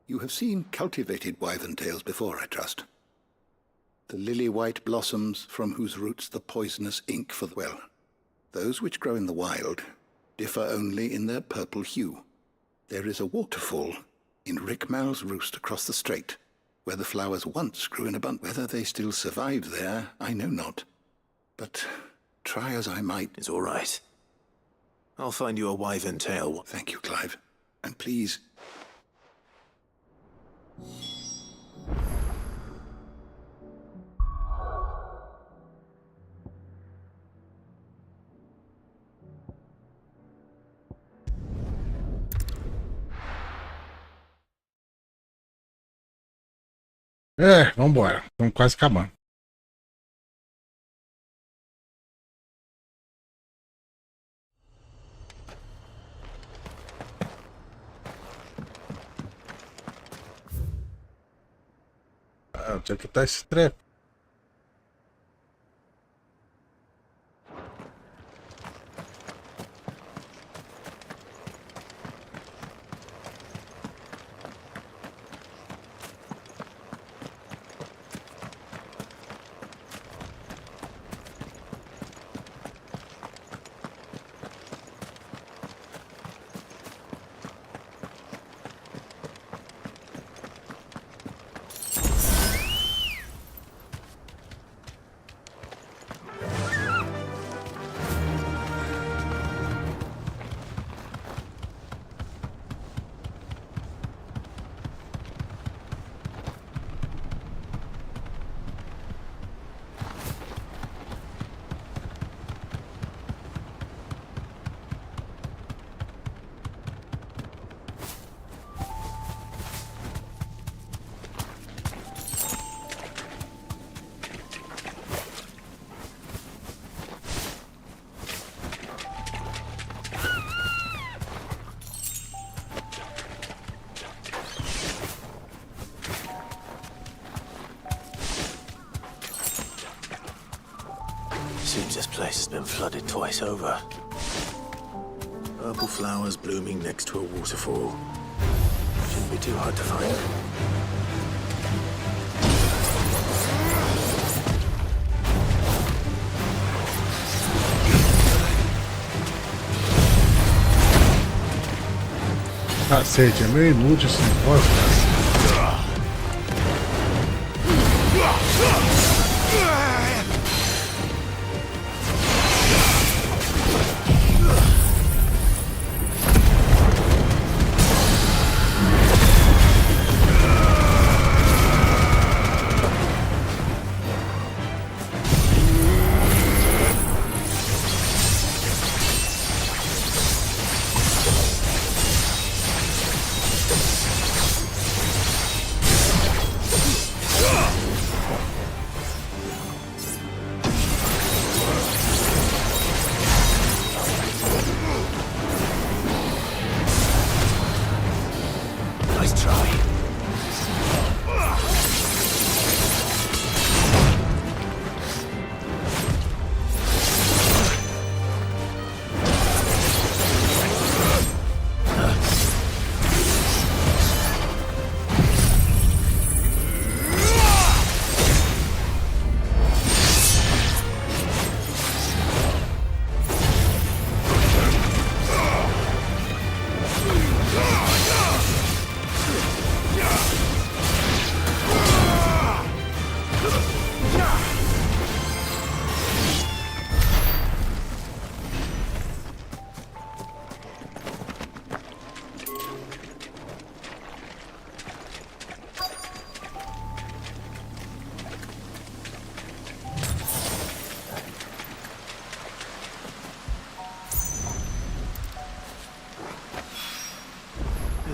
You have seen cultivated wyvern tails before, I trust. The lily-white blossoms from whose roots the poisonous ink for the... Well, those which grow in the wild differ only in their purple hue. There is a waterfall in Rickmal's Roost across the strait, where the flowers once grew in abundance. Whether they still survive there, I know not. But try as I might... It's all right. I'll find you a wyvern tail. Thank you, Clive. And please... Vambora. Estamos quase acabando. Onde é que tá esse treco? Seems this place has been flooded twice over. Purple flowers blooming next to a waterfall. Shouldn't be too hard to find. Cacete, é meio inútil esse negócio, cara. Nice try.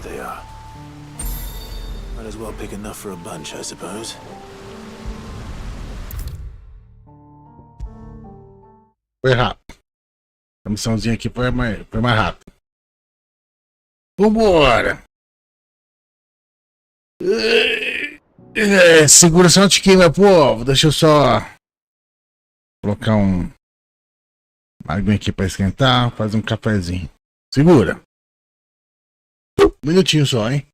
They are. Might as well pick enough for a bunch, I suppose. Foi rápido. A missãozinha aqui foi mais rápida. Vambora! Segura só um tiquinho, meu povo. Deixa eu só colocar uma aguinha aqui pra esquentar. Fazer um cafezinho. Segura. Um minutinho só, hein?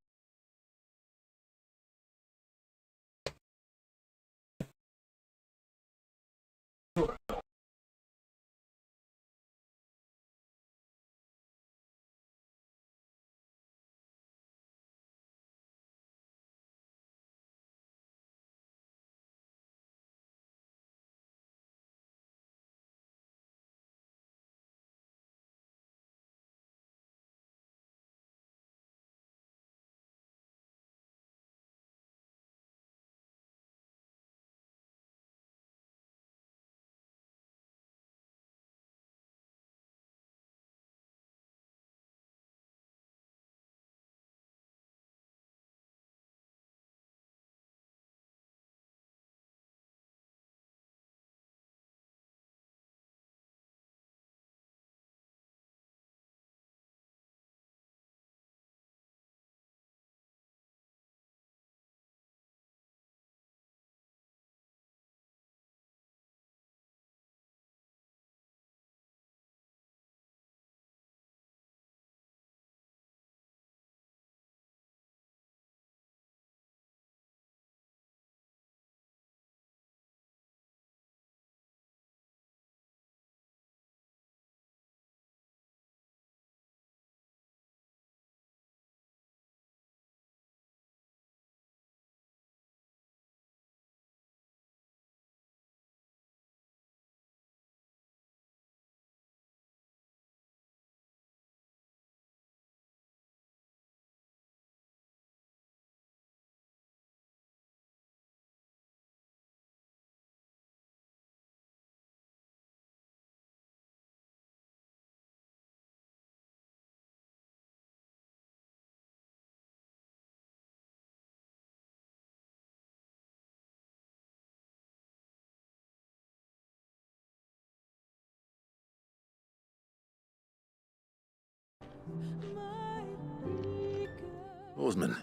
Oarsman,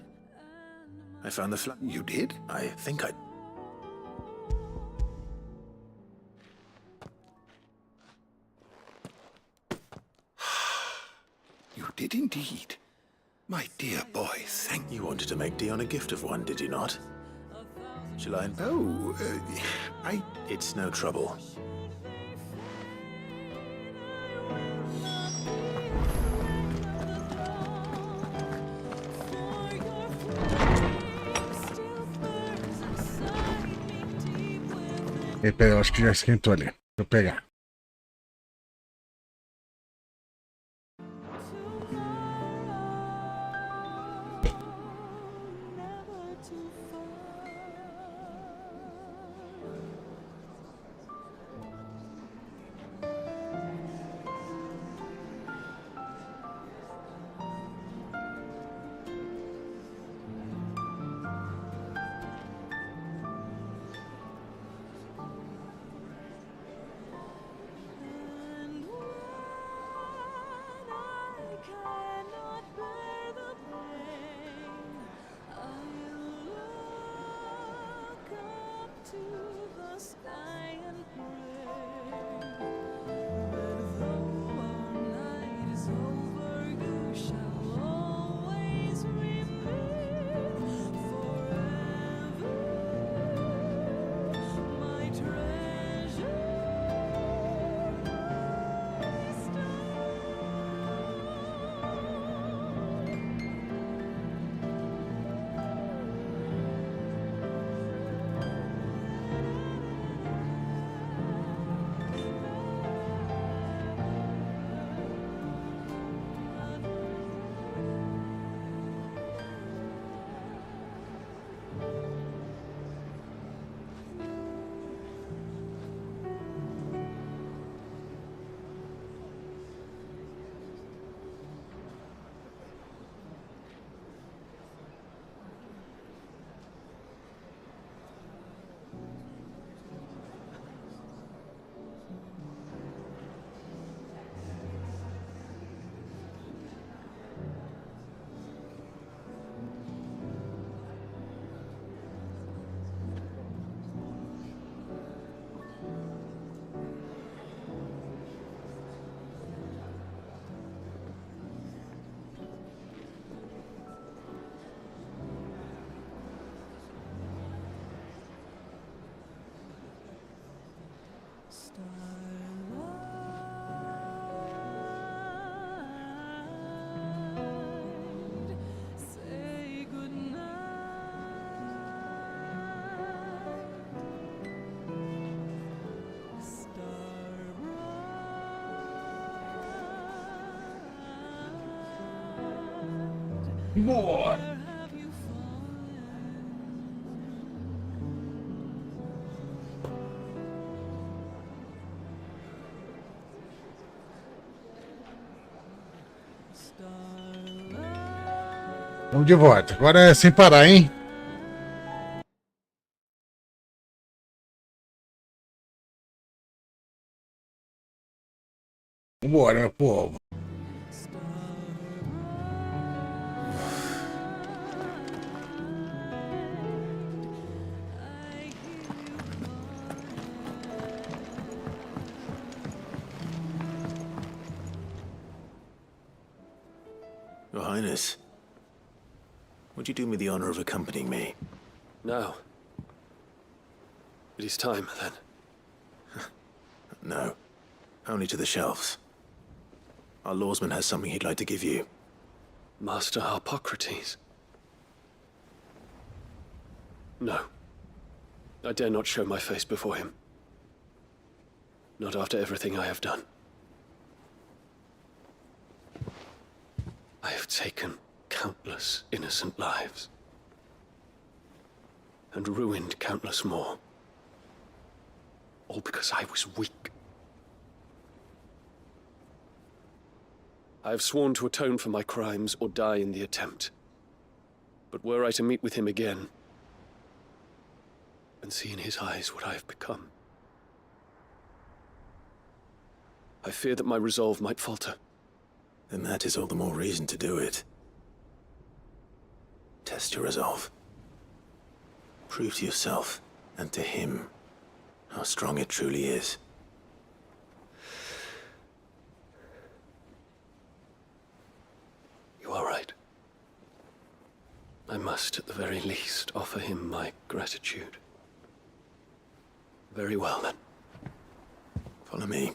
I found the flag. You did? I think I... You did indeed. My dear boy, thank you. You wanted to make Dion a gift of one, did you not? Shall I? Oh, It's no trouble. Pera, eu acho que já esquentou ali. Deixa eu pegar. More! Vamos de volta. Agora é sem parar, hein? Vambora, meu povo. Your Highness, would you do me the honor of accompanying me? No. It is time, then. No. Only to the shelves. Our lawsman has something he'd like to give you. Master Harpocrates. No. I dare not show my face before him. Not after everything I have done. I have taken countless innocent lives. And ruined countless more. All because I was weak. I have sworn to atone for my crimes or die in the attempt. But were I to meet with him again, and see in his eyes what I have become, I fear that my resolve might falter. Then that is all the more reason to do it. Test your resolve. Prove to yourself, and to him, how strong it truly is. You are right. I must, at the very least, offer him my gratitude. Very well, then. Follow me.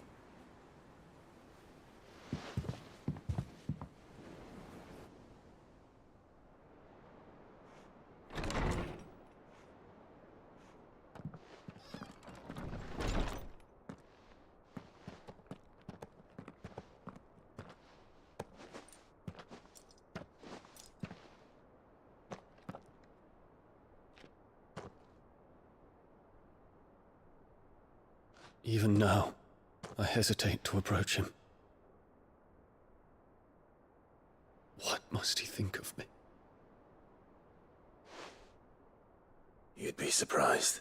Even now, I hesitate to approach him. What must he think of me? You'd be surprised.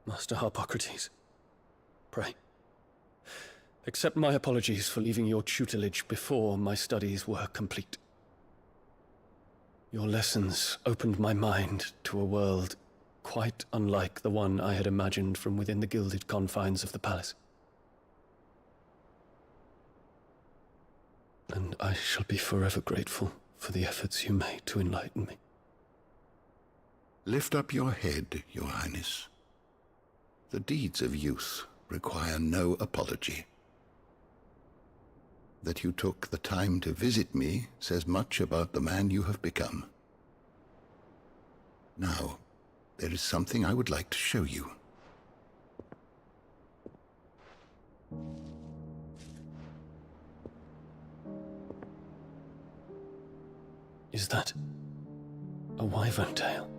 Master Harpocrates, pray, accept my apologies for leaving your tutelage before my studies were complete. Your lessons opened my mind to a world quite unlike the one I had imagined from within the gilded confines of the palace. And I shall be forever grateful for the efforts you made to enlighten me. Lift up your head, Your Highness. The deeds of youth require no apology. That you took the time to visit me says much about the man you have become. Now, there is something I would like to show you. Is that a wyvern tail?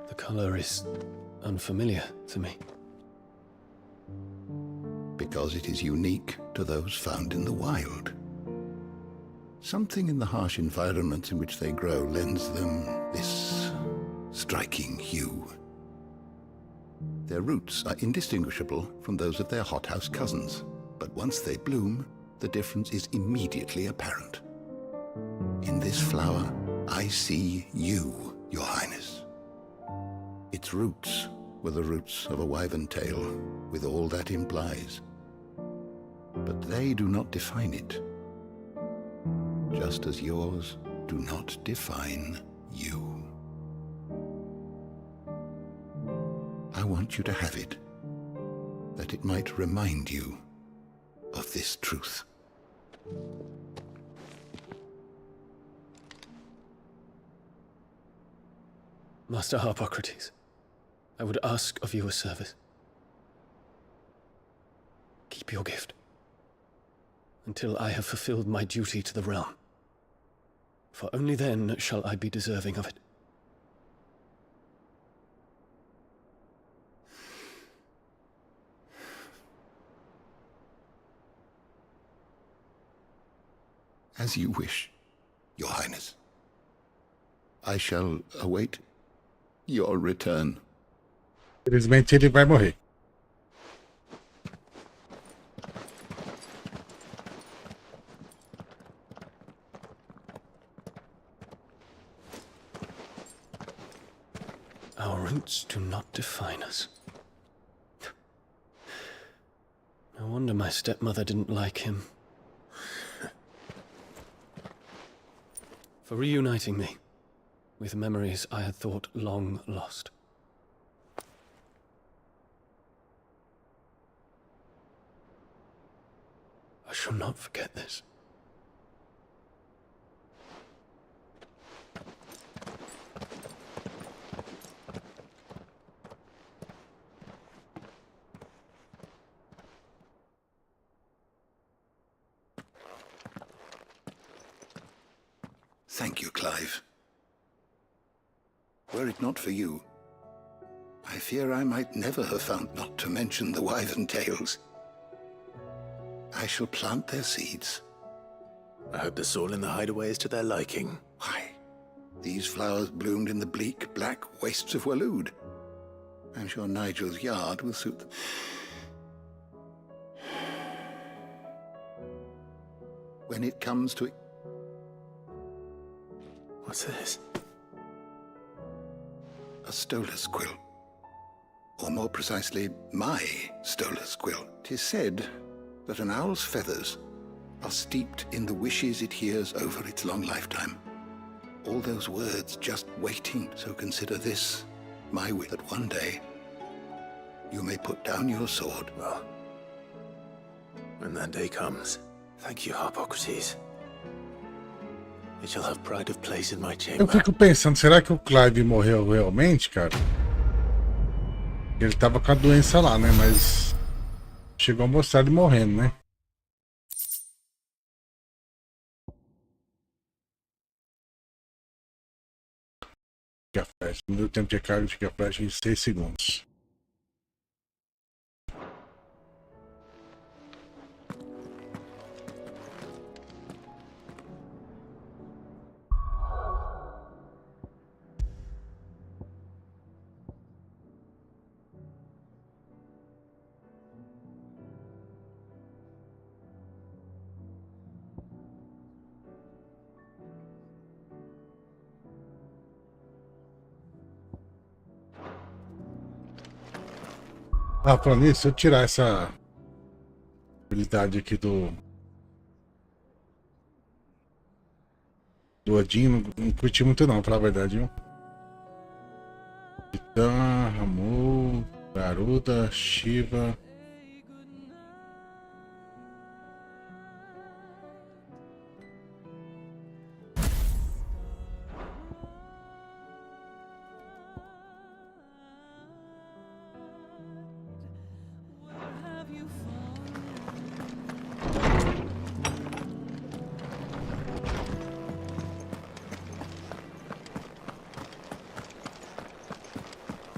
The color is unfamiliar to me. Because it is unique to those found in the wild. Something in the harsh environments in which they grow lends them this striking hue. Their roots are indistinguishable from those of their hothouse cousins, but once they bloom, the difference is immediately apparent. In this flower, I see you, Your Highness. Its roots were the roots of a wyvern tail, with all that implies. But they do not define it, just as yours do not define you. want you to have it, that it might remind you of this truth. Master Harpocrates, I would ask of you a service. Keep your gift until I have fulfilled my duty to the realm, for only then shall I be deserving of it. As you wish, Your Highness. I shall await your return. Infelizmente ele vai morrer. Our roots do not define us. No wonder my stepmother didn't like him. For reuniting me with memories I had thought long lost. I shall not forget this. Thank you, Clive. Were it not for you, I fear I might never have found not to mention the wyvern tales. I shall plant their seeds. I hope the soil in the hideaway is to their liking. Why, these flowers bloomed in the bleak, black wastes of Waloed. I'm sure Nigel's yard will suit them. When it comes to it... What's this? A Stolas quill. Or more precisely, my Stolas quill. 'Tis said that an owl's feathers are steeped in the wishes it hears over its long lifetime. All those words just waiting, so consider this my wish, that one day you may put down your sword. Well, when that day comes, thank you, Harpocrates. It shall have pride of place in my chamber. Eu fico pensando, será que o Clive morreu realmente, cara? Ele tava com a doença lá, né? Mas chegou a mostrar ele morrendo, né? A flecha. Não deu tempo de carga de a flecha em 6 segundos. Ah, falando nisso, se eu tirar essa habilidade aqui do Odin, não curti muito não, pra falar a verdade, viu? Titã, Ramu, Garuda, Shiva.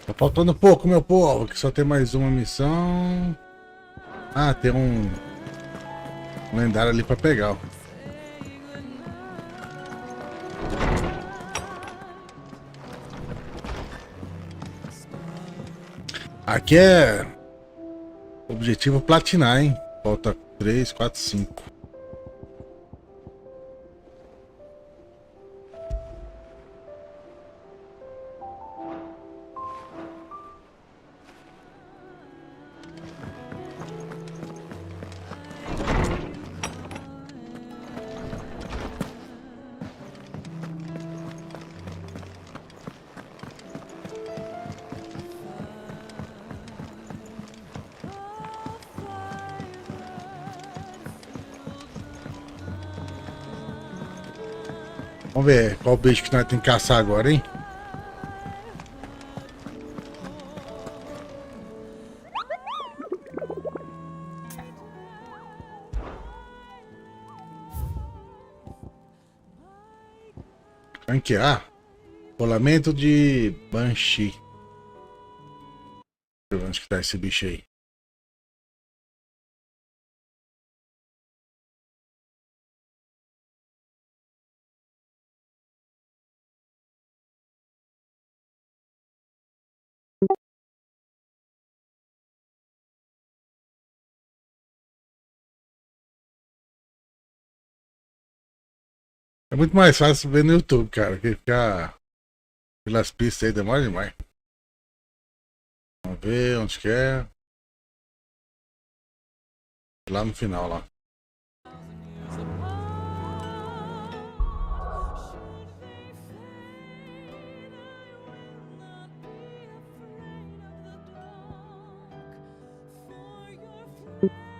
Tá faltando pouco, meu povo, que só tem mais uma missão. Ah, tem um lendário ali pra pegar, ó. Aqui é objetivo platinar, hein? Falta 3, 4, 5. Vamos ver qual bicho que nós temos que caçar agora, hein? Ranquear. Rolamento de Banshee. Deixa eu ver onde que tá esse bicho aí. É muito mais fácil ver no YouTube, cara, que ficar pelas pistas aí demora demais. Vamos ver onde que é. Lá no final, lá.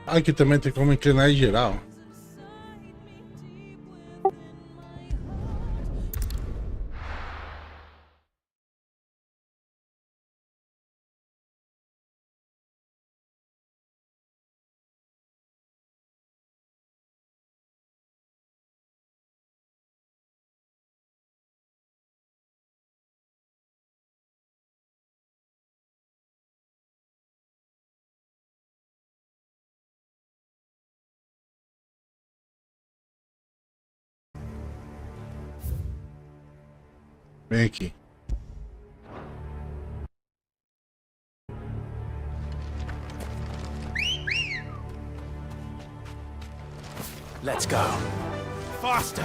Aqui também tem como inclinar em geral. Vem aqui. Let's go. Faster!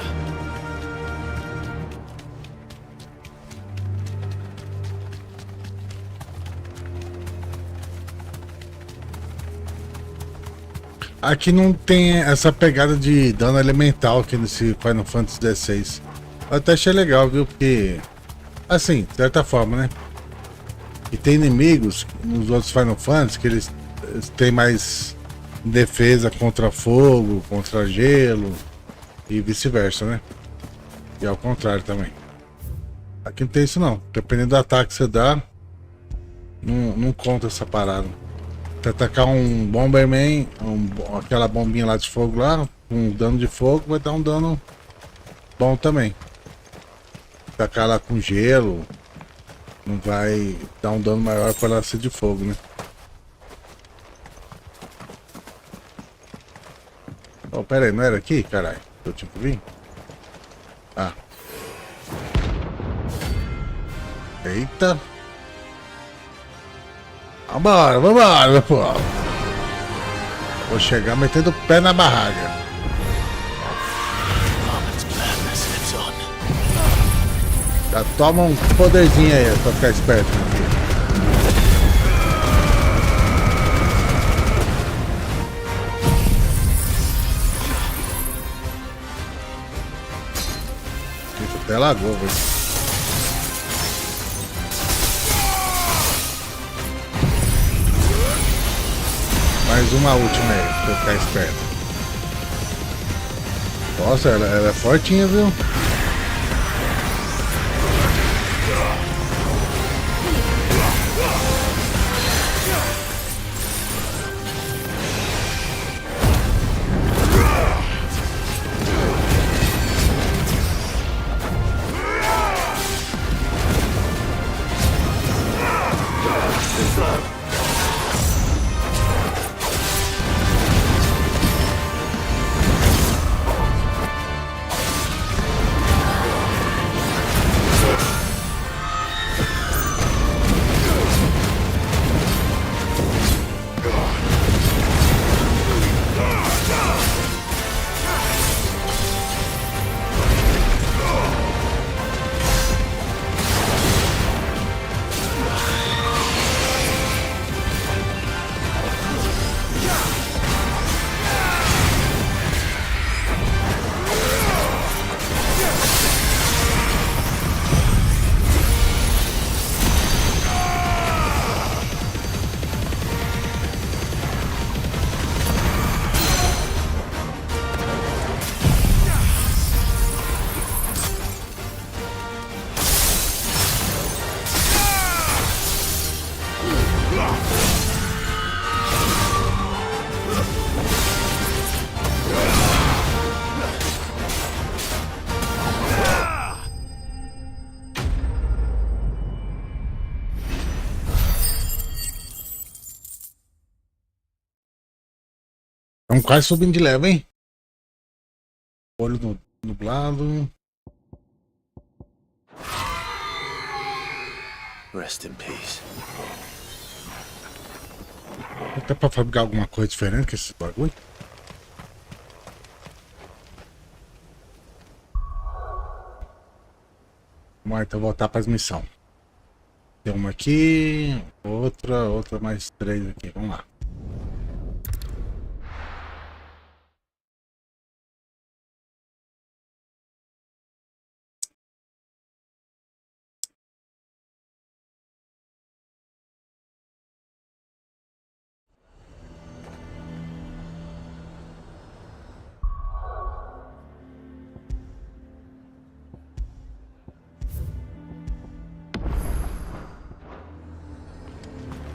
Aqui não tem essa pegada de dano elemental aqui nesse Final Fantasy XVI. Eu até achei legal, viu? Porque, assim, de certa forma, né? E tem inimigos nos outros Final Fantasy que eles têm mais defesa contra fogo, contra gelo e vice-versa, né? E ao contrário também. Aqui não tem isso não. Dependendo do ataque que você dá, não conta essa parada. Se atacar um Bomberman, aquela bombinha lá de fogo lá, com dano de fogo, vai dar um dano bom também. Atacar ela com gelo, não vai dar um dano maior para ela ser de fogo, né? Oh, pera aí, não era aqui, caralho? Eu tinha que vir? Ah. Eita. Vambora, vambora, meu povo. Vou chegar metendo o pé na barraca. Já toma um poderzinho aí, pra ficar esperto. Até lagou, velho. Mais uma última aí, pra eu ficar esperto. Nossa, ela é fortinha, viu? Estamos quase subindo de level, hein? Olho nublado. Rest in peace. Até pra fabricar alguma coisa diferente com esses bagulho. Vamos lá, então voltar para as missões. Tem uma aqui, outra mais 3 aqui. Vamos lá.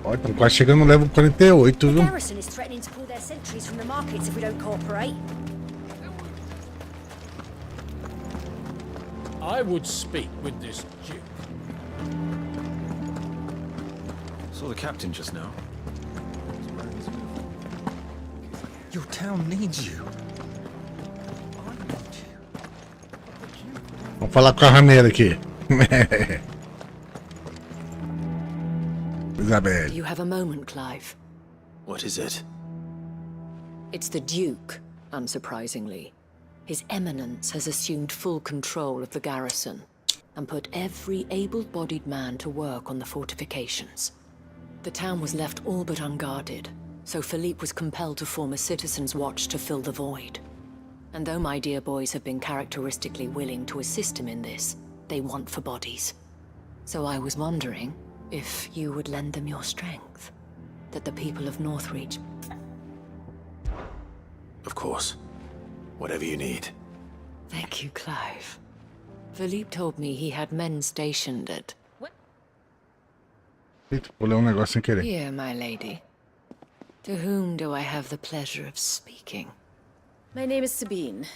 Ó, estamos quase chegando no level 48, viu? The garrison is threatening to pull their sentries from the markets if we don't cooperate. I would speak with this Duke. Saw the captain just now. Your town needs you. Vamos falar com a rameira aqui. Isabel. You have a moment, Clive. What is it? It's the Duke, unsurprisingly. His Eminence has assumed full control of the garrison and put every able-bodied man to work on the fortifications. The town was left all but unguarded, so Philippe was compelled to form a citizens' watch to fill the void. And though my dear boys have been characteristically willing to assist him in this, they want for bodies. So I was wondering if you would lend them your strength, that the people of Northreach... Of course. Whatever you need. Thank you, Clive. Philippe told me he had men stationed at... Eita, vou ler negócio sem querer. Here, my lady. To whom do I have the pleasure of speaking? My name is Sabine,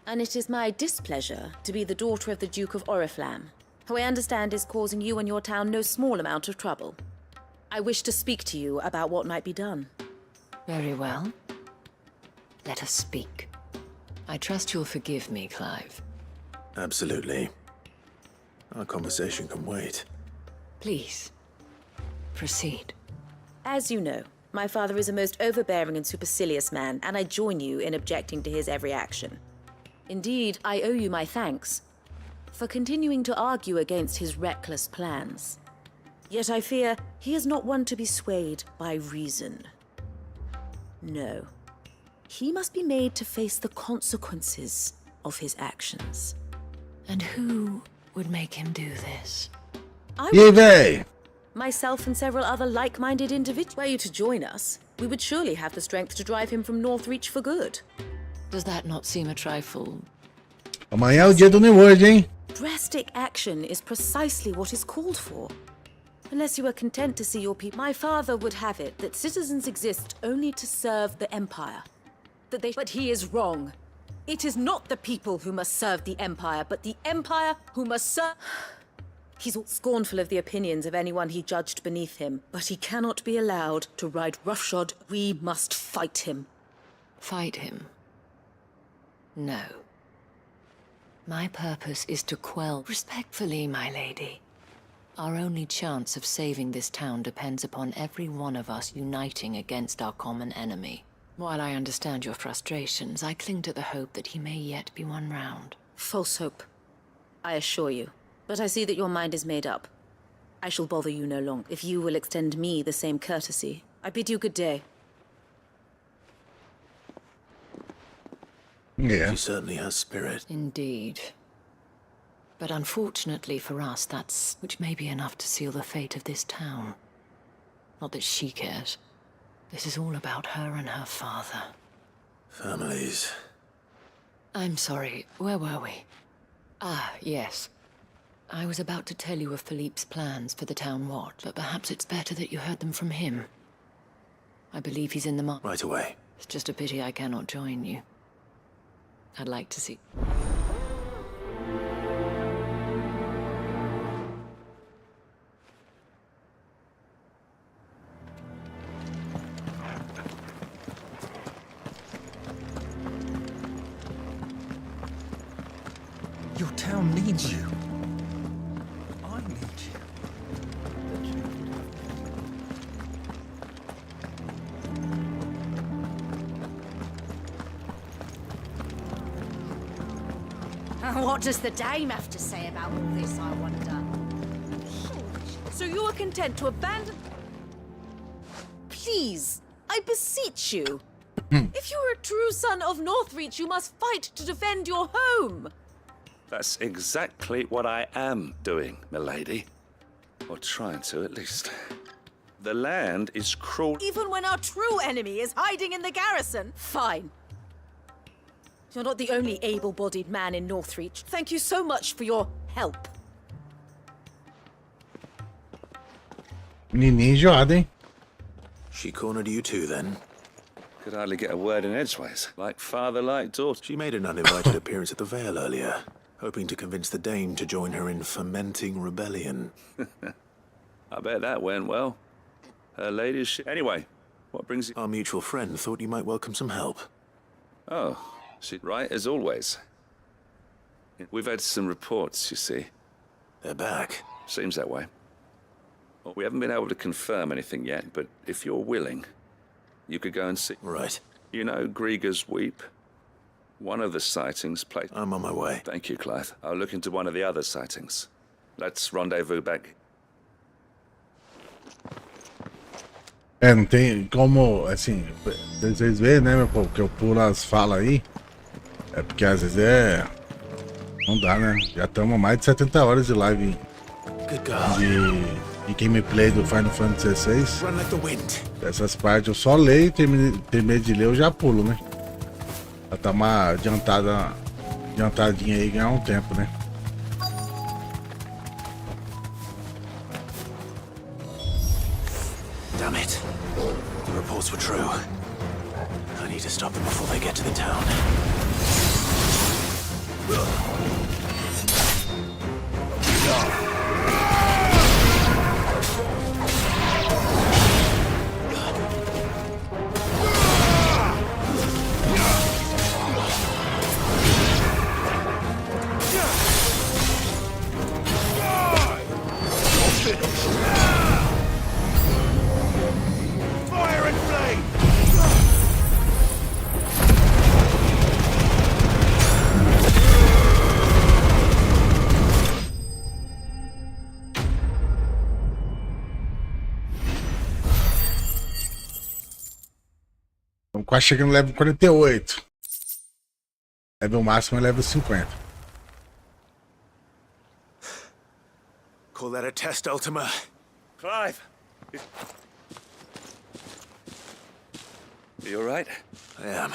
and it is my displeasure to be the daughter of the Duke of Oriflamme, who I understand is causing you and your town no small amount of trouble. I wish to speak to you about what might be done. Very well. Let us speak. I trust you'll forgive me, Clive. Absolutely. Our conversation can wait. Please, proceed. As you know, my father is a most overbearing and supercilious man, and I join you in objecting to his every action. Indeed, I owe you my thanks for continuing to argue against his reckless plans. Yet I fear he is not one to be swayed by reason. No. He must be made to face the consequences of his actions. And who would make him do this? Yay! Myself and several other like-minded individuals. Were you to join us, we would surely have the strength to drive him from Northreach for good. Does that not seem a trifle... Amanhã é o dia do New World, hein? Drastic action is precisely what is called for. Unless you are content to see your people... My father would have it that citizens exist only to serve the Empire. But he is wrong. It is not the people who must serve the Empire, but the Empire who must serve... He's scornful of the opinions of anyone he judged beneath him, but he cannot be allowed to ride roughshod. We must fight him. Fight him? No. My purpose is to quell... Respectfully, my lady. Our only chance of saving this town depends upon every one of us uniting against our common enemy. While I understand your frustrations, I cling to the hope that he may yet be won round. False hope, I assure you. But I see that your mind is made up. I shall bother you no longer. If you will extend me the same courtesy, I bid you good day. Yeah. She certainly has spirit. Indeed. But unfortunately for us, which may be enough to seal the fate of this town. Not that she cares. This is all about her and her father. Families. I'm sorry, where were we? Ah, yes. I was about to tell you of Philippe's plans for the town watch, but perhaps it's better that you heard them from him. I believe he's in the Right away. It's just a pity I cannot join you. I'd like to see... town needs you. I need you. What does the dame have to say about all this, I wonder? So you are content to abandon... Please, I beseech you. If you are a true son of Northreach, you must fight to defend your home. That's exactly what I am doing, milady. Or trying to, at least. The land is cruel. Even when our true enemy is hiding in the garrison? Fine. You're not the only able-bodied man in Northreach. Thank you so much for your help. Menina enjoada, hein? She cornered you too, then? Could hardly get a word in edgeways. Like father, like daughter. She made an uninvited appearance at the Vale earlier, hoping to convince the dame to join her in fomenting rebellion. I bet that went well. Her ladyship... Anyway, what brings you... Our mutual friend thought you might welcome some help. Oh, she's right as always. We've had some reports, you see. They're back. Seems that way. Well, we haven't been able to confirm anything yet, but if you're willing, you could go and see... Right. You know Grieger's Weep? One of the sightings played... I'm on my way. Thank you, Clive. I'll look into one of the other sightings. Let's rendezvous back. É, não tem como, assim, vocês veem, né, meu povo, que eu pulo as falas aí. É porque às vezes não dá, né? Já estamos mais de 70 horas de live de gameplay do Final Fantasy XVI. Essas partes eu só leio, terminei de ler, eu já pulo, né? Pra dar uma adiantadinha aí e ganhar um tempo, né? Damn it. The reports were true. I need to stop them before they get to the town. Fire and flame! Estamos quase chegando no level 48. Level máximo é level 50. Call that a test, Ultima? Clive! You all right? I am.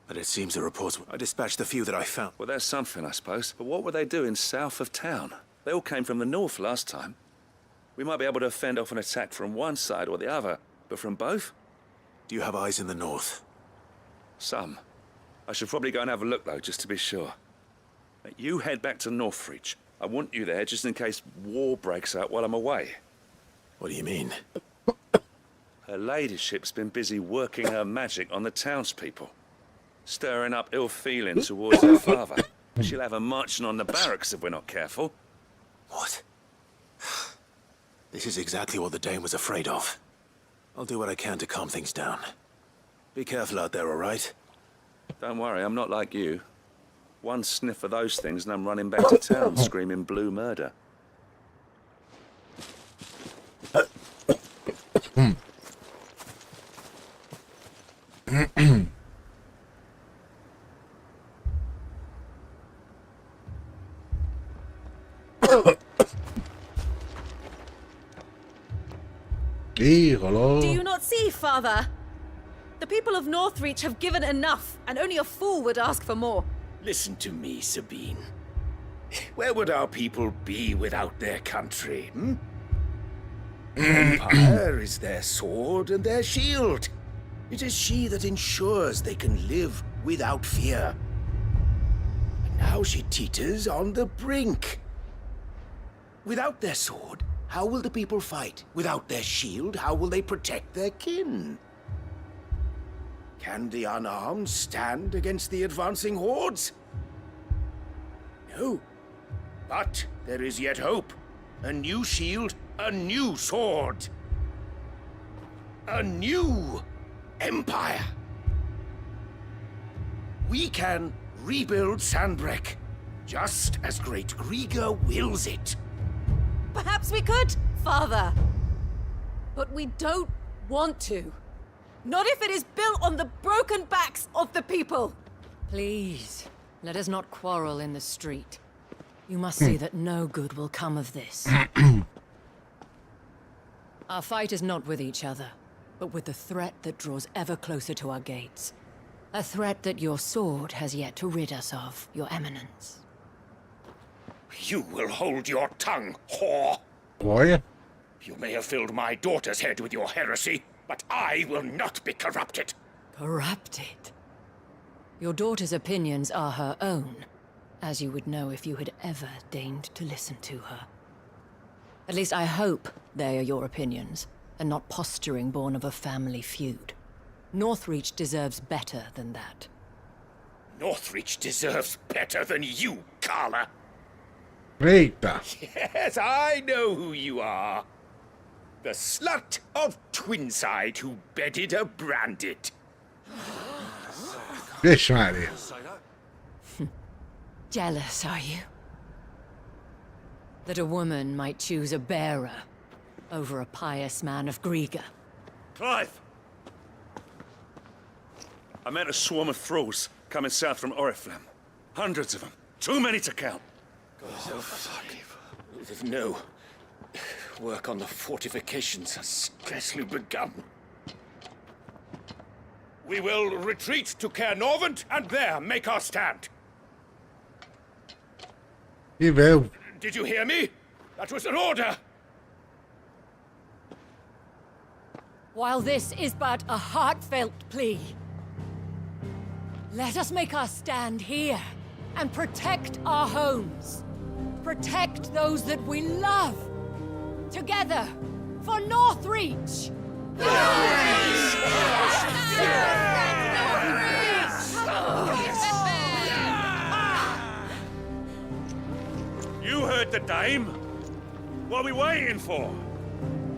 But it seems the reports... I dispatched the few that I found. Well, there's something, I suppose. But what were they doing south of town? They all came from the north last time. We might be able to fend off an attack from one side or the other, but from both? Do you have eyes in the north? Some. I should probably go and have a look, though, just to be sure. You head back to Northreach. I want you there just in case war breaks out while I'm away. What do you mean? Her ladyship's been busy working her magic on the townspeople, stirring up ill feeling towards her father. She'll have her marching on the barracks if we're not careful. What? This is exactly what the dame was afraid of. I'll do what I can to calm things down. Be careful out there, all right? Don't worry, I'm not like you. One sniff of those things and I'm running back to town screaming blue murder. Do you not see, Father? The people of Northreach have given enough, and only a fool would ask for more. Listen to me, Sabine. Where would our people be without their country, hmm? The Empire is their sword and their shield. It is she that ensures they can live without fear. And now she teeters on the brink. Without their sword, how will the people fight? Without their shield, how will they protect their kin? Can the unarmed stand against the advancing hordes? No. But there is yet hope. A new shield, a new sword. A new empire. We can rebuild Sandbreck, just as Great Grieger wills it. Perhaps we could, Father. But we don't want to. Not if it is built on the broken backs of the people. Please, let us not quarrel in the street. You must see that no good will come of this. Our fight is not with each other, but with the threat that draws ever closer to our gates. A threat that your sword has yet to rid us of, Your Eminence. You will hold your tongue, whore. Olha. You may have filled my daughter's head with your heresy, but I will not be corrupted. Corrupted? Your daughter's opinions are her own, as you would know if you had ever deigned to listen to her. At least I hope they are your opinions, and not posturing born of a family feud. Northreach deserves better than that. Northreach deserves better than you, Carla. Eita. Yes, I know who you are. The slut of Twinside who bedded a Branded. Vixe, Maria. Jealous, are you? That a woman might choose a bearer over a pious man of Grieger. Clive! I met a swarm of thralls coming south from Oriflamme. Hundreds of them. Too many to count. No. Work on the fortifications has scarcely begun. We will retreat to Caer Norvent and there make our stand. E veio. Did you hear me? That was an order. While this is but a heartfelt plea, let us make our stand here and protect our homes. Protect those that we love. Together, for Northreach! You heard the dame. What are we waiting for?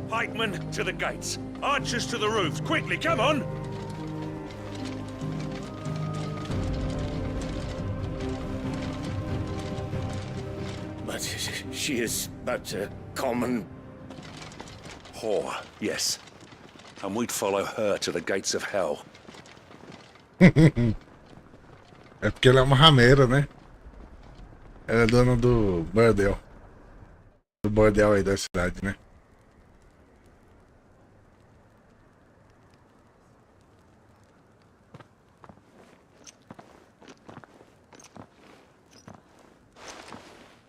Pikemen to the gates. Archers to the roofs. Quickly, come on! But she is but a common... whore, yes. And we'd follow her to the gates of hell. É porque ela é uma rameira, né? Ela é dona do bordel. Do bordel aí da cidade, né?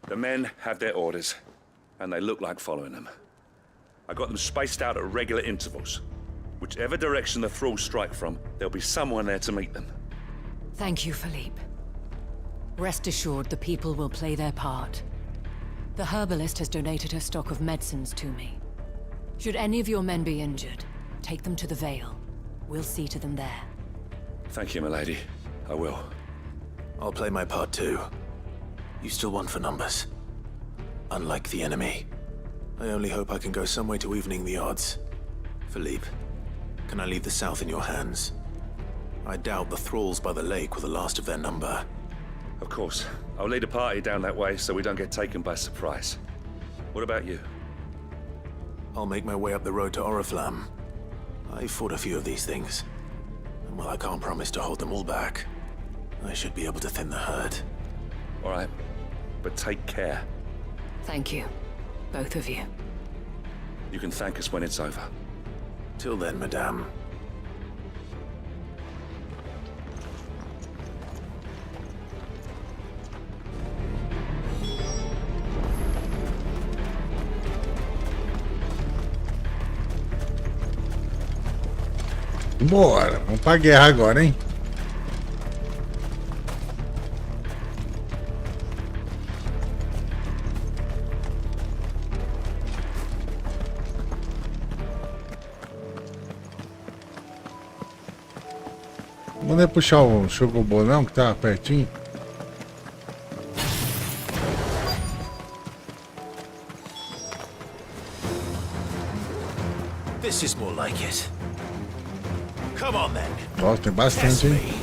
The men have their orders, and they look like following them. I got them spaced out at regular intervals. Whichever direction the thralls strike from, there'll be someone there to meet them. Thank you, Philippe. Rest assured the people will play their part. The herbalist has donated her stock of medicines to me. Should any of your men be injured, take them to the Vale. We'll see to them there. Thank you, milady. I will. I'll play my part too. You still won for numbers. Unlike the enemy. I only hope I can go some way to evening the odds. Philippe, can I leave the south in your hands? I doubt the thralls by the lake were the last of their number. Of course. I'll lead a party down that way so we don't get taken by surprise. What about you? I'll make my way up the road to Oriflamme. I fought a few of these things. And while I can't promise to hold them all back, I should be able to thin the herd. All right. But take care. Thank you. Both of you. You can thank us when it's over. Till then, madame. Bora, vamos pra guerra agora, hein? Vamos nem puxar o Chocobo não, que tá pertinho. This is more like it. Come on then. Ó, tem bastante, hein?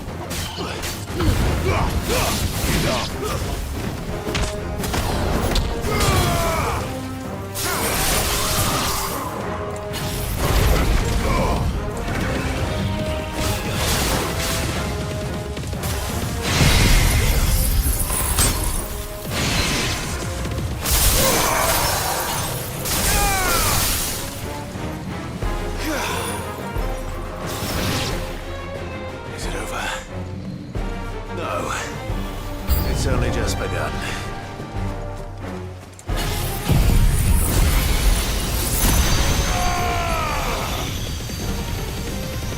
Is it over? No. It's only just begun.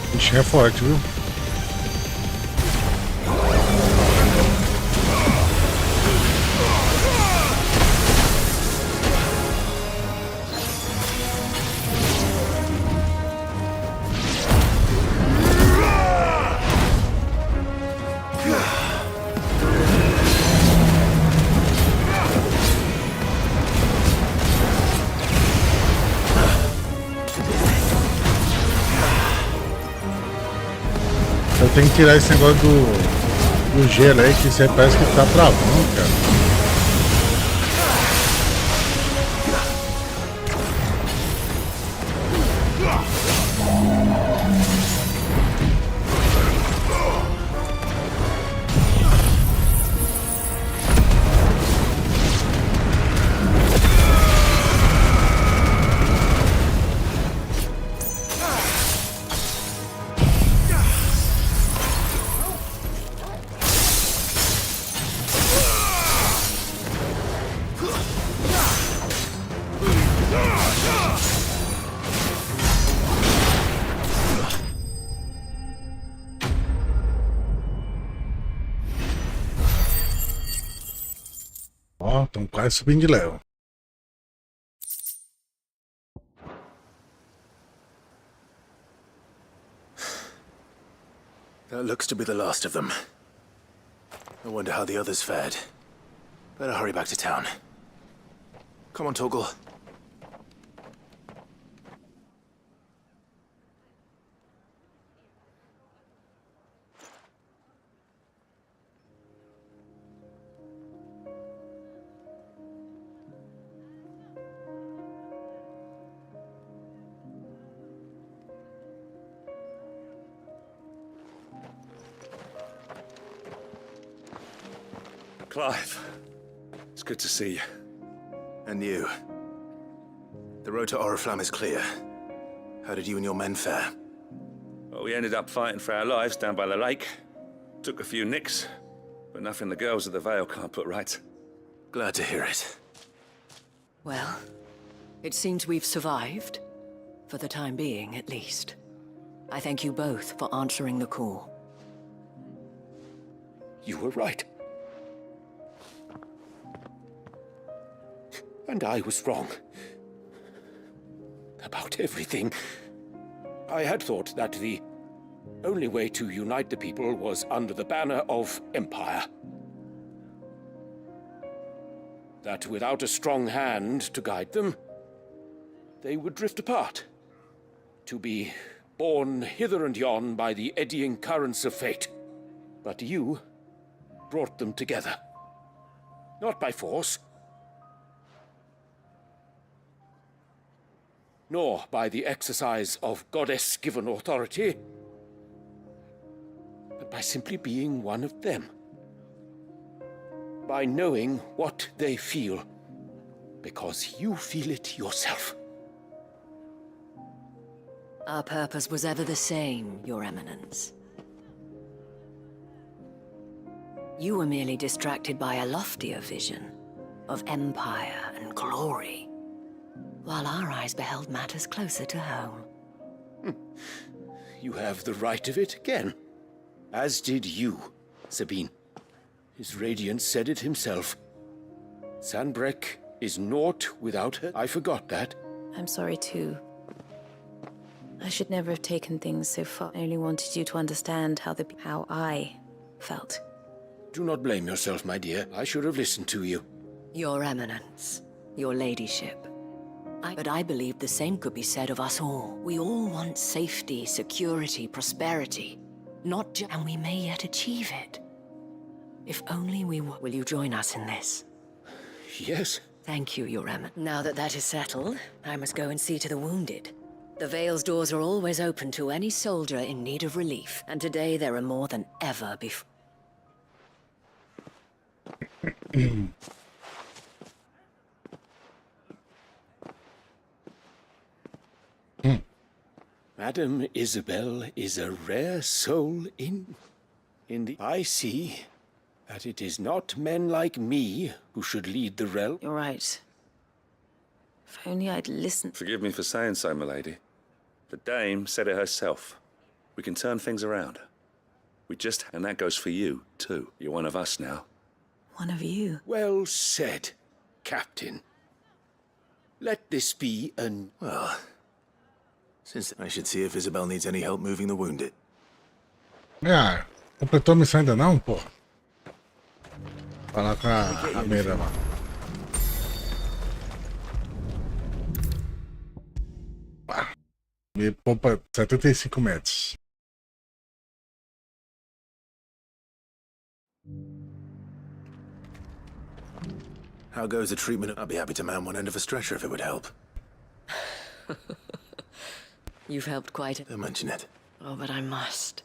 O bichinho é forte, viu? Eu tenho que tirar esse negócio do gelo aí, que você parece que tá travando, cara. Ó, estão quase subindo de level. That looks to be the last of them. I wonder how the others fared. Better hurry back to town. Come on, Torgal. Clive, it's good to see you. And you. The road to Oriflamme is clear. How did you and your men fare? Well, we ended up fighting for our lives down by the lake. Took a few nicks, but nothing the girls of the Vale can't put right. Glad to hear it. Well, it seems we've survived. For the time being, at least. I thank you both for answering the call. You were right. And I was wrong. About everything. I had thought that the only way to unite the people was under the banner of Empire. That without a strong hand to guide them, they would drift apart. To be borne hither and yon by the eddying currents of fate. But you brought them together. Not by force, nor by the exercise of goddess-given authority, but by simply being one of them. By knowing what they feel, because you feel it yourself. Our purpose was ever the same, Your Eminence. You were merely distracted by a loftier vision of empire and glory, while our eyes beheld matters closer to home. You have the right of it again. As did you, Sabine. His radiance said it himself. Sanbreque is naught without her. I forgot that. I'm sorry too. I should never have taken things so far. I only wanted you to understand how I felt. Do not blame yourself, my dear. I should have listened to you. Your Eminence, your ladyship. But I believe the same could be said of us all. We all want safety, security, prosperity. Not just... And we may yet achieve it. If only we were... Will you join us in this? Yes. Thank you, Your Eminence. Now that that is settled, I must go and see to the wounded. The Vale's doors are always open to any soldier in need of relief, and today there are more than ever before. Madame Isabel is a rare soul in the... I see that it is not men like me who should lead the realm. You're right. If only I'd listened. Forgive me for saying so, milady. The dame said it herself. We can turn things around. And that goes for you, too. You're one of us now. One of you? Well said, Captain. Let this be an... Well, since I should see if Isabel needs any help moving the wounded. Ah, completou a missão ainda não, pô? Falar com a Meira lá. Me poupa 75 metros. How goes the treatment? I'd be happy to man one end of a stretcher if it would help. You've helped quite a... Don't mention it. Oh, but I must.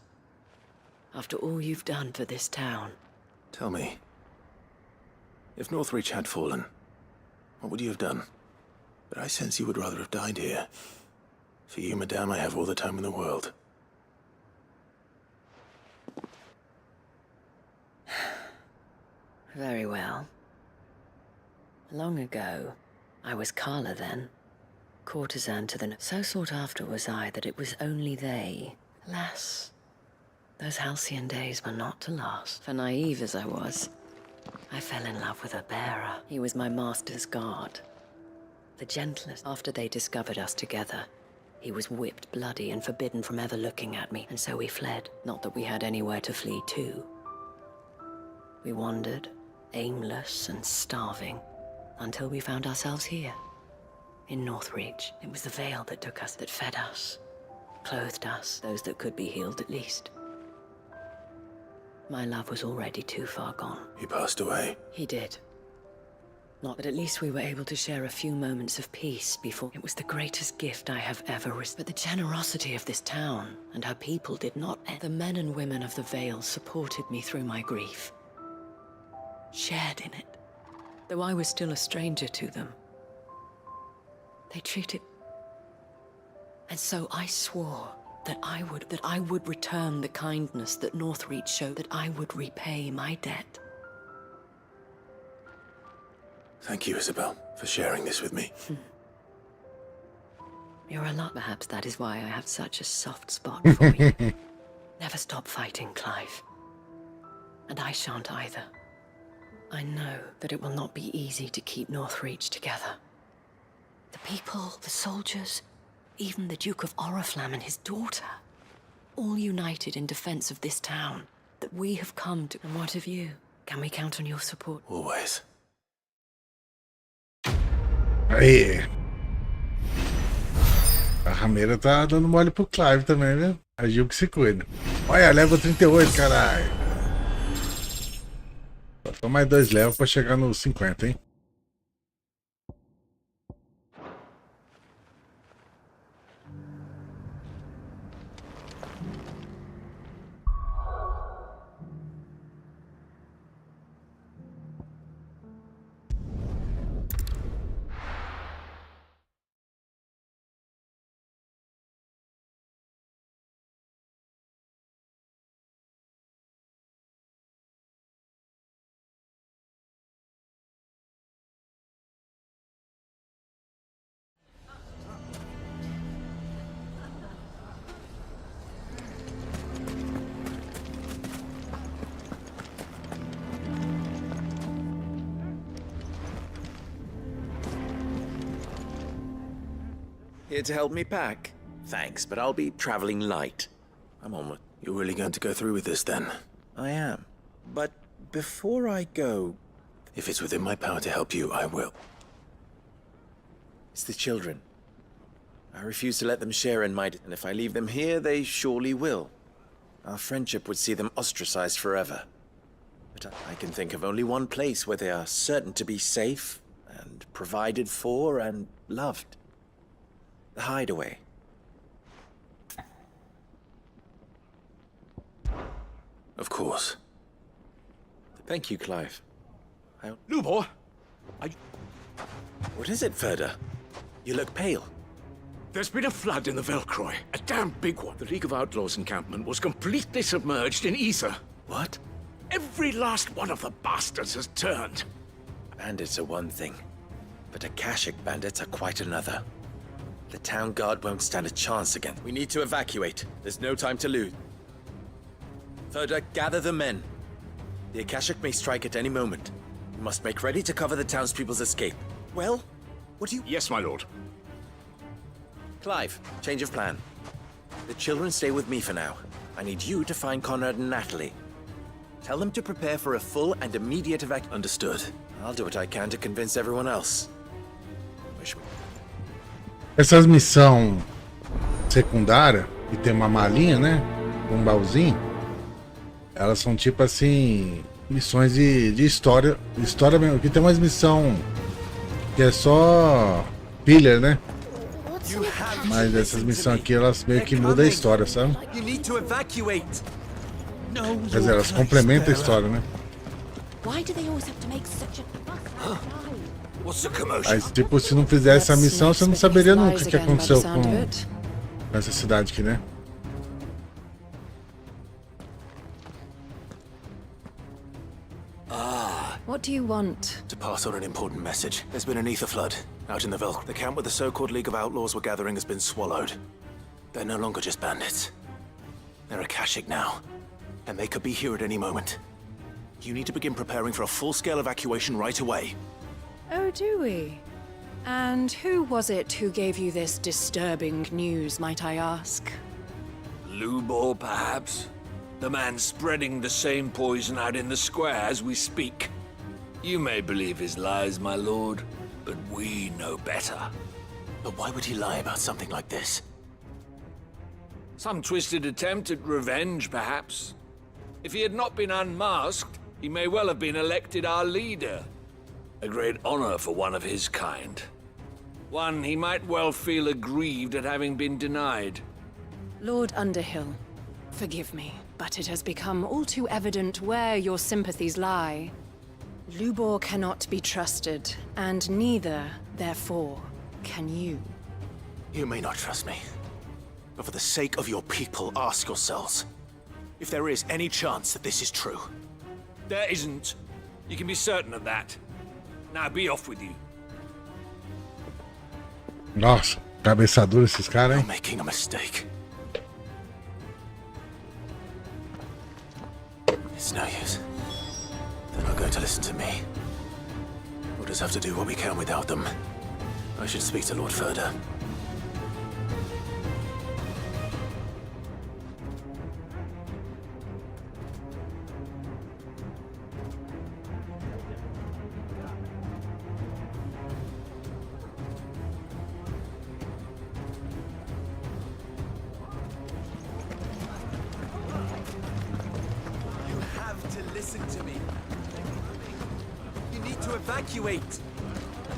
After all you've done for this town. Tell me, if Northreach had fallen, what would you have done? But I sense you would rather have died here. For you, madame, I have all the time in the world. Very well. Long ago, I was Carla then. Courtesan to the... So sought after was I that it was only they. Alas, those halcyon days were not to last. For naive as I was, I fell in love with a bearer. He was my master's guard. The gentlest. After they discovered us together, he was whipped bloody and forbidden from ever looking at me, and so we fled. Not that we had anywhere to flee to. We wandered, aimless and starving, until we found ourselves here, in Northreach. It was the Vale that took us, that fed us, clothed us, those that could be healed at least. My love was already too far gone. He passed away. He did. Not, but at least we were able to share a few moments of peace before. It was the greatest gift I have ever received. But the generosity of this town and her people did not end. The men and women of the Vale supported me through my grief, shared in it, though I was still a stranger to them. They treated... And so I swore that I would return the kindness that Northreach showed, that I would repay my debt. Thank you, Isabel, for sharing this with me. You're a lot. Perhaps that is why I have such a soft spot for you. Never stop fighting, Clive. And I shan't either. I know that it will not be easy to keep Northreach together. The people, the soldiers, even the Duke of Oriflamme and his daughter, all united in defense of this town that we have come to. And what of you? Can we count on your support? Always. Aí. A Rameira tá dando mole pro Clive também, viu? A Gil que se cuida. Olha, level 38, caralho. Só mais 2 levels pra chegar nos 50, hein? Here to help me pack? Thanks, but I'll be traveling light. I'm on with... You're really going to go through with this, then? I am. But before I go... If it's within my power to help you, I will. It's the children. I refuse to let them share in my... And if I leave them here, they surely will. Our friendship would see them ostracized forever. But I can think of only one place where they are certain to be safe and provided for and loved. The Hideaway. Of course. Thank you, Clive. Lubor! What is it, Ferda? You look pale. There's been a flood in the Velcroy. A damn big one. The League of Outlaws encampment was completely submerged in ether. What? Every last one of the bastards has turned. Bandits are one thing, but Akashic bandits are quite another. The town guard won't stand a chance against. We need to evacuate. There's no time to lose. Ferda, gather the men. The Akashic may strike at any moment. We must make ready to cover the townspeople's escape. Well, what do you... Yes, my lord. Clive, change of plan. The children stay with me for now. I need you to find Conrad and Natalie. Tell them to prepare for a full and immediate evacuation. Understood. I'll do what I can to convince everyone else. Essas missões secundárias, que tem uma malinha, né? Um baúzinho. Elas são tipo assim, missões de história. História mesmo. Aqui tem umas missão que é só filler, né? Mas essas missões aqui, elas meio que mudam a história, sabe? Quer dizer, elas complementam a história, né? Mas, tipo, se não fizesse essa missão, você não saberia nunca o que aconteceu com essa cidade aqui, né? What do you want? To pass on an important message. There's been an ether flood out in the Velk. The camp where the so-called League of Outlaws were gathering has been swallowed. They're no longer just bandits. They're Akashic now, and they could be here at any moment. You need to begin preparing for a full-scale evacuation right away. Oh, do we? And who was it who gave you this disturbing news, might I ask? Lubor, perhaps? The man spreading the same poison out in the square as we speak. You may believe his lies, my lord, but we know better. But why would he lie about something like this? Some twisted attempt at revenge, perhaps. If he had not been unmasked, he may well have been elected our leader. A great honor for one of his kind. One he might well feel aggrieved at having been denied. Lord Underhill, forgive me, but it has become all too evident where your sympathies lie. Lubor cannot be trusted, and neither, therefore, can you. You may not trust me, but for the sake of your people, ask yourselves if there is any chance that this is true. There isn't. You can be certain of that. Now be off with you. Nossa, cabeça dura esses caras, hein? You're making a mistake. It's no use. They're not going to listen to me. We'll just have to do what we can without them. I should speak to Lord Ferda. Evacuate!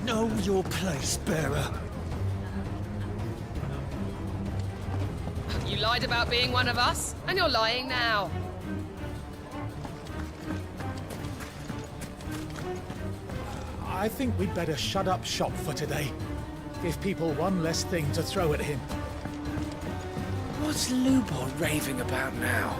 Know your place, bearer. You lied about being one of us, and you're lying now. I think we'd better shut up shop for today. Give people one less thing to throw at him. What's Lubor raving about now?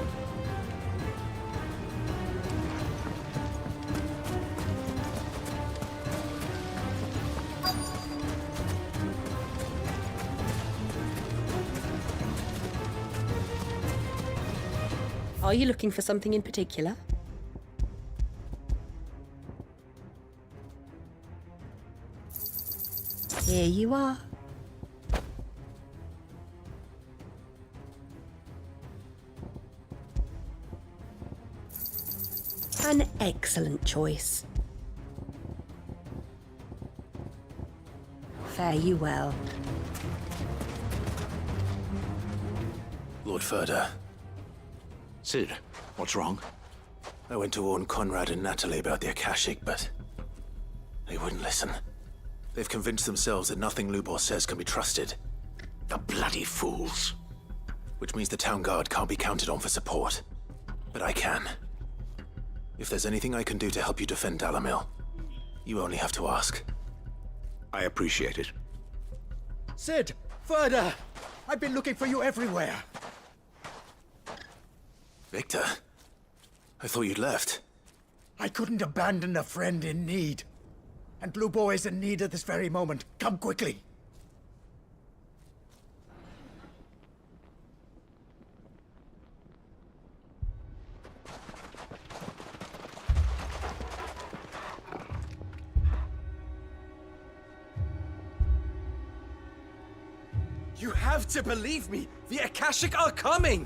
Are you looking for something in particular? Here you are. An excellent choice. Fare you well. Lord Furder. Sid, what's wrong? I went to warn Conrad and Natalie about the Akashic, but they wouldn't listen. They've convinced themselves that nothing Lubor says can be trusted. The bloody fools. Which means the town guard can't be counted on for support. But I can. If there's anything I can do to help you defend Dalamil, you only have to ask. I appreciate it. Sid! Further! I've been looking for you everywhere. Victor, I thought you'd left. I couldn't abandon a friend in need. And Blue Boy is in need at this very moment. Come quickly. You have to believe me! The Akashic are coming!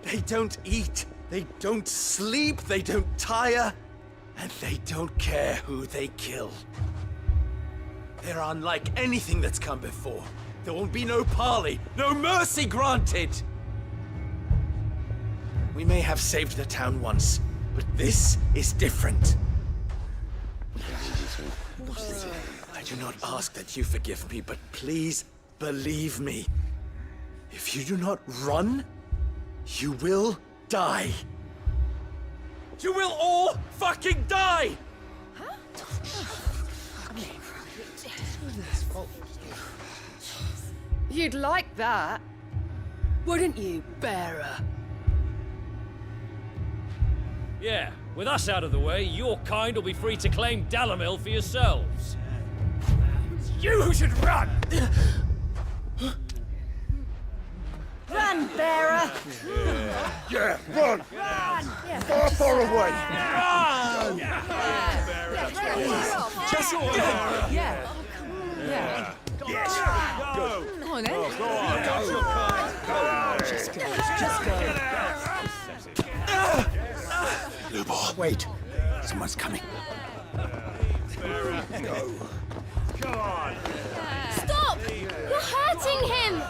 They don't eat, they don't sleep, they don't tire, and they don't care who they kill. They're unlike anything that's come before. There won't be no parley, no mercy granted! We may have saved the town once, but this is different. I do not ask that you forgive me, but please believe me. If you do not run, you will die. You will all fucking die! You'd like that, wouldn't you, bearer? Yeah, with us out of the way, your kind will be free to claim Dalamil for yourselves. You should run! Run, bearer! Yeah, run! Run! Far, far away! Run! Just Yeah. Yeah. Yes. Go. Come on, then. Go on. Go. Just go. Just go. Lubor. Wait. Someone's coming. Go. Come on! Stop! You're hurting him!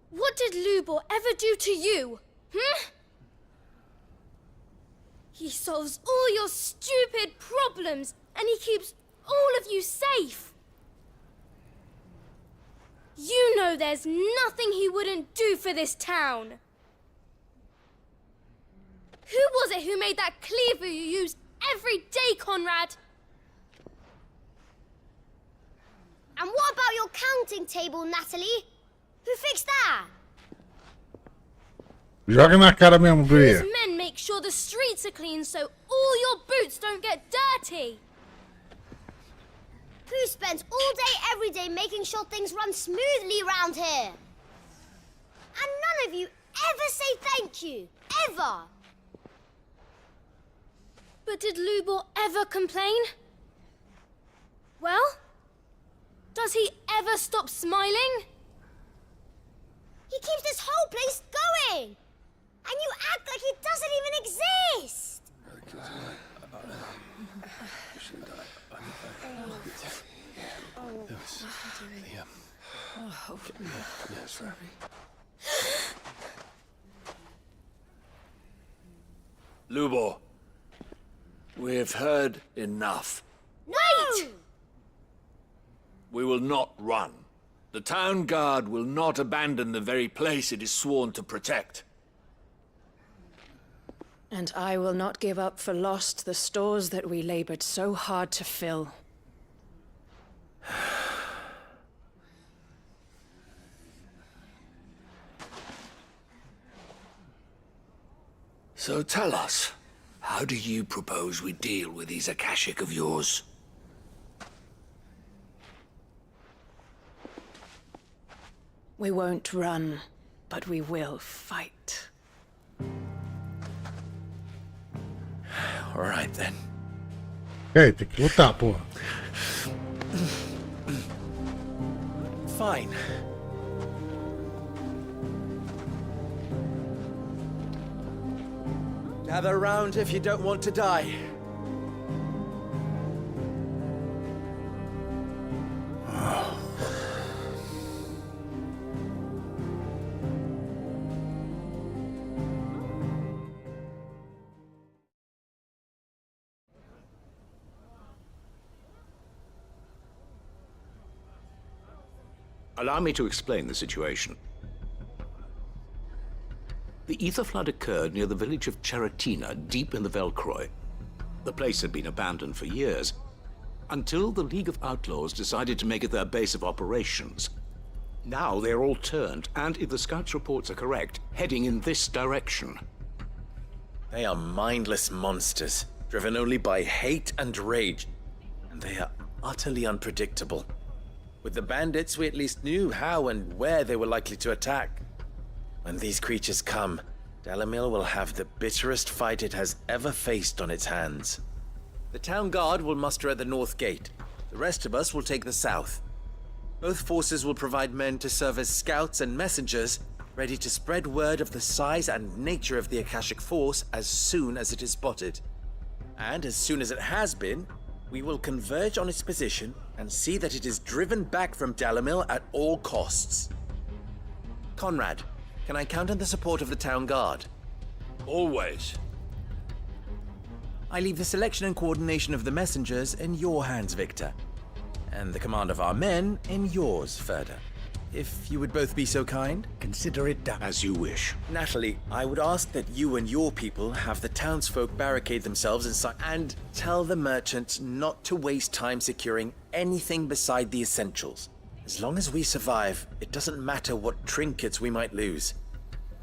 What did Lubor ever do to you? He solves all your stupid problems, and he keeps all of you safe. You know there's nothing he wouldn't do for this town. Who was it who made that cleaver you use every day, Conrad? And what about your counting table, Natalie? Who fixed that? Joga na cara mesmo, guria. Whose men make sure the streets are clean so all your boots don't get dirty? Who spends all day, every day making sure things run smoothly around here? And none of you ever say thank you. Ever. But did Lubor ever complain? Well, does he ever stop smiling? He keeps this whole place going. And you act like it doesn't even exist. Lubor, we've heard enough. Wait! We will not run. The town guard will not abandon the very place it is sworn to protect. And I will not give up for lost the stores that we labored so hard to fill. So tell us, how do you propose we deal with these Akashic of yours? We won't run, but we will fight. All right, then. Ok, tem que lutar, porra. Fine. Gather round if you don't want to die. Allow me to explain the situation. The ether flood occurred near the village of Cheratina, deep in the Velcroy. The place had been abandoned for years, until the League of Outlaws decided to make it their base of operations. Now they're all turned, and if the scouts' reports are correct, heading in this direction. They are mindless monsters, driven only by hate and rage, and they are utterly unpredictable. With the bandits, we at least knew how and where they were likely to attack. When these creatures come, Dalamil will have the bitterest fight it has ever faced on its hands. The town guard will muster at the north gate. The rest of us will take the south. Both forces will provide men to serve as scouts and messengers, ready to spread word of the size and nature of the Akashic force as soon as it is spotted. And as soon as it has been, we will converge on its position and see that it is driven back from Dalamil at all costs. Conrad, can I count on the support of the town guard? Always. I leave the selection and coordination of the messengers in your hands, Victor. And the command of our men in yours, Ferda. If you would both be so kind. Consider it done. As you wish. Natalie, I would ask that you and your people have the townsfolk barricade themselves inside and tell the merchants not to waste time securing anything beside the essentials. As long as we survive, it doesn't matter what trinkets we might lose.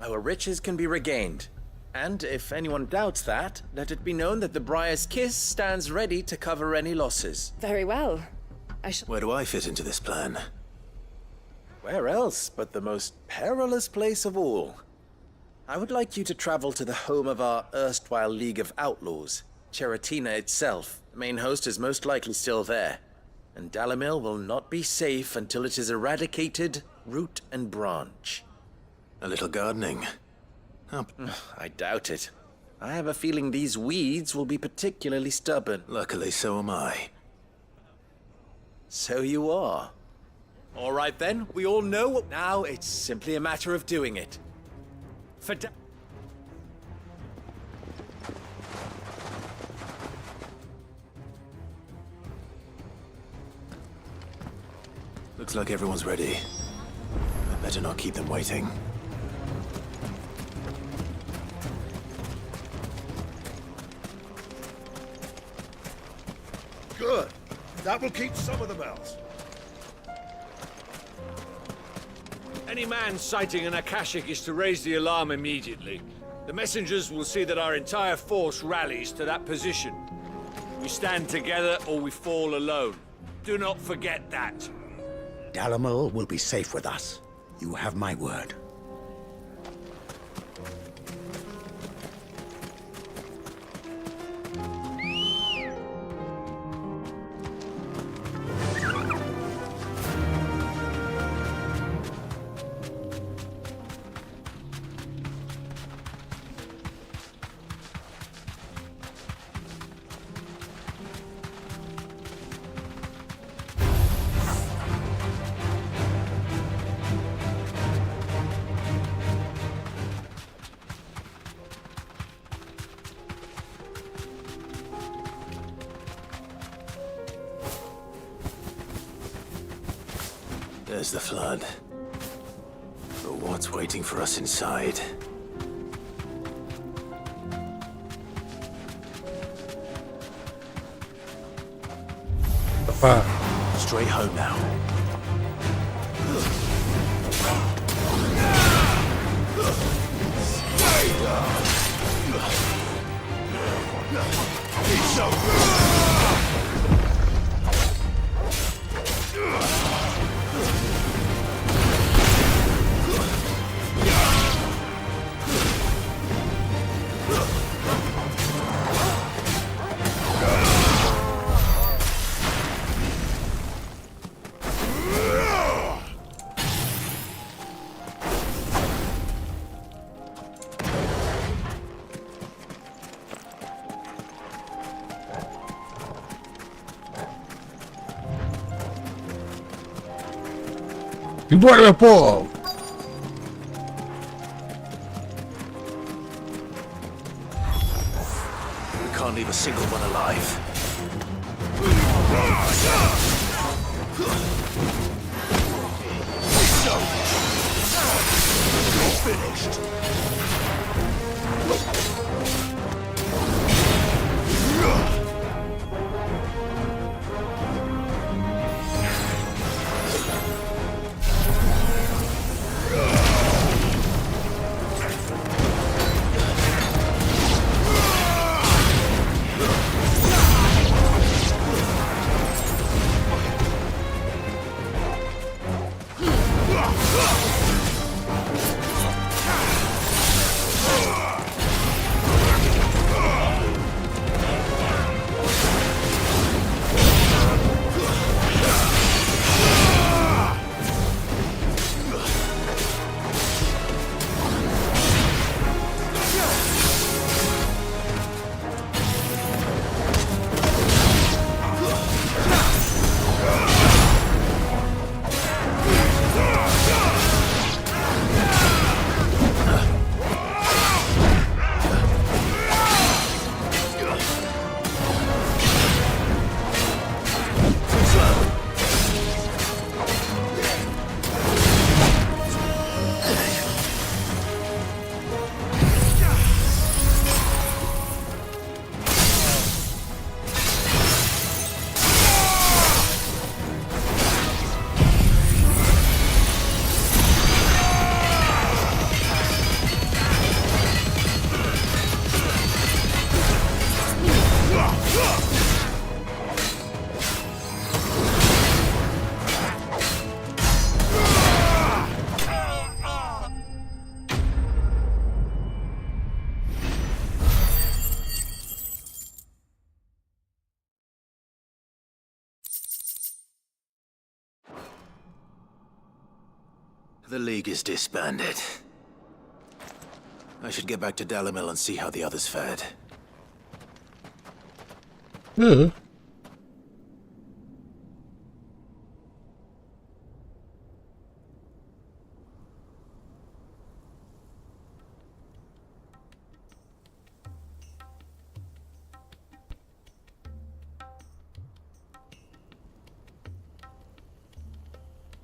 Our riches can be regained. And if anyone doubts that, let it be known that the Briar's Kiss stands ready to cover any losses. Very well. Where do I fit into this plan? Where else but the most perilous place of all? I would like you to travel to the home of our erstwhile League of Outlaws, Cheratina itself. The main host is most likely still there, and Dalamil will not be safe until it is eradicated, root and branch. A little gardening. I doubt it. I have a feeling these weeds will be particularly stubborn. Luckily, so am I. So you are. All right then, we all know what... Now it's simply a matter of doing it. For Looks like everyone's ready. I better not keep them waiting. Good. That will keep some of them out. Any man sighting an Akashic is to raise the alarm immediately. The messengers will see that our entire force rallies to that position. We stand together or we fall alone. Do not forget that. Dalamil will be safe with us. You have my word. There's the flood. But what's waiting for us inside? Straight home now. It's over! Embora, meu povo! We can't leave a single one alive. Finished. The League is disbanded. I should get back to Dalimil and see how the others fared.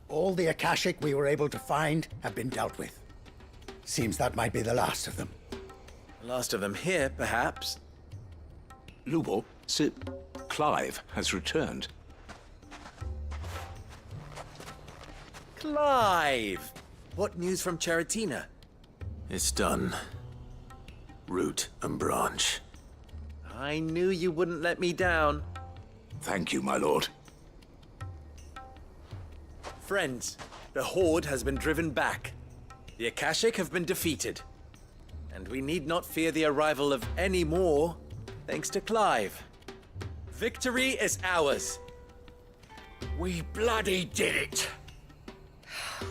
All the Akashic we were able to find have been dealt with. Seems that might be the last of them. The last of them here, perhaps. Lubo, Sir Clive has returned. Clive! What news from Charatina? It's done. Root and branch. I knew you wouldn't let me down. Thank you, my lord. Friends, the Horde has been driven back. The Akashic have been defeated. And we need not fear the arrival of any more, thanks to Clive. Victory is ours. We bloody did it!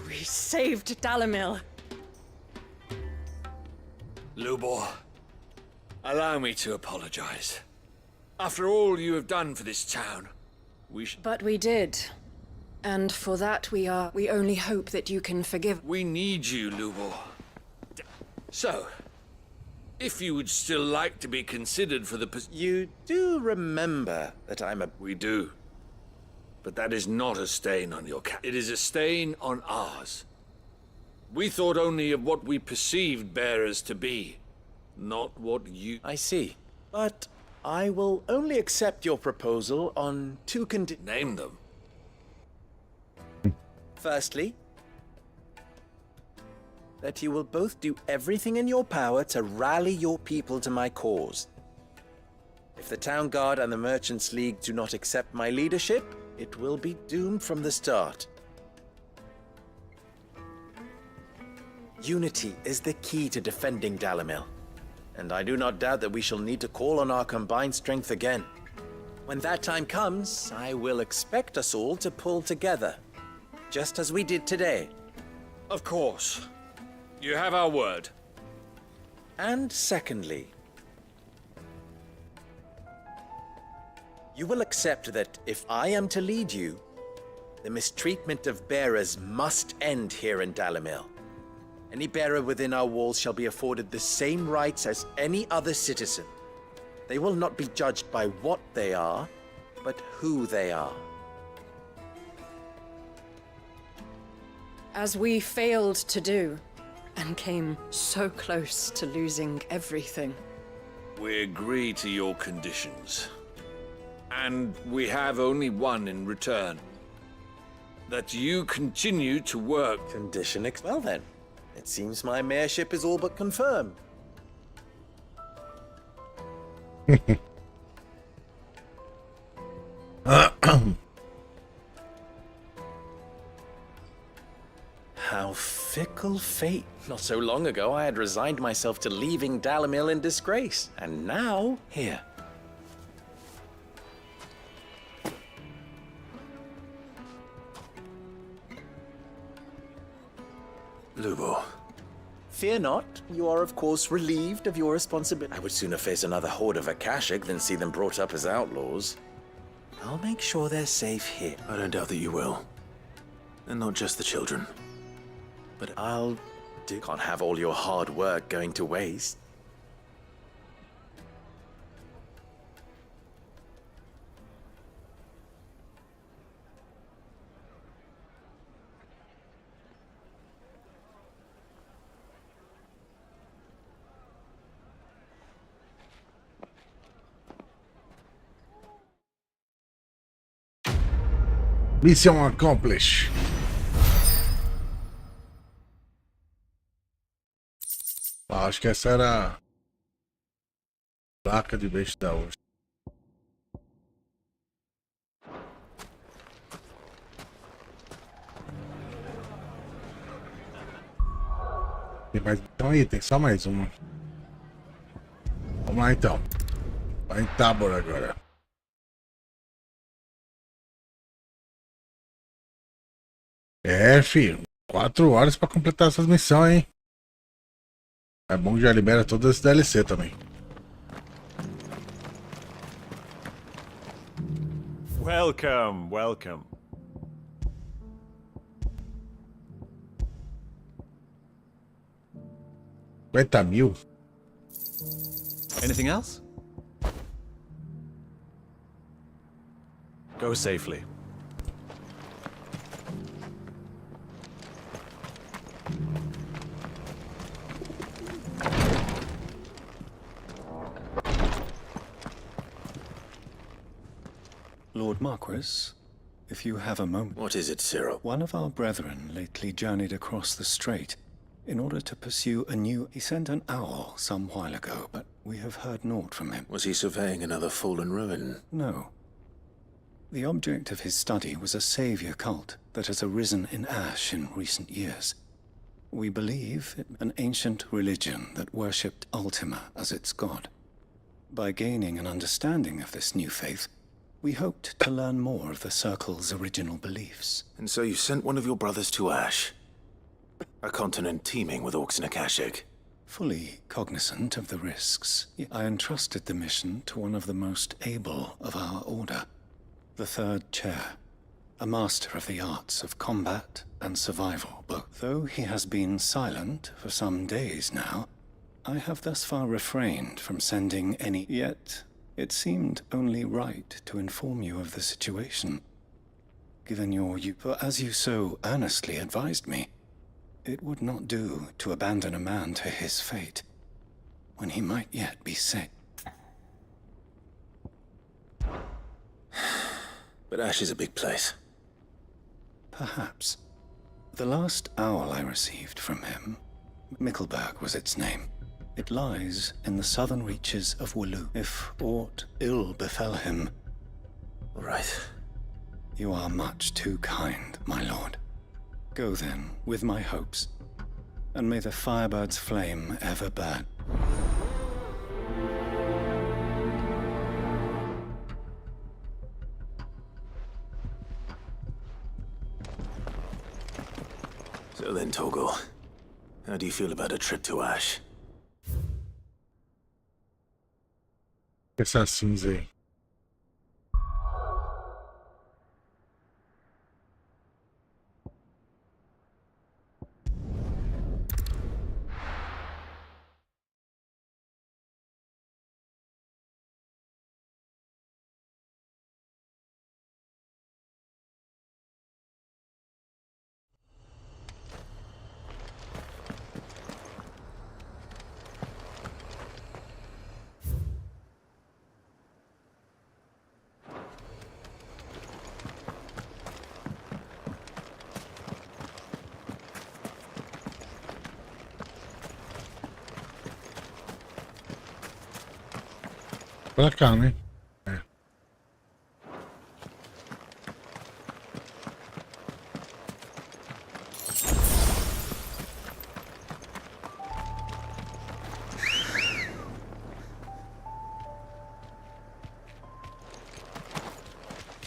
We saved Dalimil. Lubor, allow me to apologize. After all you have done for this town, But we did. And for that we only hope that you can forgive. We need you, Lubor. So, if you would still like to be considered for the You do remember that I'm a... We do. But that is not a stain on your It is a stain on ours. We thought only of what we perceived bearers to be, not what you... I see. But I will only accept your proposal on two Name them. Firstly, that you will both do everything in your power to rally your people to my cause. If the Town Guard and the Merchants League do not accept my leadership, it will be doomed from the start. Unity is the key to defending Dalimil, and I do not doubt that we shall need to call on our combined strength again. When that time comes, I will expect us all to pull together, just as we did today. Of course. You have our word. And secondly, you will accept that if I am to lead you, The mistreatment of bearers must end here in Dalimil. Any bearer within our walls shall be afforded the same rights as any other citizen. They will not be judged by what they are, but who they are. As we failed to do, and came so close to losing everything. We agree to your conditions. And we have only one in return. That you continue to work. Condition well then. It seems my mayorship is all but confirmed. How fickle fate. Not so long ago, I had resigned myself to leaving Dalimil in disgrace. And now, here. Lubo. Fear not. You are, of course, relieved of your responsibility. I would sooner face another horde of Akashic than see them brought up as outlaws. I'll make sure they're safe here. I don't doubt that you will. And not just the children. But I'll do. Can't have all your hard work going to waste. Mission accomplished. Acho que essa era a placa de beijo da ursa. Tem mais então aí, tem só mais uma. Vamos lá então. Vai em Tabor agora. É, filho. 4 horas pra completar essas missões, hein? É bom que já libera todo esse DLC também. Welcome, welcome. 50.000? Anything else? Go safely. Lord Marquis, if you have a moment... What is it, Cyril? One of our brethren lately journeyed across the strait in order to pursue a new... He sent an owl some while ago, but we have heard naught from him. Was he surveying another fallen ruin? No. The object of his study was a savior cult that has arisen in Ash in recent years. We believe it an ancient religion that worshipped Ultima as its god. By gaining an understanding of this new faith, we hoped to learn more of the Circle's original beliefs. And so you sent one of your brothers to Ash? A continent teeming with orcs and Akashic? Fully cognizant of the risks, I entrusted the mission to one of the most able of our order, the Third Chair, a master of the arts of combat and survival both. Though he has been silent for some days now, I have thus far refrained from sending any... Yet, it seemed only right to inform you of the situation. Given your... For as you so earnestly advised me, it would not do to abandon a man to his fate, when he might yet be safe. But Ash is a big place. Perhaps. The last owl I received from him, Mickleburg was its name. It lies in the southern reaches of Wooloo. If aught ill befell him... Right. You are much too kind, my lord. Go then, with my hopes, and may the Firebird's flame ever burn. So then, Toggle, how do you feel about a trip to Ash? Essa cinza aí. pra cá, né? É.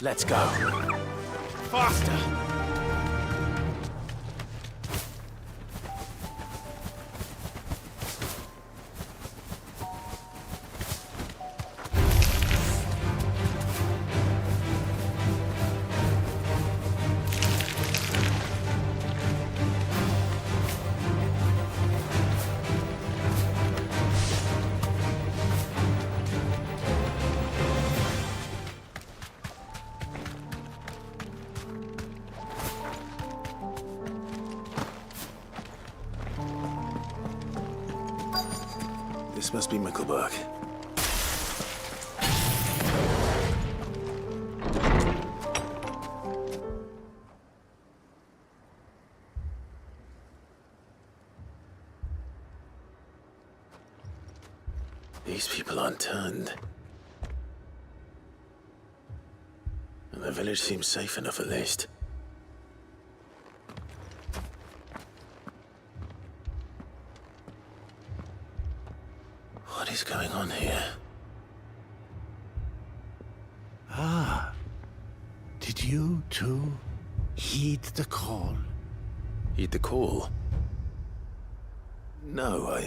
Let's go. Faster! This must be Mickelberg. These people aren't turned. And the village seems safe enough at least. What is going on here? Ah. Did you too heed the call? Heed the call? No,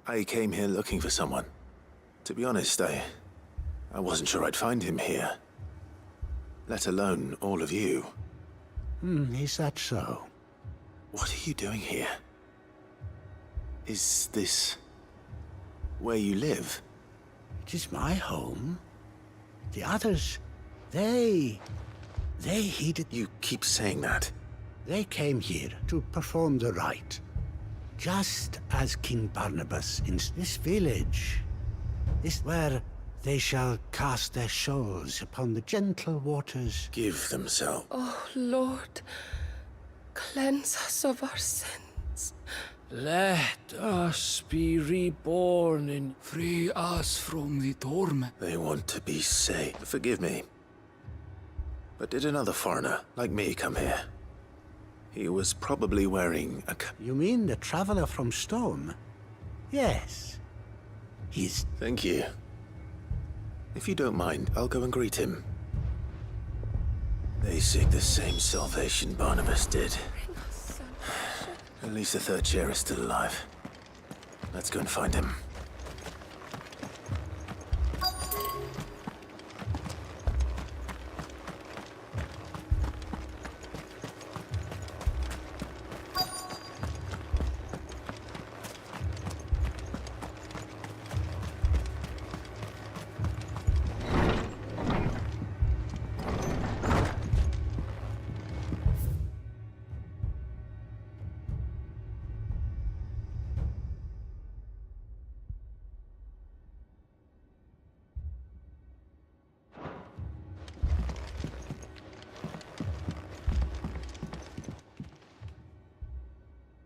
I came here looking for someone. To be honest, I wasn't sure I'd find him here. Let alone all of you. Is that so? What are you doing here? Is this where you live? It is my home. The others, they heeded... You keep saying that. They came here to perform the rite. Just as King Barnabas in this village. This where they shall cast their shoals upon the gentle waters. Give themselves. Oh, Lord, cleanse us of our sins. Let us be reborn and free us from the torment. They want to be saved. Forgive me. But did another foreigner, like me, come here? He was probably wearing a... You mean the traveler from Storm? Yes. He's... Thank you. If you don't mind, I'll go and greet him. They seek the same salvation Barnabas did. At least the third chair is still alive. Let's go and find him.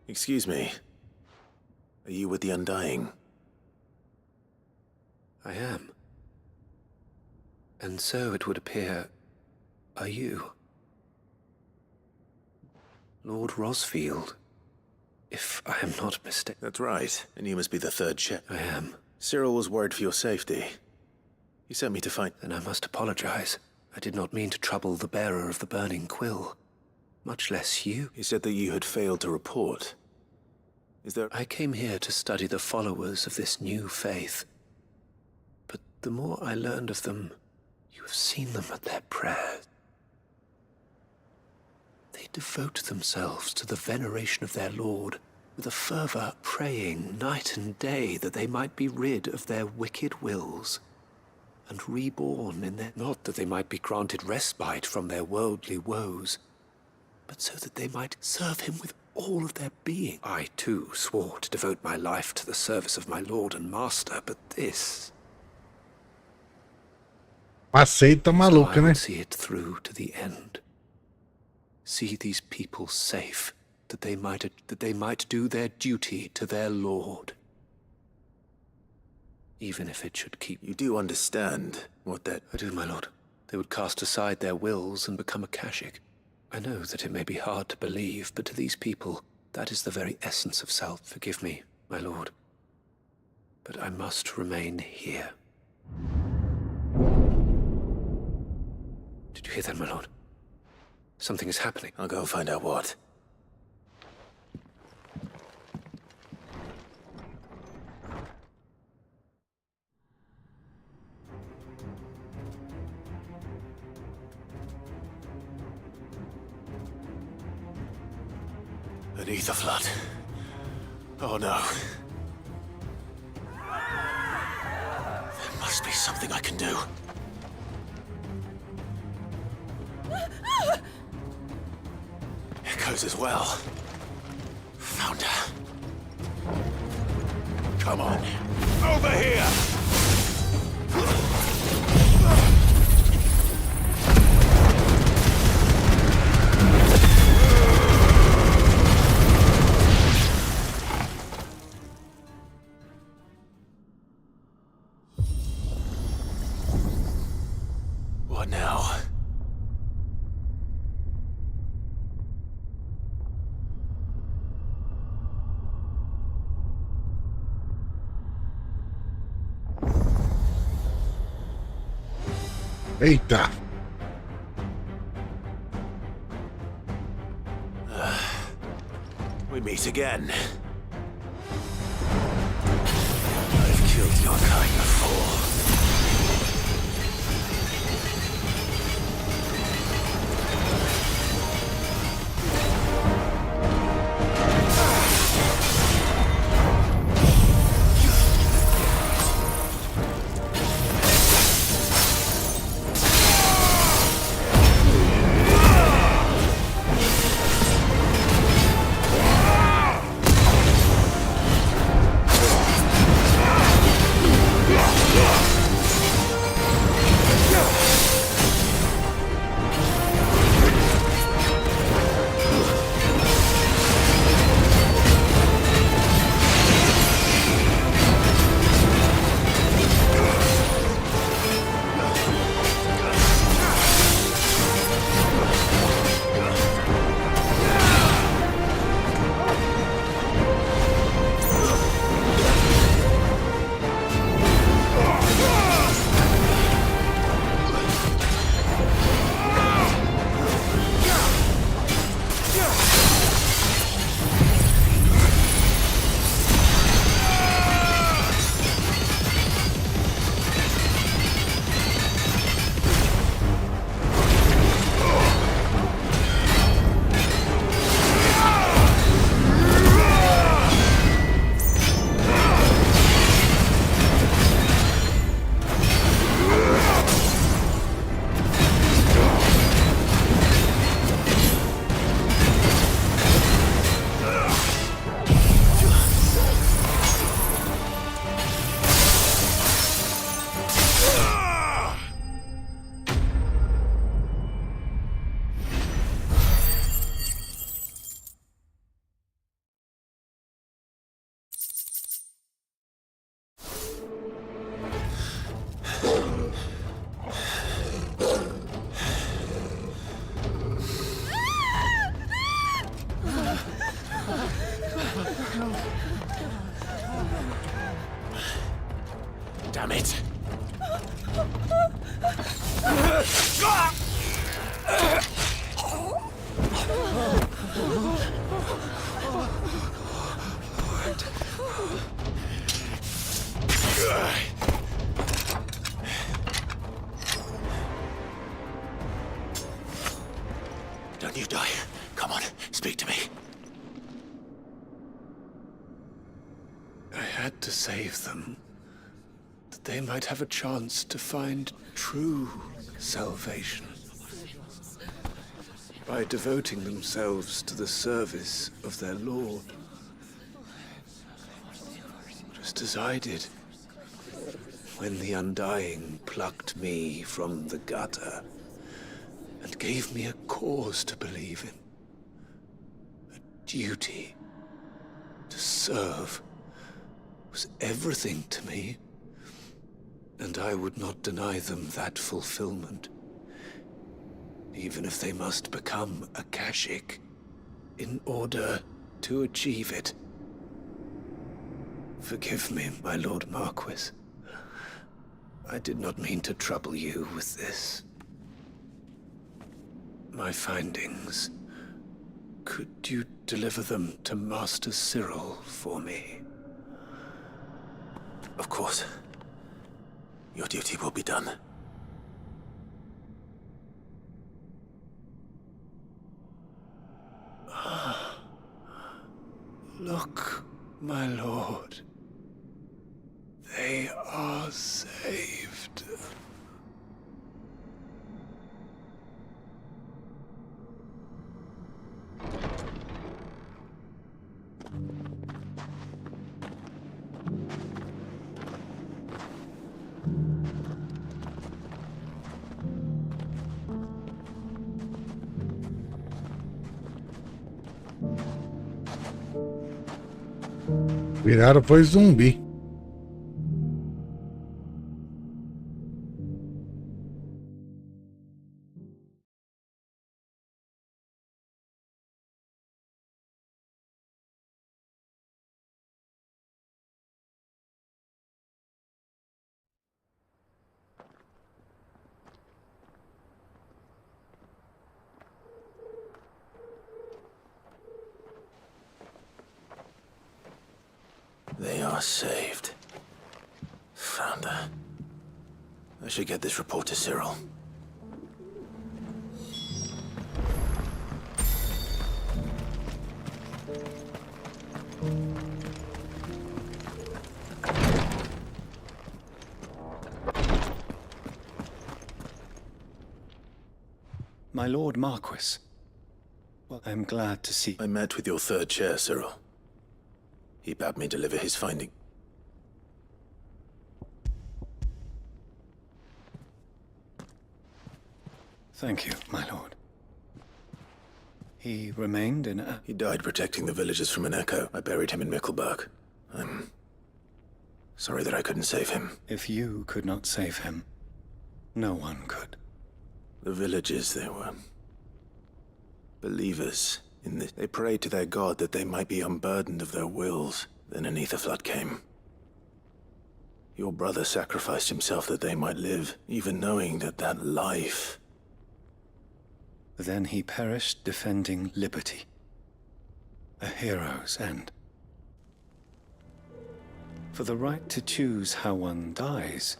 Excuse me. Are you with the Undying? I am. And so it would appear, are you? Lord Rosfield, if I am not mistaken. That's right, and you must be the third chair. I am. Cyril was worried for your safety. He sent me to find... Then I must apologize. I did not mean to trouble the bearer of the burning quill. Much less you. He said that you had failed to report. Is there... I came here to study the followers of this new faith. But the more I learned of them, you have seen them at their prayers. They devote themselves to the veneration of their Lord, with a fervor praying night and day that they might be rid of their wicked wills, and reborn in their... Not that they might be granted respite from their worldly woes, but so that they might serve him with all of their being. I, too, swore to devote my life to the service of my Lord and Master, but this... Aceita maluca, so I né? would see it through to the end. See these people safe, that they might do their duty to their Lord. even if it should keep... You do understand what that... I do, my lord. They would cast aside their wills and become Akashic. I know that it may be hard to believe, but to these people, that is the very essence of self. Forgive me, my lord. But I must remain here. Did you hear that, my lord? Something is happening. I'll go and find out what. An ether flood. Oh no. There must be something I can do. Echoes as well. Found her. Come on. Over here! What now? Eita! We meet again. I've killed your kind before. Damn it! Don't you die. Come on, speak to me. I had to save them, that they might have a chance to find true salvation. By devoting themselves to the service of their Lord. Just as I did, when the Undying plucked me from the gutter and gave me a cause to believe in. A duty to serve was everything to me. and I would not deny them that fulfillment, even if they must become a Kashik in order to achieve it. Forgive me, my Lord Marquis. I did not mean to trouble you with this. My findings. Could you deliver them to Master Cyril for me? Of course. Your duty will be done. Look, my lord. They are saved. Viraram foi zumbi. They are saved. Founder. I should get this report to Cyril. My Lord Marquis. Well, I'm glad to see... I met with your third chair, Cyril. He bade me deliver his finding. Thank you, my lord. He remained in a... He died protecting the villagers from an echo. I buried him in Mickelberg. I'm sorry that I couldn't save him. If you could not save him, no one could. The villagers, they were believers in this. They prayed to their god that they might be unburdened of their wills. Then an ether flood came. Your brother sacrificed himself that they might live, even knowing that that life... Then he perished defending liberty. A hero's end. For the right to choose how one dies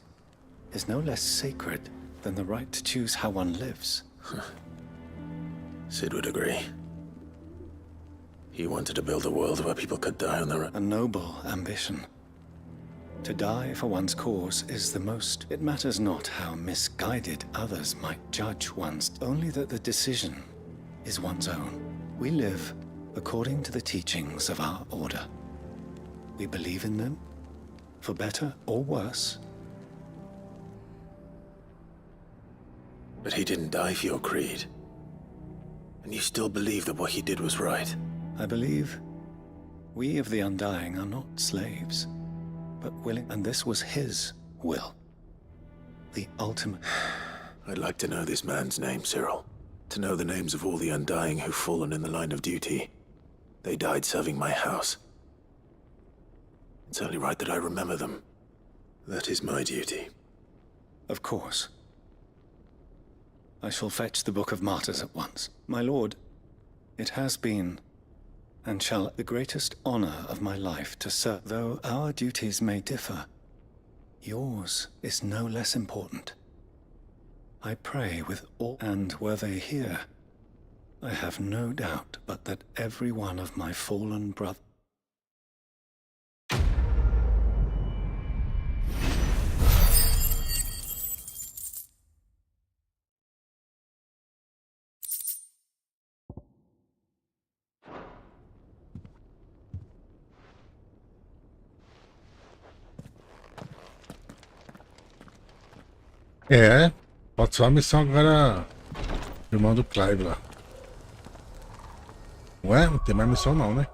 is no less sacred than the right to choose how one lives. Sid would agree. He wanted to build a world where people could die on their own. A noble ambition. To die for one's cause is the most... It matters not how misguided others might judge one's... Only that the decision is one's own. We live according to the teachings of our order. We believe in them, for better or worse. But he didn't die for your creed. And you still believe that what he did was right. I believe we of the Undying are not slaves, but willing, and this was his will. The ultimate... I'd like to know this man's name, Cyril. To know the names of all the Undying who've fallen in the line of duty. They died serving my house. It's only right that I remember them. That is my duty. Of course. I shall fetch the Book of Martyrs at once. My lord, it has been... and shall the greatest honor of my life to serve. Though our duties may differ, yours is no less important. I pray with all, and were they here, I have no doubt but that every one of my fallen brothers... É, falta só a missão agora, irmão do Clive lá. Ué, não tem mais missão não, né?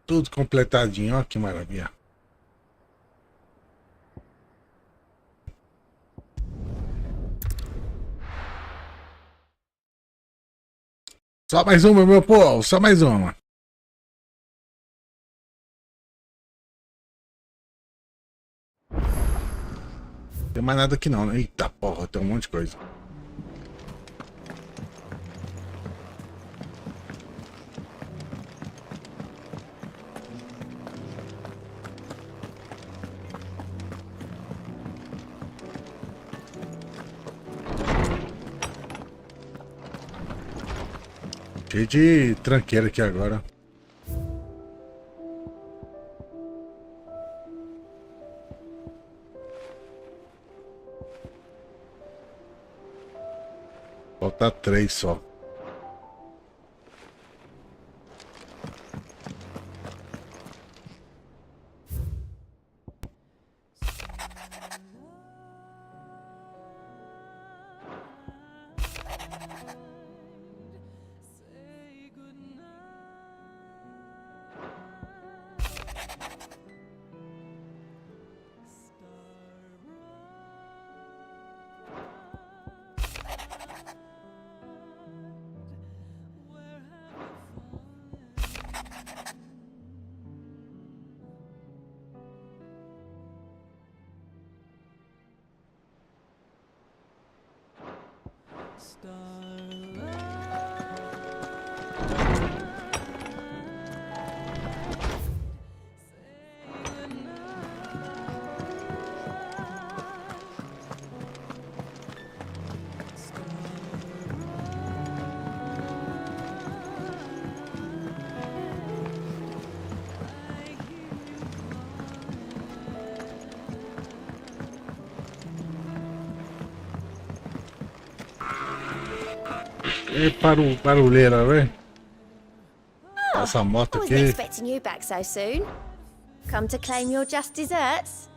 Tudo completadinho, ó que maravilha. Só mais uma, meu povo. Só mais uma. Não tem mais nada aqui não, né? Eita porra, tem um monte de coisa. Cheio de tranqueira aqui agora. Falta 3 só. E barulheira, velho. Essa moto I wasn't aqui. expecting you back so soon. Come to claim your just desserts?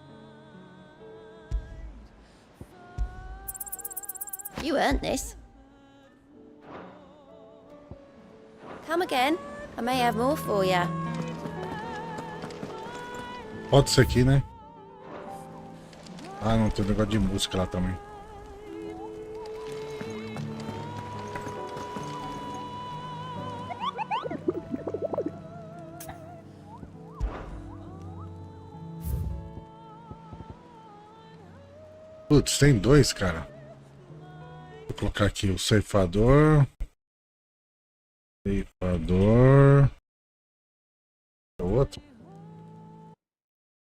You earned this. Come again. I may have more for you. Bota isso aqui, né? Ah, não, tem um negócio de música lá também. Putz, tem 2, cara. Vou colocar aqui o ceifador. Ceifador. É o outro.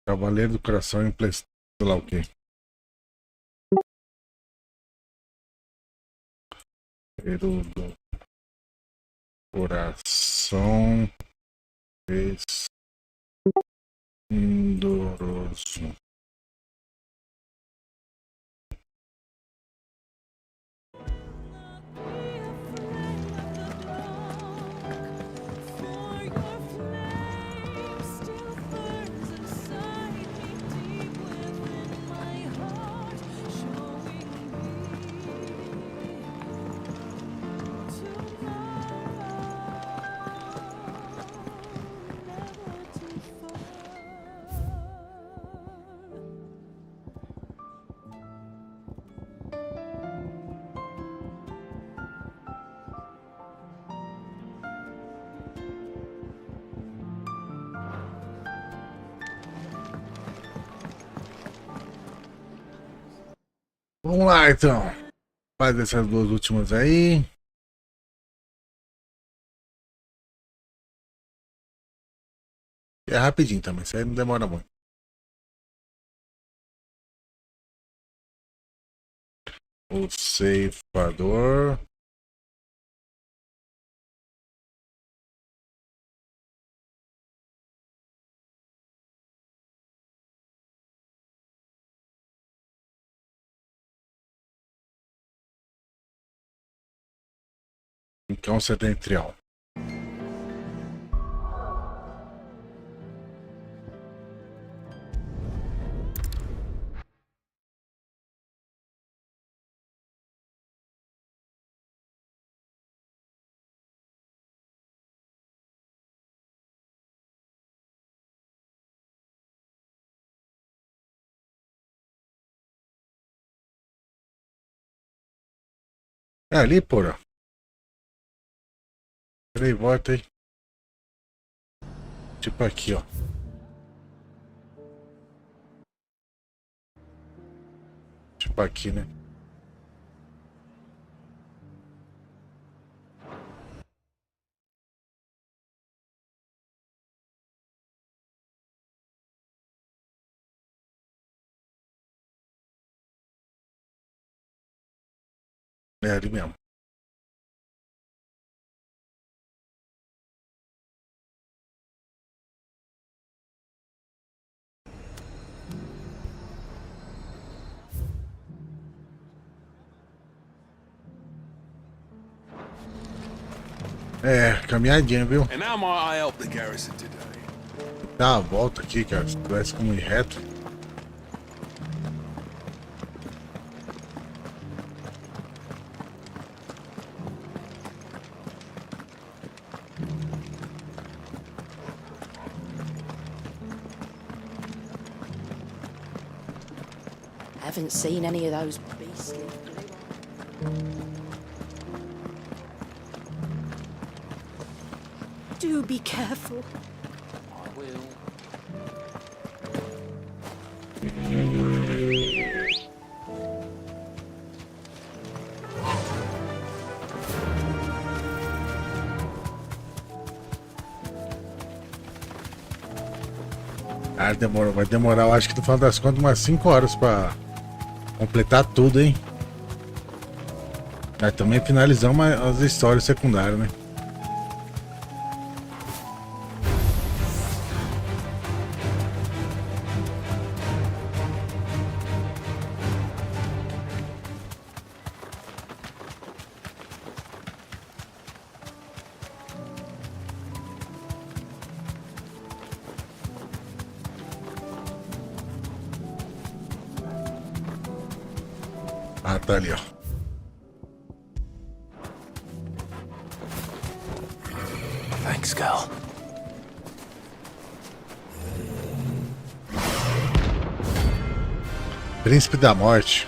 Cavaleiro do Coração emprestado, sei lá o quê. Cavaleiro do Coração Esplendoroso. Vamos lá, então. Faz essas 2 últimas aí. É rapidinho também, isso aí não demora muito. O ceifador. Então setentrial. É ali, porra. Peraí, volta aí. Tipo aqui, ó. Tipo aqui, né? É ali mesmo. É, caminhadinha, viu? And how might I help the garrison today? Dá uma volta aqui, cara. Se tivesse como ir reto. Haven't seen any of those beastly. Do be careful. I will. Ah, demorou. Vai demorar, eu acho que no final das contas, umas 5 horas pra completar tudo, hein? Aí também finalizamos as histórias secundárias, né? Ah, tá ali, ó. Thanks, girl. Príncipe da Morte.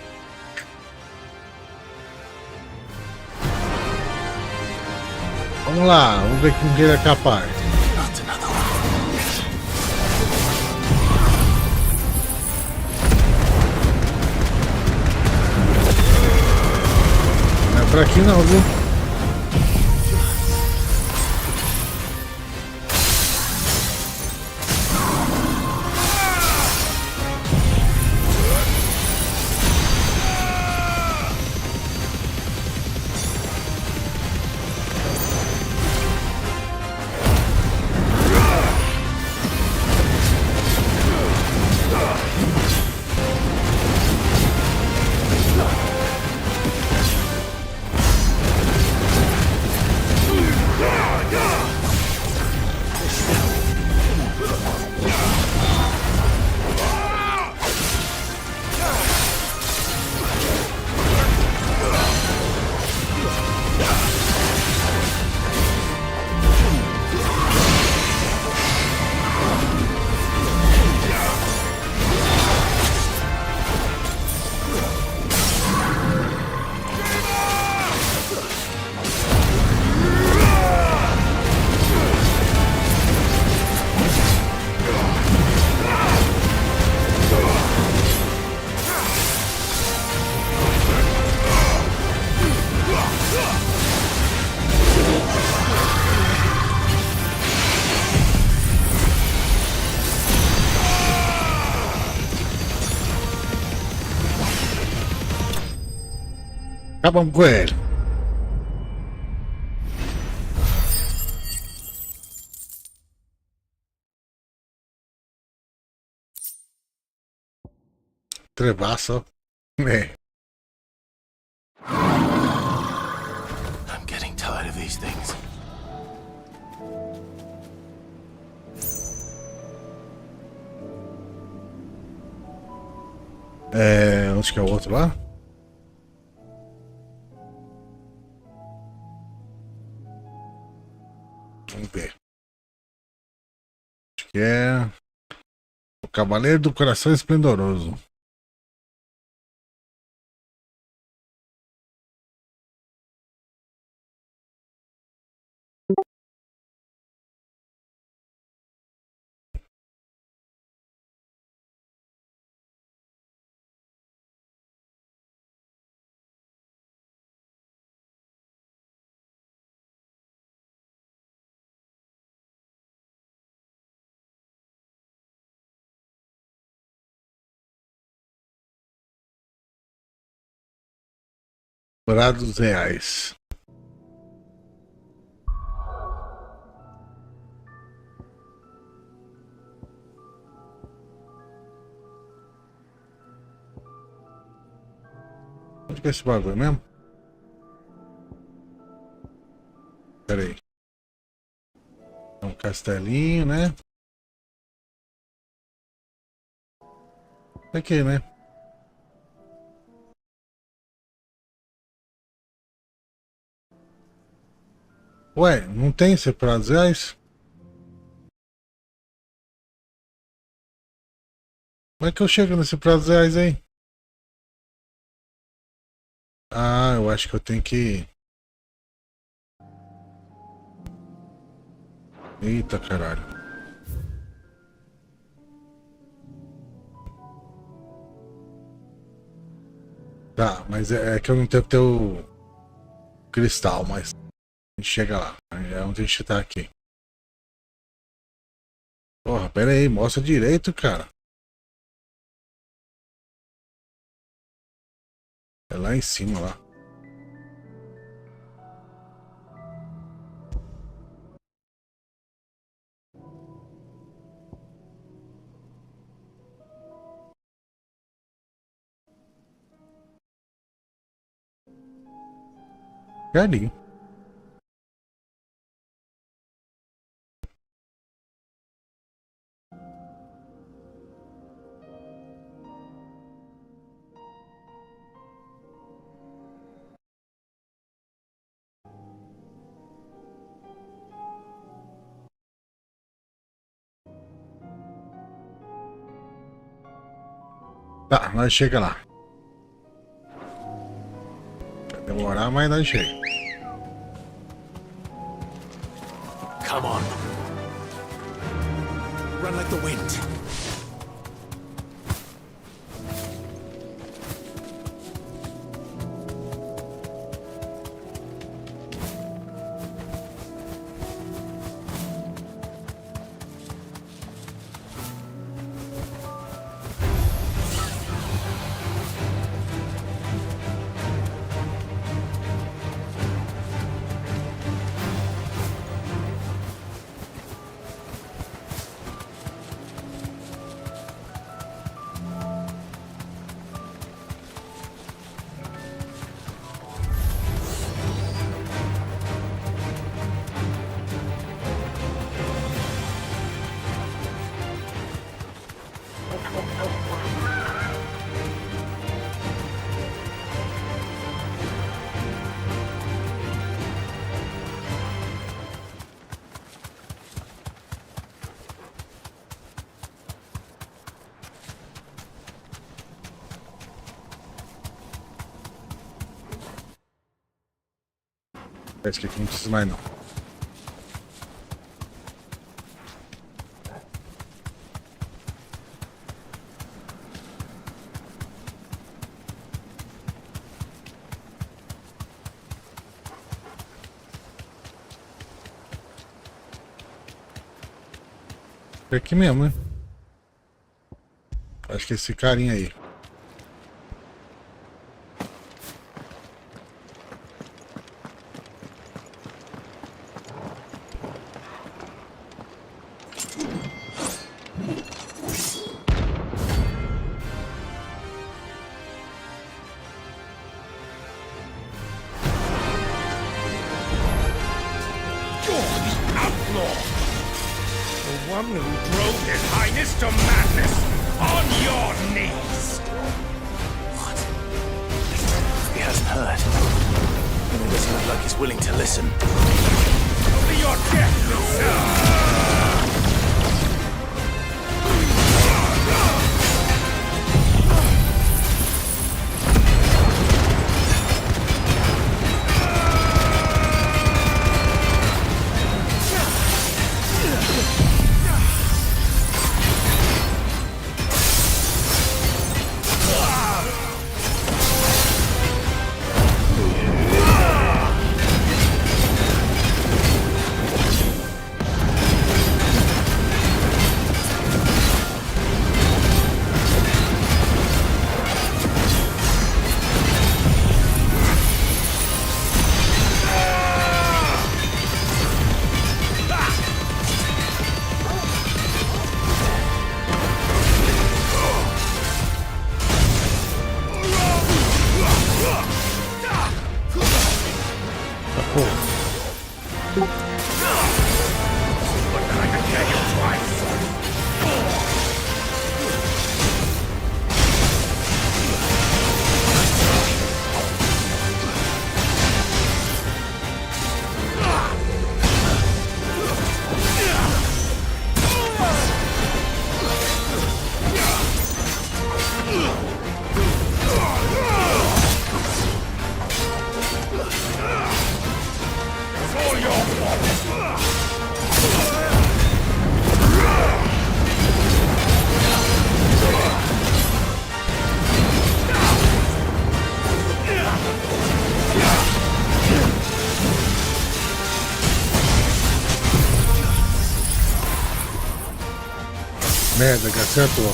Vamos lá, vamos ver com quem ele é capaz. Não é pra aqui não, viu? Acabamos com ele. Trevaço. É. I'm getting tired of these things. É, onde que é o outro lá? Vamos ver. Acho que é o Cavaleiro do Coração Esplendoroso. Dourados reais. Onde que é esse bagulho mesmo? Pera aí. É um castelinho, né? Aqui, né? Ué, não tem separados reais? Como é que eu chego nesse pratos reais aí? Ah, eu acho que eu tenho que... Eita, caralho. Tá, mas é que eu não tenho que ter o cristal, mas a gente chega lá. É onde a gente tá aqui. Porra, pera aí, mostra direito, cara. É lá em cima, lá. É ali. Tá, nós chega lá. Vai demorar, mas nós chega. Come on. Run like the wind. Esse aqui não precisa mais não. É aqui mesmo, né? Acho que esse carinha aí. One who drove His Highness to madness on your knees! What? He hasn't heard. And it doesn't look like he's willing to listen. Only your death will serve! Merda, que acertou.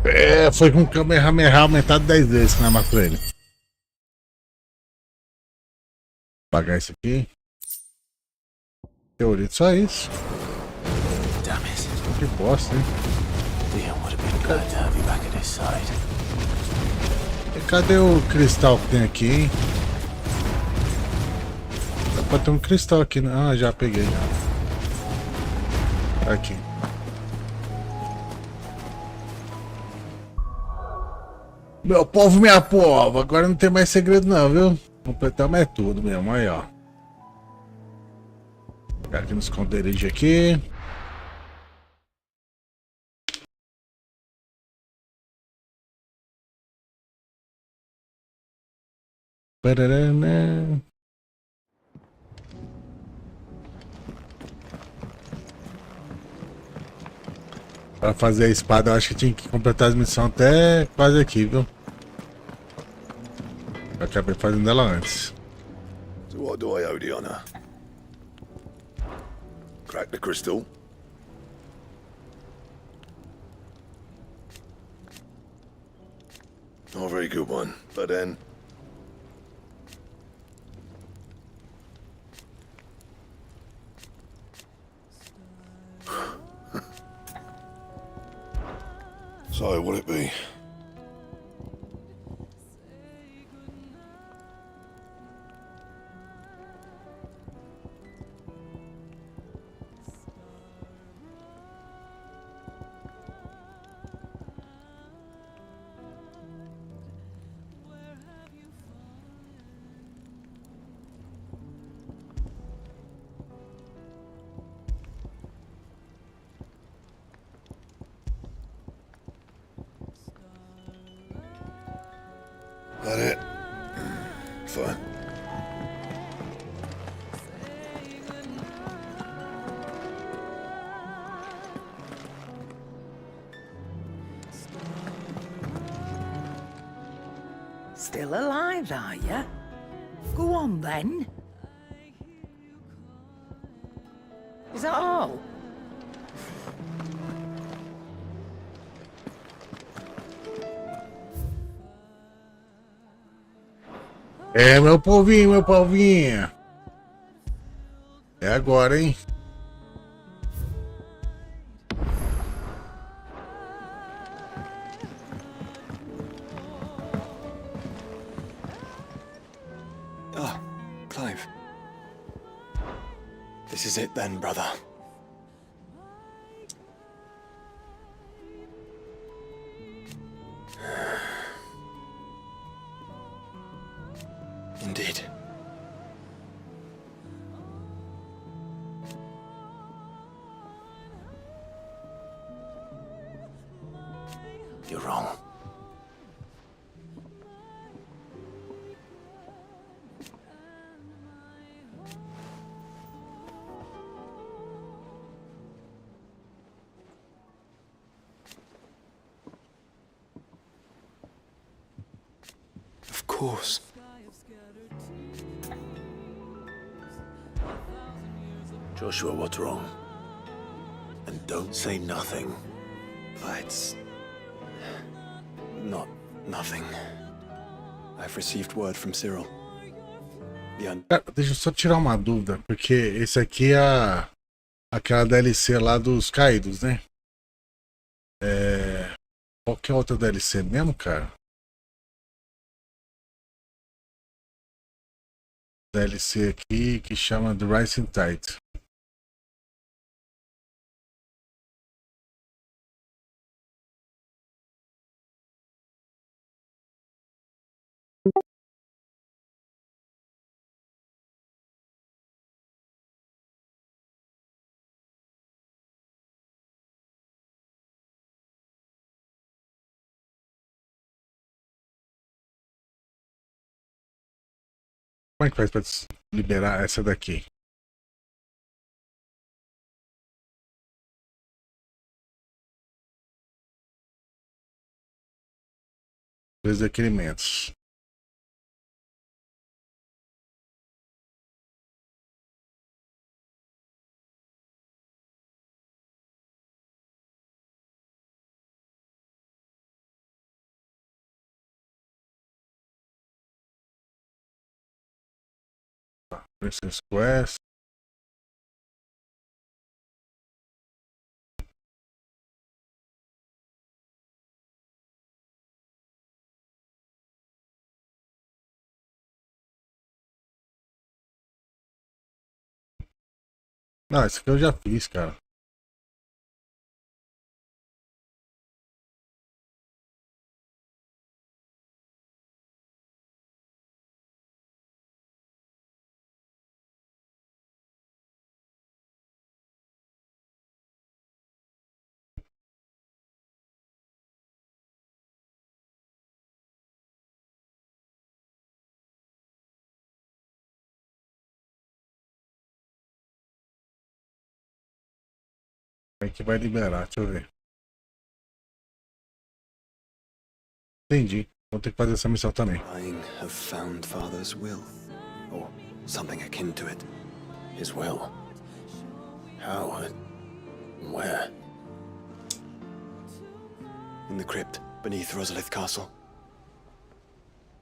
É, foi com o Kamehameha aumentado 10 vezes que nós matou ele. Vou apagar isso aqui. Teoria, só isso. Que bosta, hein? E cadê o cristal que tem aqui, hein? Dá pra ter um cristal aqui, né? Ah, já peguei. Aqui. Meu povo, minha pova, agora não tem mais segredo não, viu? Completamos é tudo mesmo, aí ó. Vou pegar aqui no esconderijo aqui. Pararana. Pra fazer a espada, eu acho que tinha que completar as missões até quase aqui, viu? Eu acabei fazendo ela antes. So what do I owe the honor? Crack the crystal? Not a very good one, but then... So, what'll it be? That it? Fine. Still alive, are you? Go on, then. Is that all? É, meu povinho, meu povinho. É agora, hein? Ah, Clive. This is it then, brother. Indeed. You're wrong. Of course. Joshua, what's wrong? And don't say nothing. It's... not nothing. I've received word from Cyril. Cara, deixa eu só tirar uma dúvida, porque esse aqui é aquela DLC lá dos caídos, né? Qual que é a outra DLC mesmo, cara? DLC aqui que chama The Rising Tide. Como é que faz pra liberar essa daqui? Dois requerimentos. Princess Quest. Não, esse aqui eu já fiz, cara. Como é que vai liberar? Deixa eu ver. Entendi. Vou ter que fazer essa missão também. I have found Father's will, or something akin to it. His will? How and where? In the crypt beneath Rosalith Castle.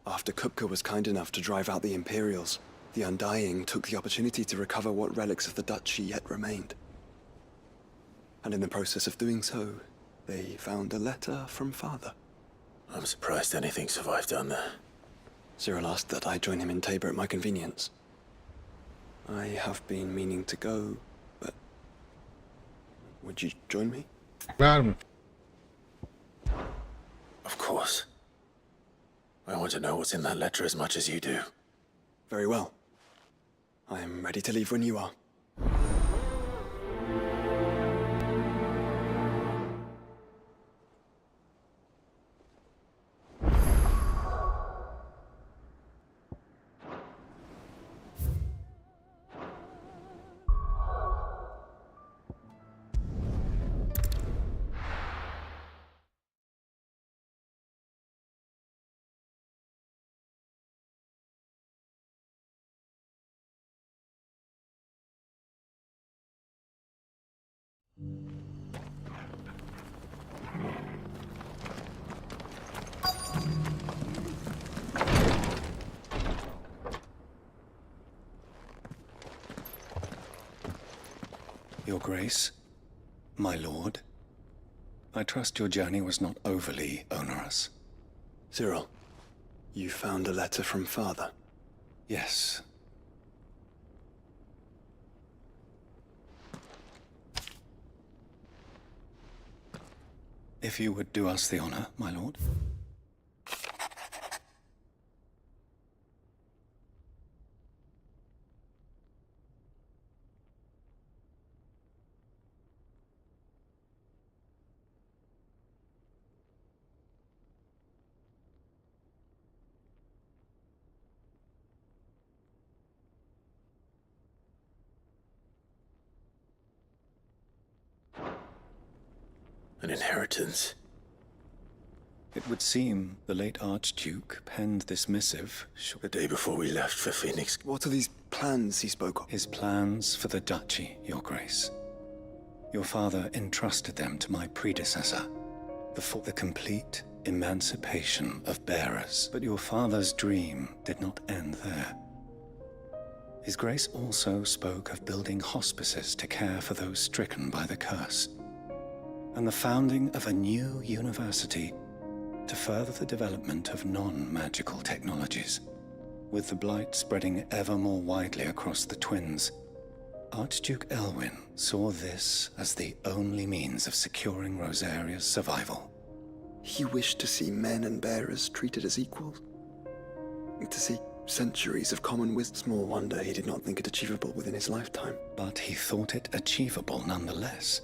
After Kupka was kind enough to drive out the Imperials, the Undying took the opportunity to recover what relics of the Duchy yet remained. And in the process of doing so, they found a letter from Father. I'm surprised anything survived down there. Cyril asked that I join him in Tabor at my convenience. I have been meaning to go, but... would you join me? Claro. Of course. I want to know what's in that letter as much as you do. Very well. I am ready to leave when you are. Your Grace, my lord, I trust your journey was not overly onerous. Cyril, you found a letter from Father? Yes. If you would do us the honor, my lord. An inheritance. It would seem the late Archduke penned this missive the day before we left for Phoenix. What are these plans he spoke of? His plans for the Duchy, Your Grace. Your father entrusted them to my predecessor, the complete emancipation of bearers. But your father's dream did not end there. His Grace also spoke of building hospices to care for those stricken by the curse, and the founding of a new university to further the development of non-magical technologies. With the blight spreading ever more widely across the twins, Archduke Elwyn saw this as the only means of securing Rosaria's survival. He wished to see men and bearers treated as equals. To see centuries of common wisdom. Small wonder he did not think it achievable within his lifetime. But he thought it achievable nonetheless.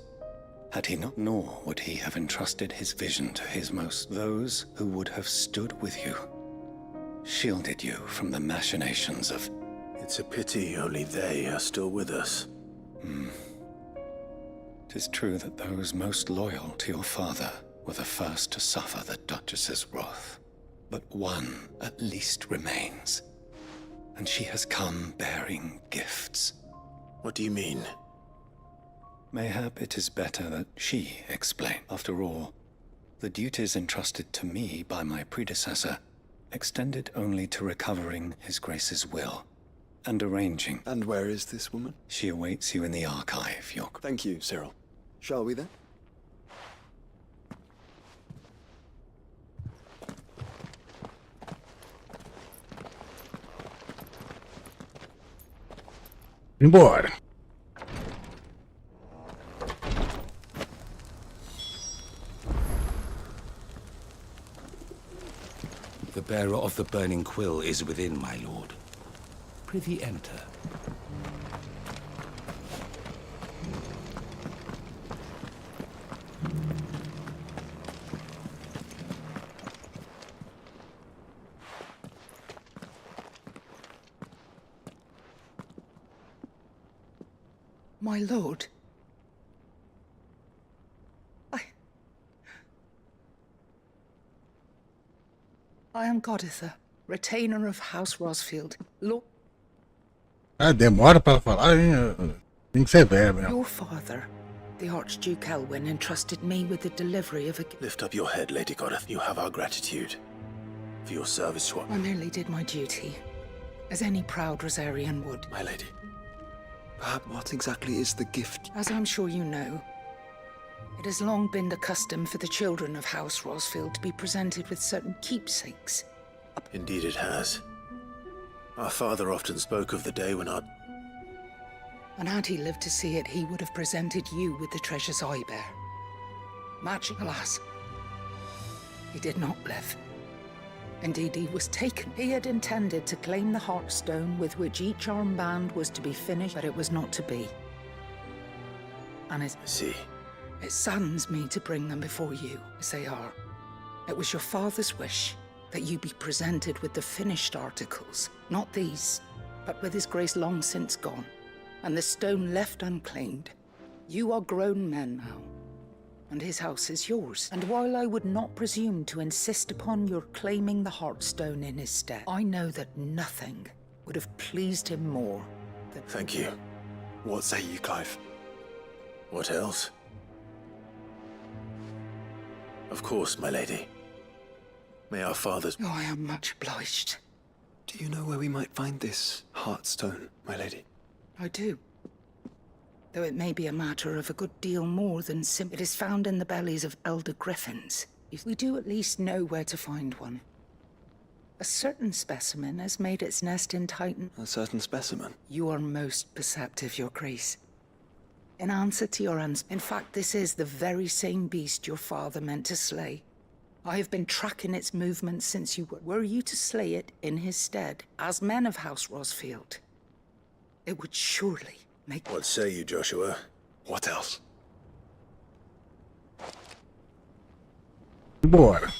Had he not, nor would he have entrusted his vision to his most, those who would have stood with you, shielded you from the machinations of... It's a pity only they are still with us. 'Tis true that those most loyal to your father were the first to suffer the Duchess's wrath. But one at least remains, and she has come bearing gifts. What do you mean? Mayhap it is better that she explain. After all, the duties entrusted to me by my predecessor extended only to recovering His Grace's will and arranging. And where is this woman? She awaits you in the archive, Your... Thank you, Cyril. Shall we then? Embora. The bearer of the burning quill is within, my lord. Prithee enter. My lord. I am Goditha, retainer of House Rosfield. Lord... demora pra falar, hein? Tem que ser velho mesmo. Your father, the Archduke Elwyn, entrusted me with the delivery of a... Lift up your head, Lady Godith. You have our gratitude for your service to us. I merely did my duty, as any proud Rosarian would. My lady, perhaps what exactly is the gift? As I'm sure you know, it has long been the custom for the children of House Rosfield to be presented with certain keepsakes. Indeed it has. Our father often spoke of the day when our... And had he lived to see it, he would have presented you with the treasures I bear. Matching, alas, he did not live. Indeed, he was taken. He had intended to claim the Heartstone with which each armband was to be finished, but it was not to be. And I see. It saddens me to bring them before you, as they are. It was your father's wish that you be presented with the finished articles. Not these, but with His Grace long since gone, and the stone left unclaimed. You are grown men now, and his house is yours. And while I would not presume to insist upon your claiming the Heartstone in his stead, I know that nothing would have pleased him more than... Thank you. What say you, Clive? What else? Of course, my lady. May our fathers... Oh, I am much obliged. Do you know where we might find this Heartstone, my lady? I do. Though it may be a matter of a good deal more than it is found in the bellies of elder griffins. We do at least know where to find one. A certain specimen has made its nest in Titan. A certain specimen? You are most perceptive, Your Grace. In answer to your in fact, this is the very same beast your father meant to slay. I have been tracking its movements since you were you to slay it in his stead, as men of House Rosfield, it would surely make... What say you, Joshua? What else? Bora.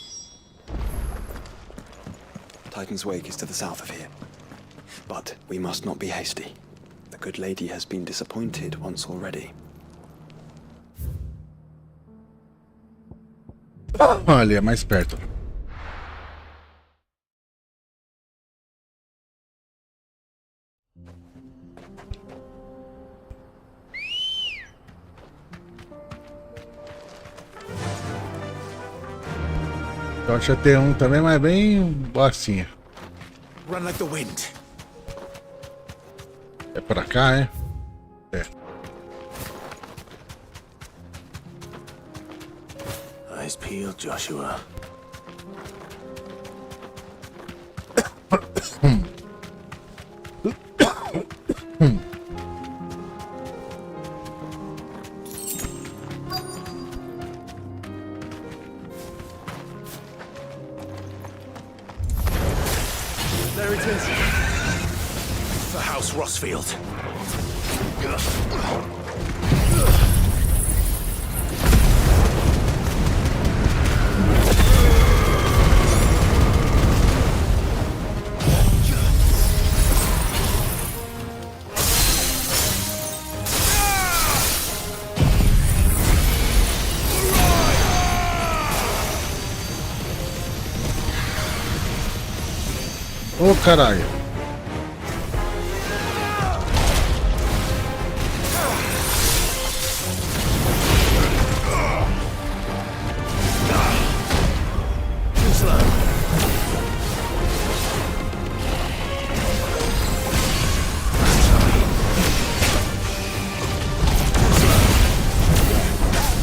Titan's Wake is to the south of here. But we must not be hasty. The good lady has been disappointed once already. Ali é mais perto. Tocha tem um também, mas bem boacinha. Run like the wind. É pra cá, é? É. Eyes peeled, Joshua. There it is. The House Rossfield. Ô, caralho.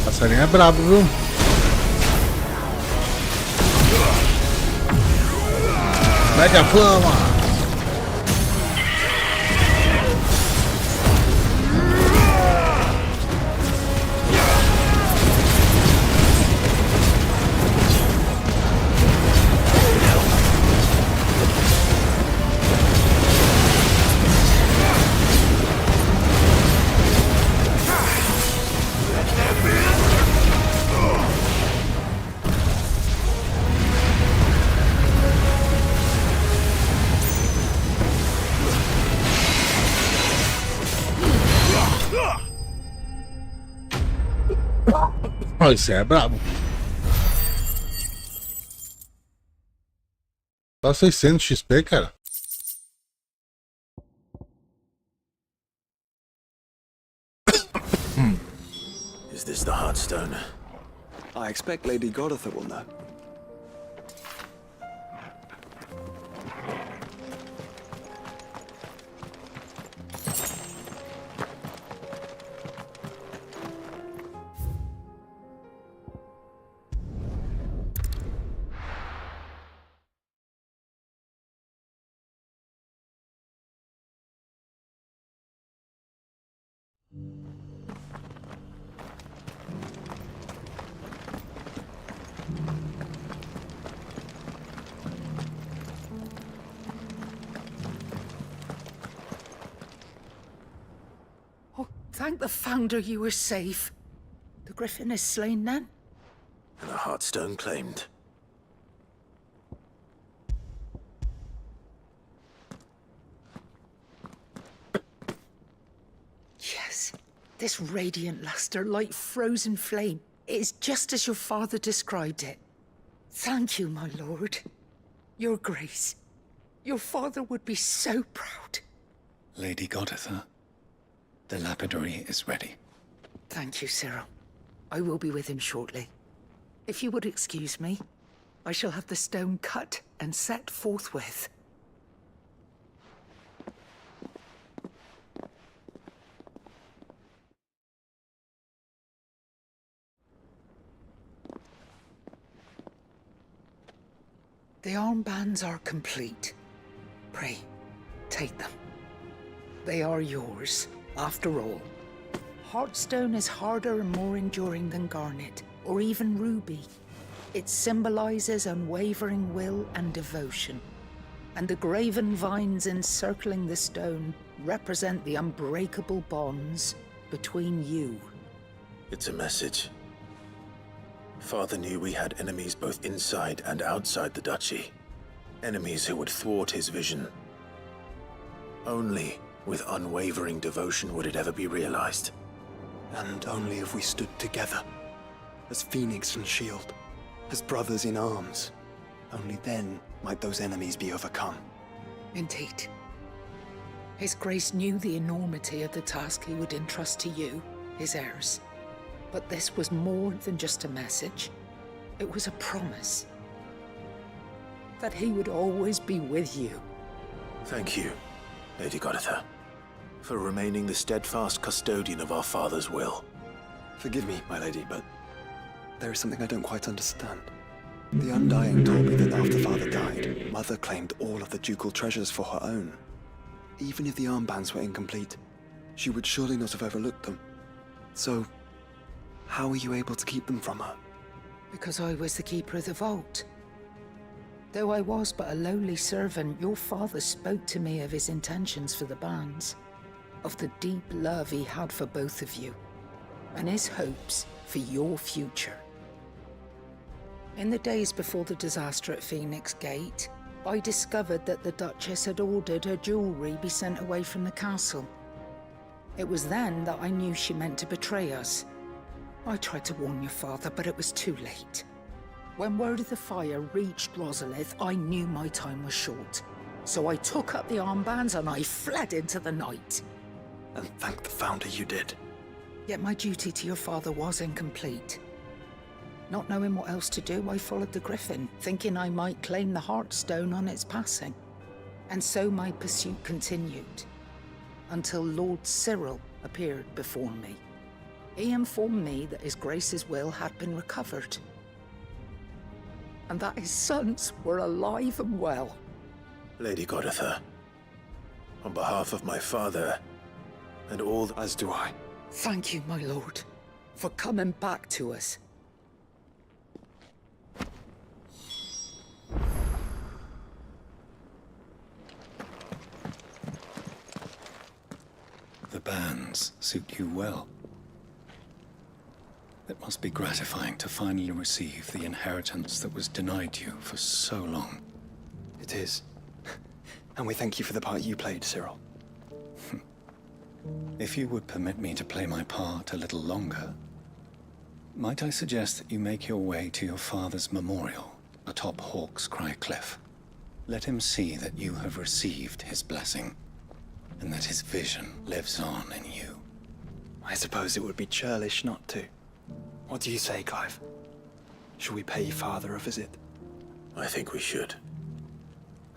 Passarinho é brabo, viu? Mega flama! Oh, isso é brabo. Só 600 XP, cara. Is this the Heartstone? I expect Lady Godotha will know. Thank the Founder you were safe. The Griffin is slain then? And the Heartstone claimed. Yes. This radiant luster, like frozen flame, is just as your father described it. Thank you, my lord. Your grace. Your father would be so proud. Lady Godotha, the lapidary is ready. Thank you, Cyril. I will be with him shortly. If you would excuse me, I shall have the stone cut and set forthwith. The armbands are complete. Pray, take them. They are yours, after all. Heartstone is harder and more enduring than garnet, or even ruby. It symbolizes unwavering will and devotion. And the graven vines encircling the stone represent the unbreakable bonds between you. It's a message. Father knew we had enemies both inside and outside the duchy. Enemies who would thwart his vision. Only with unwavering devotion would it ever be realized. And only if we stood together, as Phoenix and Shield, as brothers in arms. Only then might those enemies be overcome. Indeed. His Grace knew the enormity of the task he would entrust to you, his heirs. But this was more than just a message. It was a promise. that he would always be with you. Thank you, Lady Goditha, for remaining the steadfast custodian of our father's will. Forgive me, my lady, but there is something I don't quite understand. The Undying told me that after father died, mother claimed all of the ducal treasures for her own. Even if the armbands were incomplete, she would surely not have overlooked them. So, how were you able to keep them from her? Because I was the keeper of the vault. Though I was but a lowly servant, your father spoke to me of his intentions for the bands, of the deep love he had for both of you, and his hopes for your future. In the days before the disaster at Phoenix Gate, I discovered that the Duchess had ordered her jewelry be sent away from the castle. It was then that I knew she meant to betray us. I tried to warn your father, but it was too late. When word of the fire reached Rosalith, I knew my time was short. So I took up the armbands and I fled into the night. And thank the Founder you did. Yet my duty to your father was incomplete. Not knowing what else to do, I followed the Griffin, thinking I might claim the Heartstone on its passing. And so my pursuit continued, until Lord Cyril appeared before me. He informed me that His Grace's will had been recovered, and that his sons were alive and well. Lady Goditha, on behalf of my father, and all as do I. Thank you, my lord, for coming back to us. The bands suit you well. It must be gratifying to finally receive the inheritance that was denied you for so long. It is. And we thank you for the part you played, Cyril. If you would permit me to play my part a little longer, might I suggest that you make your way to your father's memorial atop Hawk's Cry Cliff? Let him see that you have received his blessing, and that his vision lives on in you. I suppose it would be churlish not to. What do you say, Clive? Should we pay father a visit? I think we should.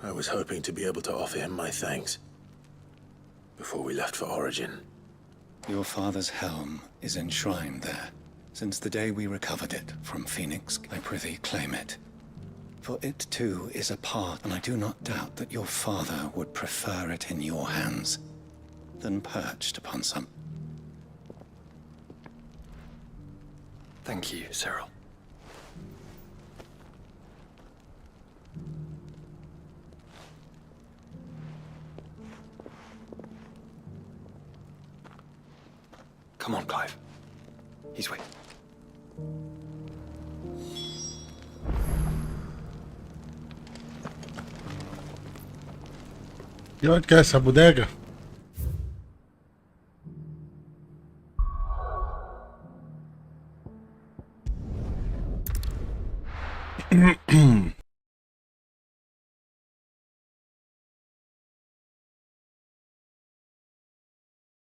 I was hoping to be able to offer him my thanks before we left for Origin. Your father's helm is enshrined there. Since the day we recovered it from Phoenix, I prithee claim it. For it too is a part, and I do not doubt that your father would prefer it in your hands than perched upon some. Thank you, Cyril. Come on, Clive. He's waiting. E onde que é essa bodega?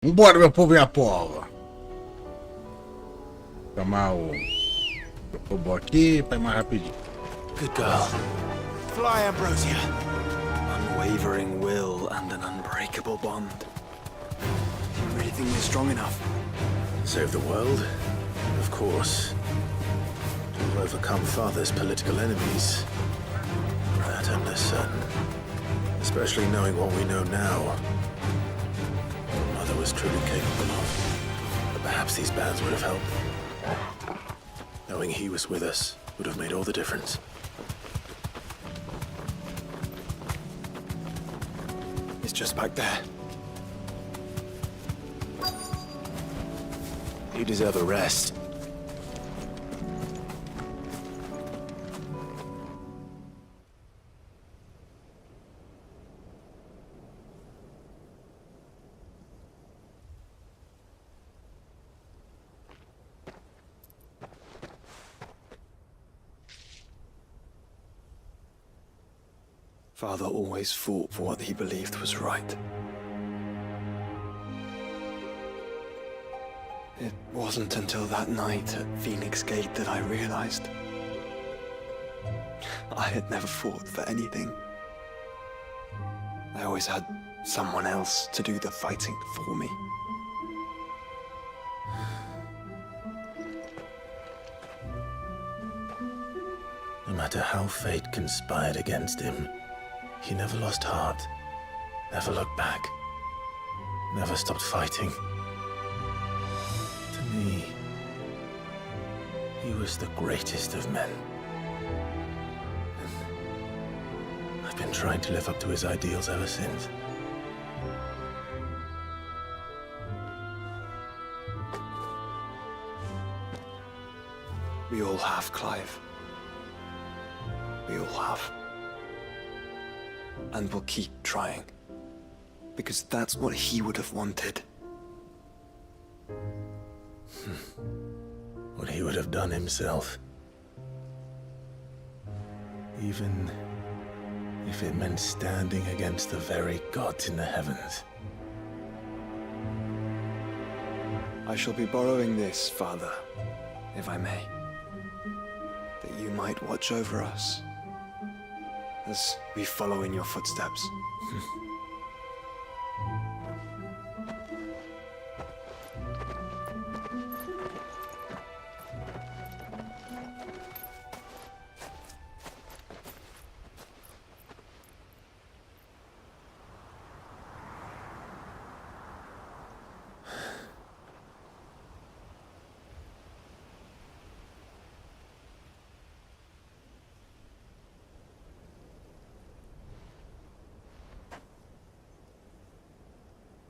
Vambora, meu povo e a pova. Chamar o robô aqui para ir mais rapidinho. Good girl. Fly, Ambrosia. Unwavering will and an unbreakable bond. Do you really think we're strong enough? Save the world? Of course. To overcome Father's political enemies? That I'm less certain. Especially knowing what we know now. What Mother was truly capable of. But perhaps these bands would have helped. Knowing he was with us would have made all the difference. It's just back there. You deserve a rest. Father always fought for what he believed was right. It wasn't until that night at Phoenix Gate that I realized I had never fought for anything. I always had someone else to do the fighting for me. No matter how fate conspired against him, he never lost heart, never looked back, never stopped fighting. To me, he was the greatest of men. And I've been trying to live up to his ideals ever since. We all have, Clive. We all have. And we'll keep trying. Because that's what he would have wanted. What he would have done himself. Even if it meant standing against the very gods in the heavens. I shall be borrowing this, Father, if I may. That you might watch over us as we follow in your footsteps.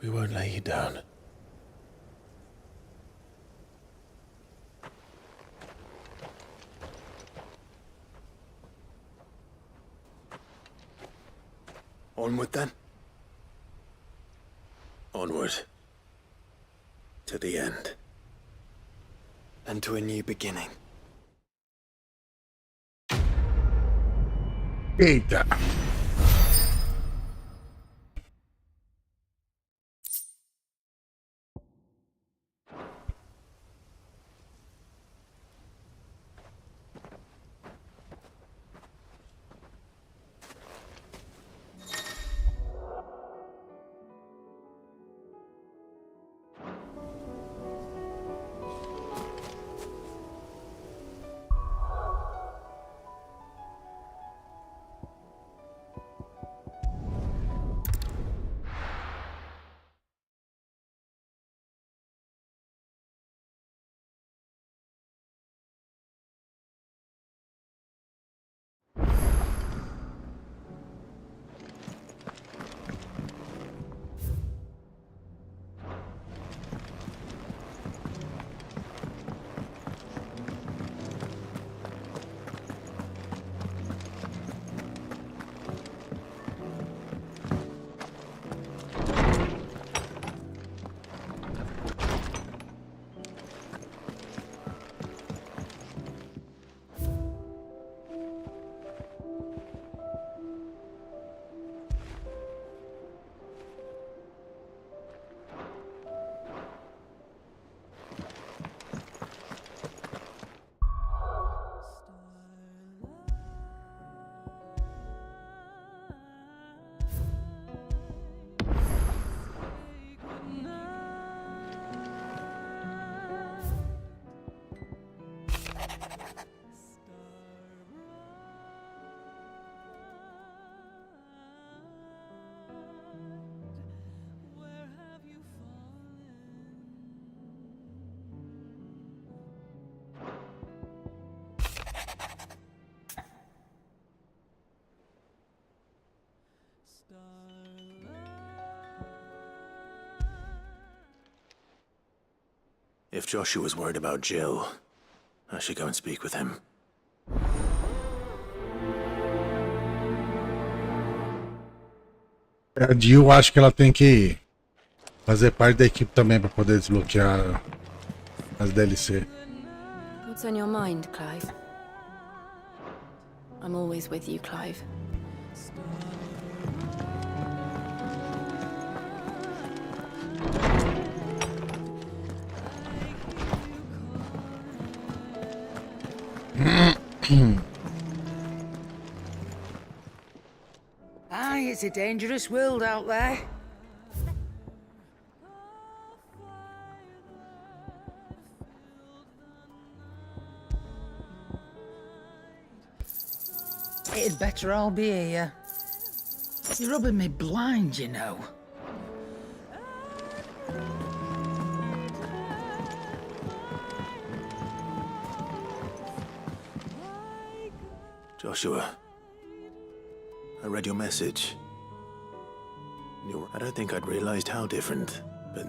We won't lay you down. Onward then. Onward. To the end. And to a new beginning. Eita. If Joshua's worried about Jill, I should go and speak with him. A Jill, acho que ela tem que fazer parte da equipe também para poder desbloquear as DLC. What's on your mind, Clive? I'm always with you, Clive. It's a dangerous world out there. It'd better all be here. You're rubbing me blind, you know. Joshua, I read your message. I don't think I'd realized how different, but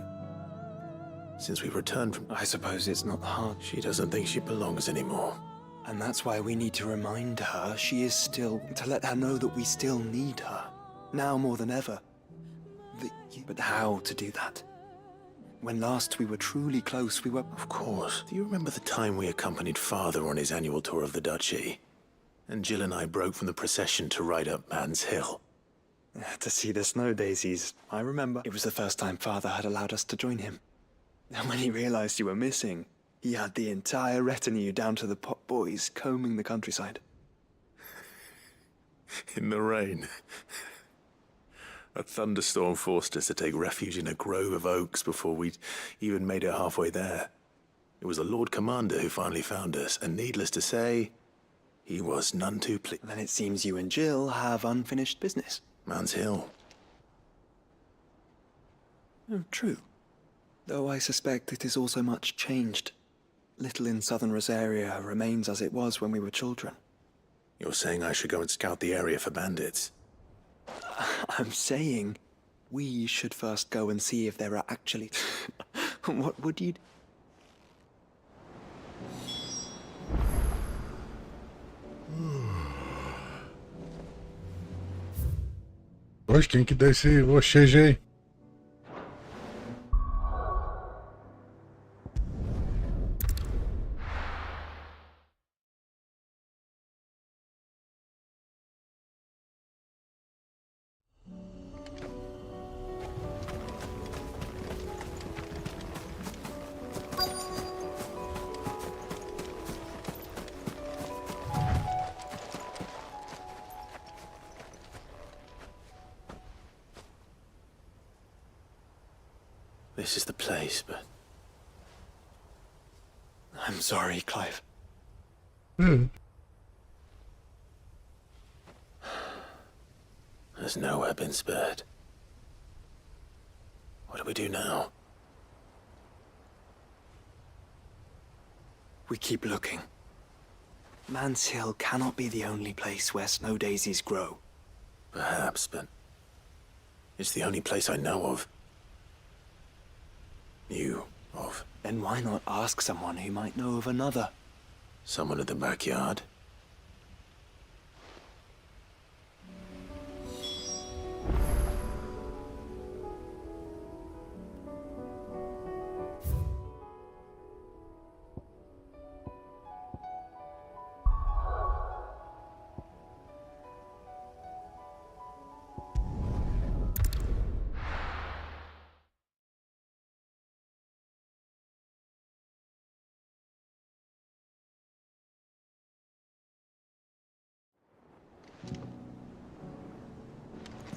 since we returned from... I suppose it's not hard. She doesn't think she belongs anymore. And that's why we need to remind her she is still... to let her know that we still need her. Now more than ever. But how to do that? When last we were truly close, we were... Of course. Do you remember the time we accompanied Father on his annual tour of the Duchy? And Jill and I broke from the procession to ride up Man's Hill. To see the snow daisies, I remember. It was the first time Father had allowed us to join him. And when he realized you were missing, he had the entire retinue down to the pot boys combing the countryside. In the rain. A thunderstorm forced us to take refuge in a grove of oaks before we'd even made it halfway there. It was the Lord Commander who finally found us, and needless to say, he was none too pleased. Then it seems you and Jill have unfinished business. Man's Hill. Oh, true. Though I suspect it is also much changed. Little in southern Rosaria remains as it was when we were children. You're saying I should go and scout the area for bandits? I'm saying we should first go and see if there are actually... What would you... Hoje quem que dá esse bochejo aí? This is the place, but... I'm sorry, Clive. Has nowhere been spared. What do we do now? We keep looking. Man's Hill cannot be the only place where snow daisies grow. Perhaps, but... it's the only place I know of. Knew of. Then why not ask someone who might know of another? Someone at the backyard?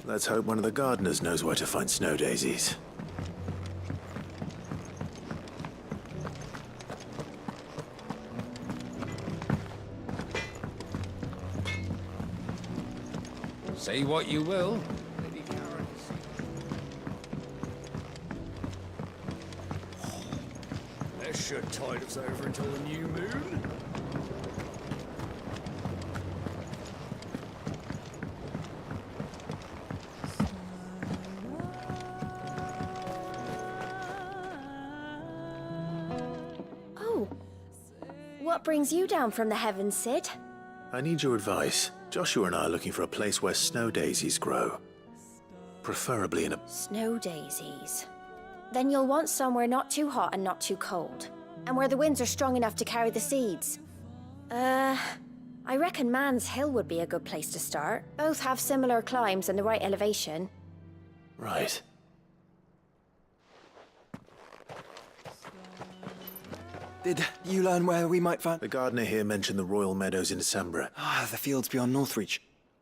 Let's hope one of the gardeners knows where to find snow daisies. Say what you will. That should tide us over until the new moon. What brings you down from the heavens, Sid? I need your advice. Joshua and I are looking for a place where snow daisies grow. Preferably in a... Snow daisies. Then you'll want somewhere not too hot and not too cold. And where the winds are strong enough to carry the seeds. I reckon Man's Hill would be a good place to start. Both have similar climbs and the right elevation. Right. Did you learn where we might find... The gardener here mentioned the Royal Meadows in December. Ah, the fields beyond Northreach.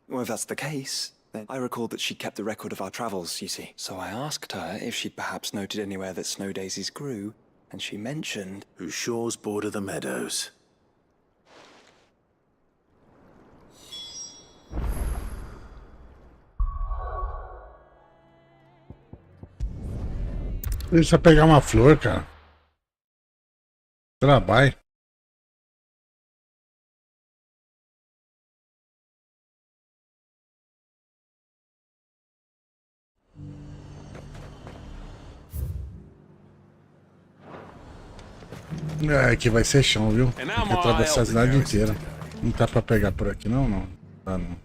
Well, if that's the case, Then I recalled that she kept a record of our travels, you see. So I asked her if she'd perhaps noted anywhere that snow daisies grew, and she mentioned... Whose shores border the meadows. Deixa eu pegar uma flor, cara. Trabalho. É, aqui vai ser chão, viu? Tem que atravessar a cidade inteira. Não tá pra pegar por aqui, não? Não. Tá, não.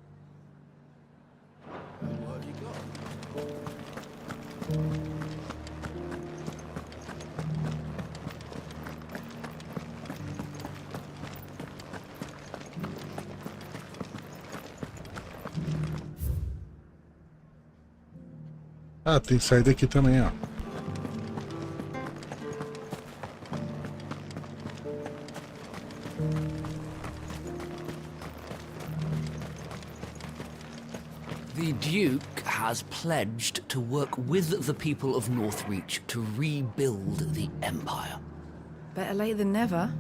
Ah, tem que sair daqui também, ó. The Duke has pledged to work with the people of Northreach to rebuild the Empire. Better late than never.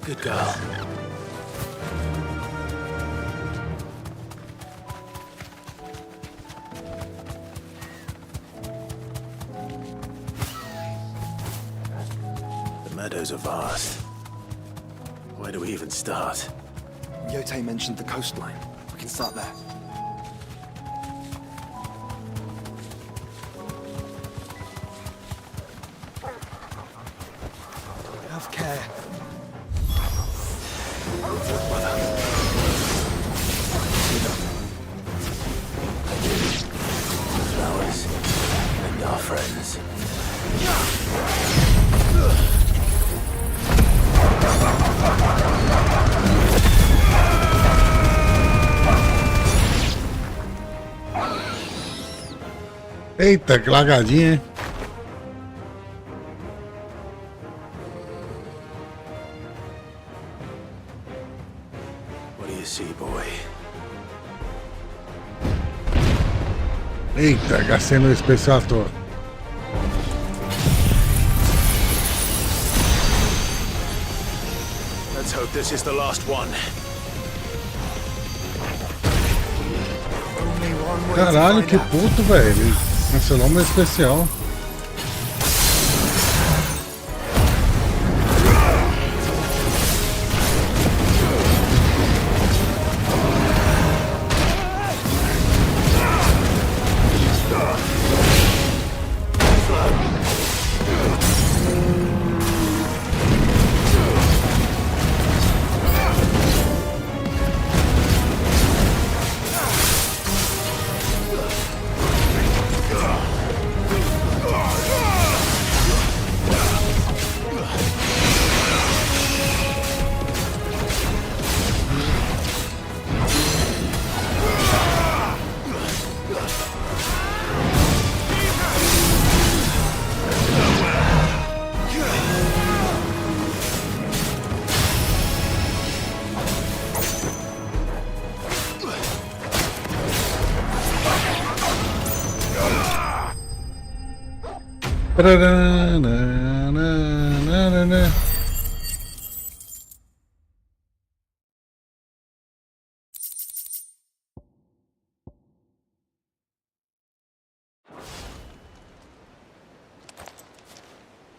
Good girl. The meadows are vast. Where do we even start? Yote mentioned the coastline. We can start there. Have care. Flowers and our friends. Eita, que lagadinha, hein? What do you see, boy? Eita, gastei meu especial à toa. Let's hope this is the last one. Caralho, que puto, velho. Ele cancelou meu especial.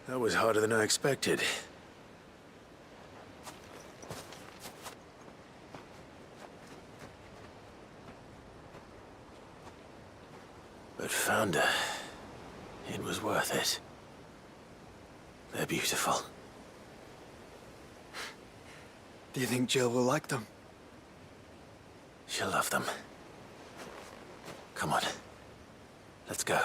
That was harder than I expected. But found her. It was worth it. They're beautiful. Do you think Jill will like them? She'll love them. Come on. Let's go.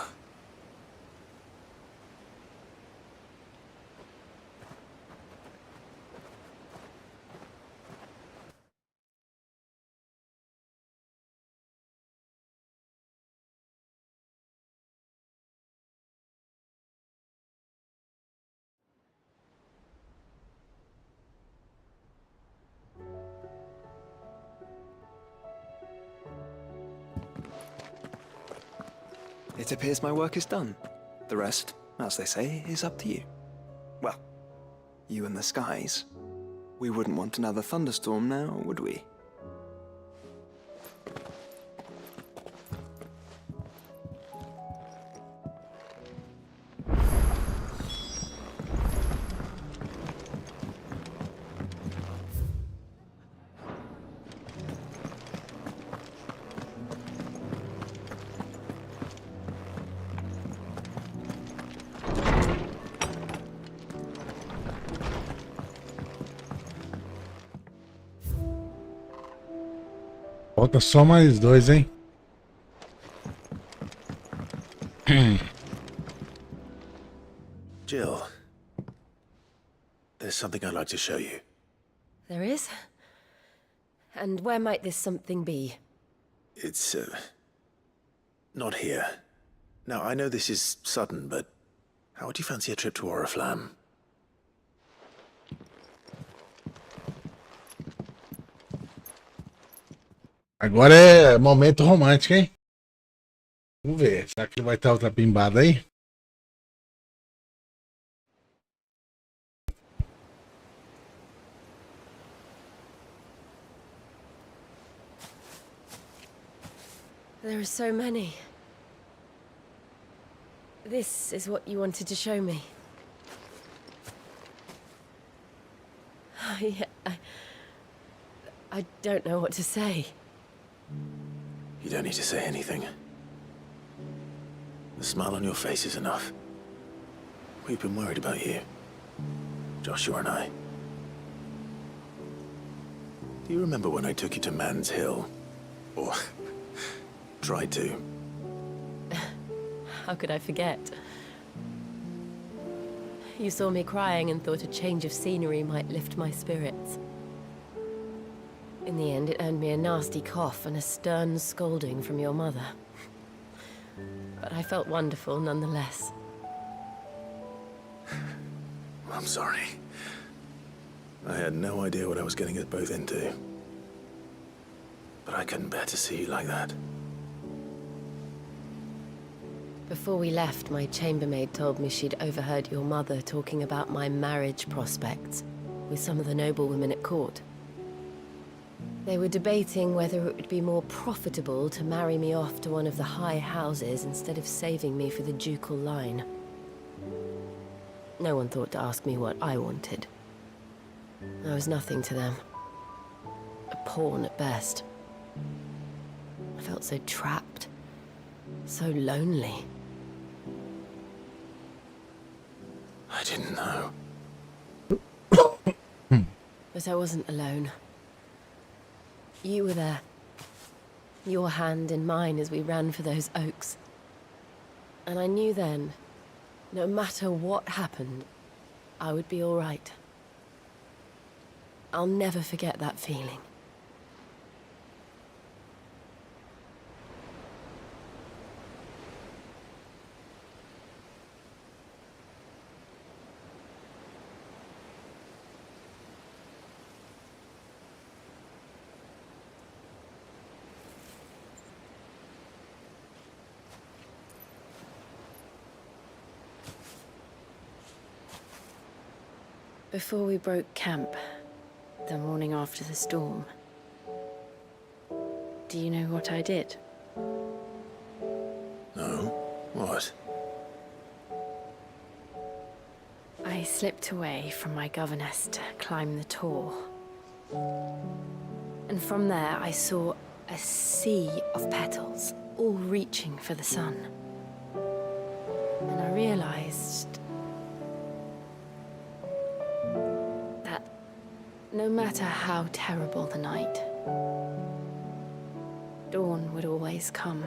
It appears my work is done. The rest, as they say, is up to you. Well, you and the skies. We wouldn't want another thunderstorm now, would we? Falta só mais dois, hein? Jill, there's something I'd like to show you. There is? And where might this something be? It's, not here. Now, I know this is sudden, but how would you fancy a trip to Oriflamme? Agora é momento romântico, hein? Vamos ver. Será que vai estar outra pimbada aí? There are so many. This is what you wanted to show me. I don't know what to say. You don't need to say anything. The smile on your face is enough. We've been worried about you, Joshua and I. Do you remember when I took you to Man's Hill? Or tried to? How could I forget? You saw me crying and thought a change of scenery might lift my spirits. In the end, it earned me a nasty cough and a stern scolding from your mother. But I felt wonderful nonetheless. I'm sorry. I had no idea what I was getting us both into. But I couldn't bear to see you like that. Before we left, my chambermaid told me she'd overheard your mother talking about my marriage prospects with some of the noblewomen at court. They were debating whether it would be more profitable to marry me off to one of the high houses instead of saving me for the ducal line. No one thought to ask me what I wanted. I was nothing to them. A pawn at best. I felt so trapped, so lonely. I didn't know. But I wasn't alone. You were there. Your hand in mine as we ran for those oaks. And I knew then, no matter what happened, I would be all right. I'll never forget that feeling. Before we broke camp, the morning after the storm, do you know what I did? No? What? I slipped away from my governess to climb the tor. And from there I saw a sea of petals, all reaching for the sun. And I realized that no matter how terrible the night, dawn would always come.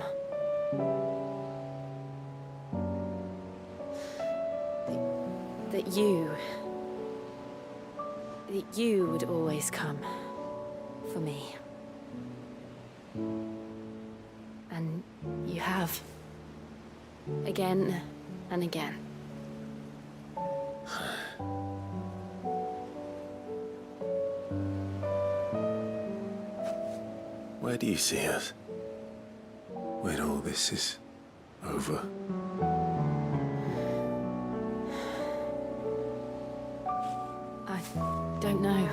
That you would always come for me. And you have. Again and again. Where do you see us? when all this is over? I don't know.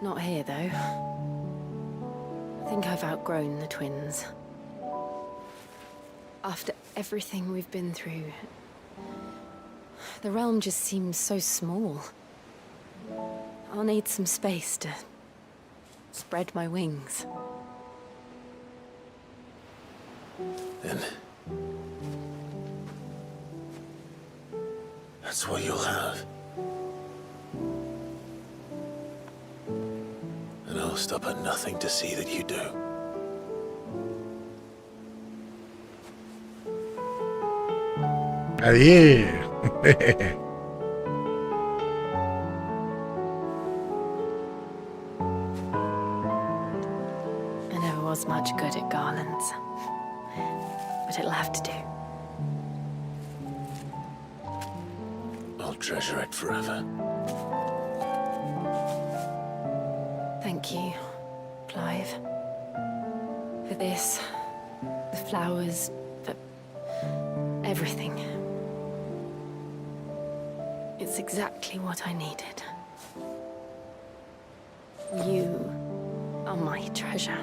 Not here, though. I think I've outgrown the twins. After everything we've been through, the realm just seems so small. I'll need some space to spread my wings. Then that's what you'll have. And I'll stop at nothing to see that you do. Aí! I never was much good at garlands, but it'll have to do. I'll treasure it forever. Thank you, Clive. For this, the flowers, for everything. It's exactly what I needed. You are my treasure.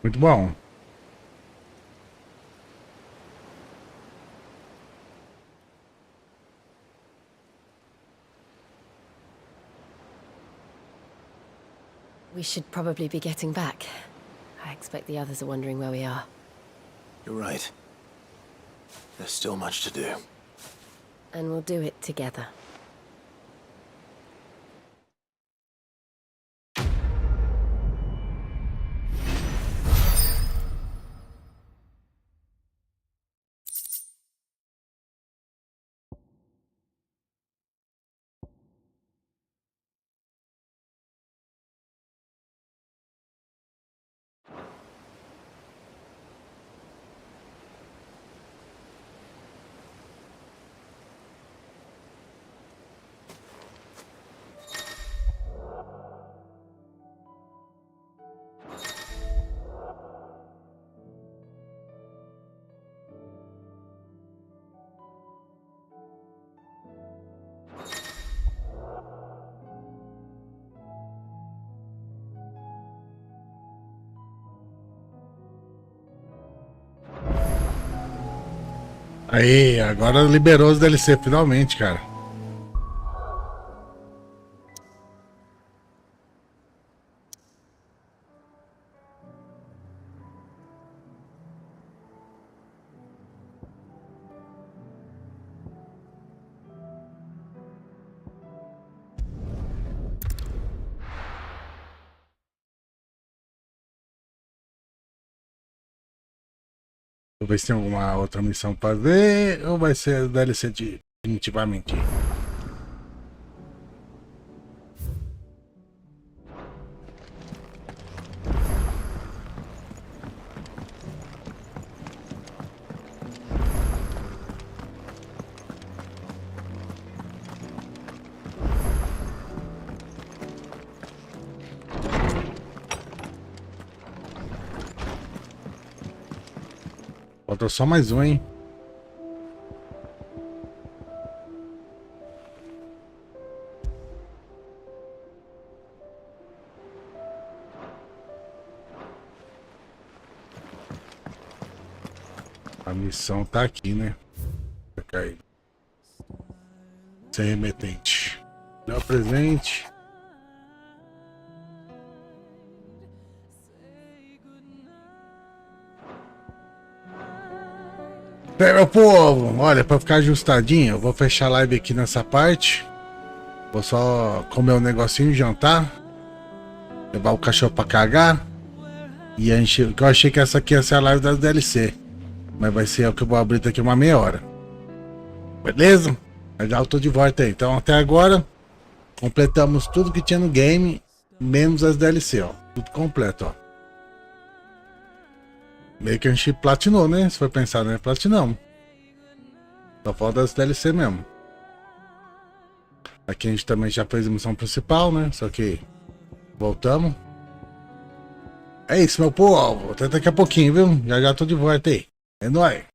Muito bom. We should probably be getting back. I expect the others are wondering where we are. You're right. There's still much to do. And we'll do it together. Aí, agora liberou os DLC finalmente, cara. Vou ver se tem alguma outra missão pra fazer ou vai ser DLC definitivamente. Falta só mais um, hein? A missão tá aqui, né? Tá caído. Sem remetente. Dá presente. Meu povo, olha, pra ficar ajustadinho, eu vou fechar a live aqui nessa parte. Vou só comer um negocinho, jantar. Levar o cachorro pra cagar. E encher, que eu achei que essa aqui ia ser a live das DLC. Mas vai ser o que eu vou abrir daqui uma meia hora. Beleza? Mas já eu tô de volta aí. Então até agora, completamos tudo que tinha no game. menos as DLC, ó. Tudo completo, ó. Meio que a gente platinou, né? Se for pensar, né? Platinamos. Só falta as DLC mesmo. Aqui a gente também já fez a missão principal, né? Só que voltamos. É isso, meu povo. Até daqui a pouquinho, viu? Já já tô de volta aí. É nóis.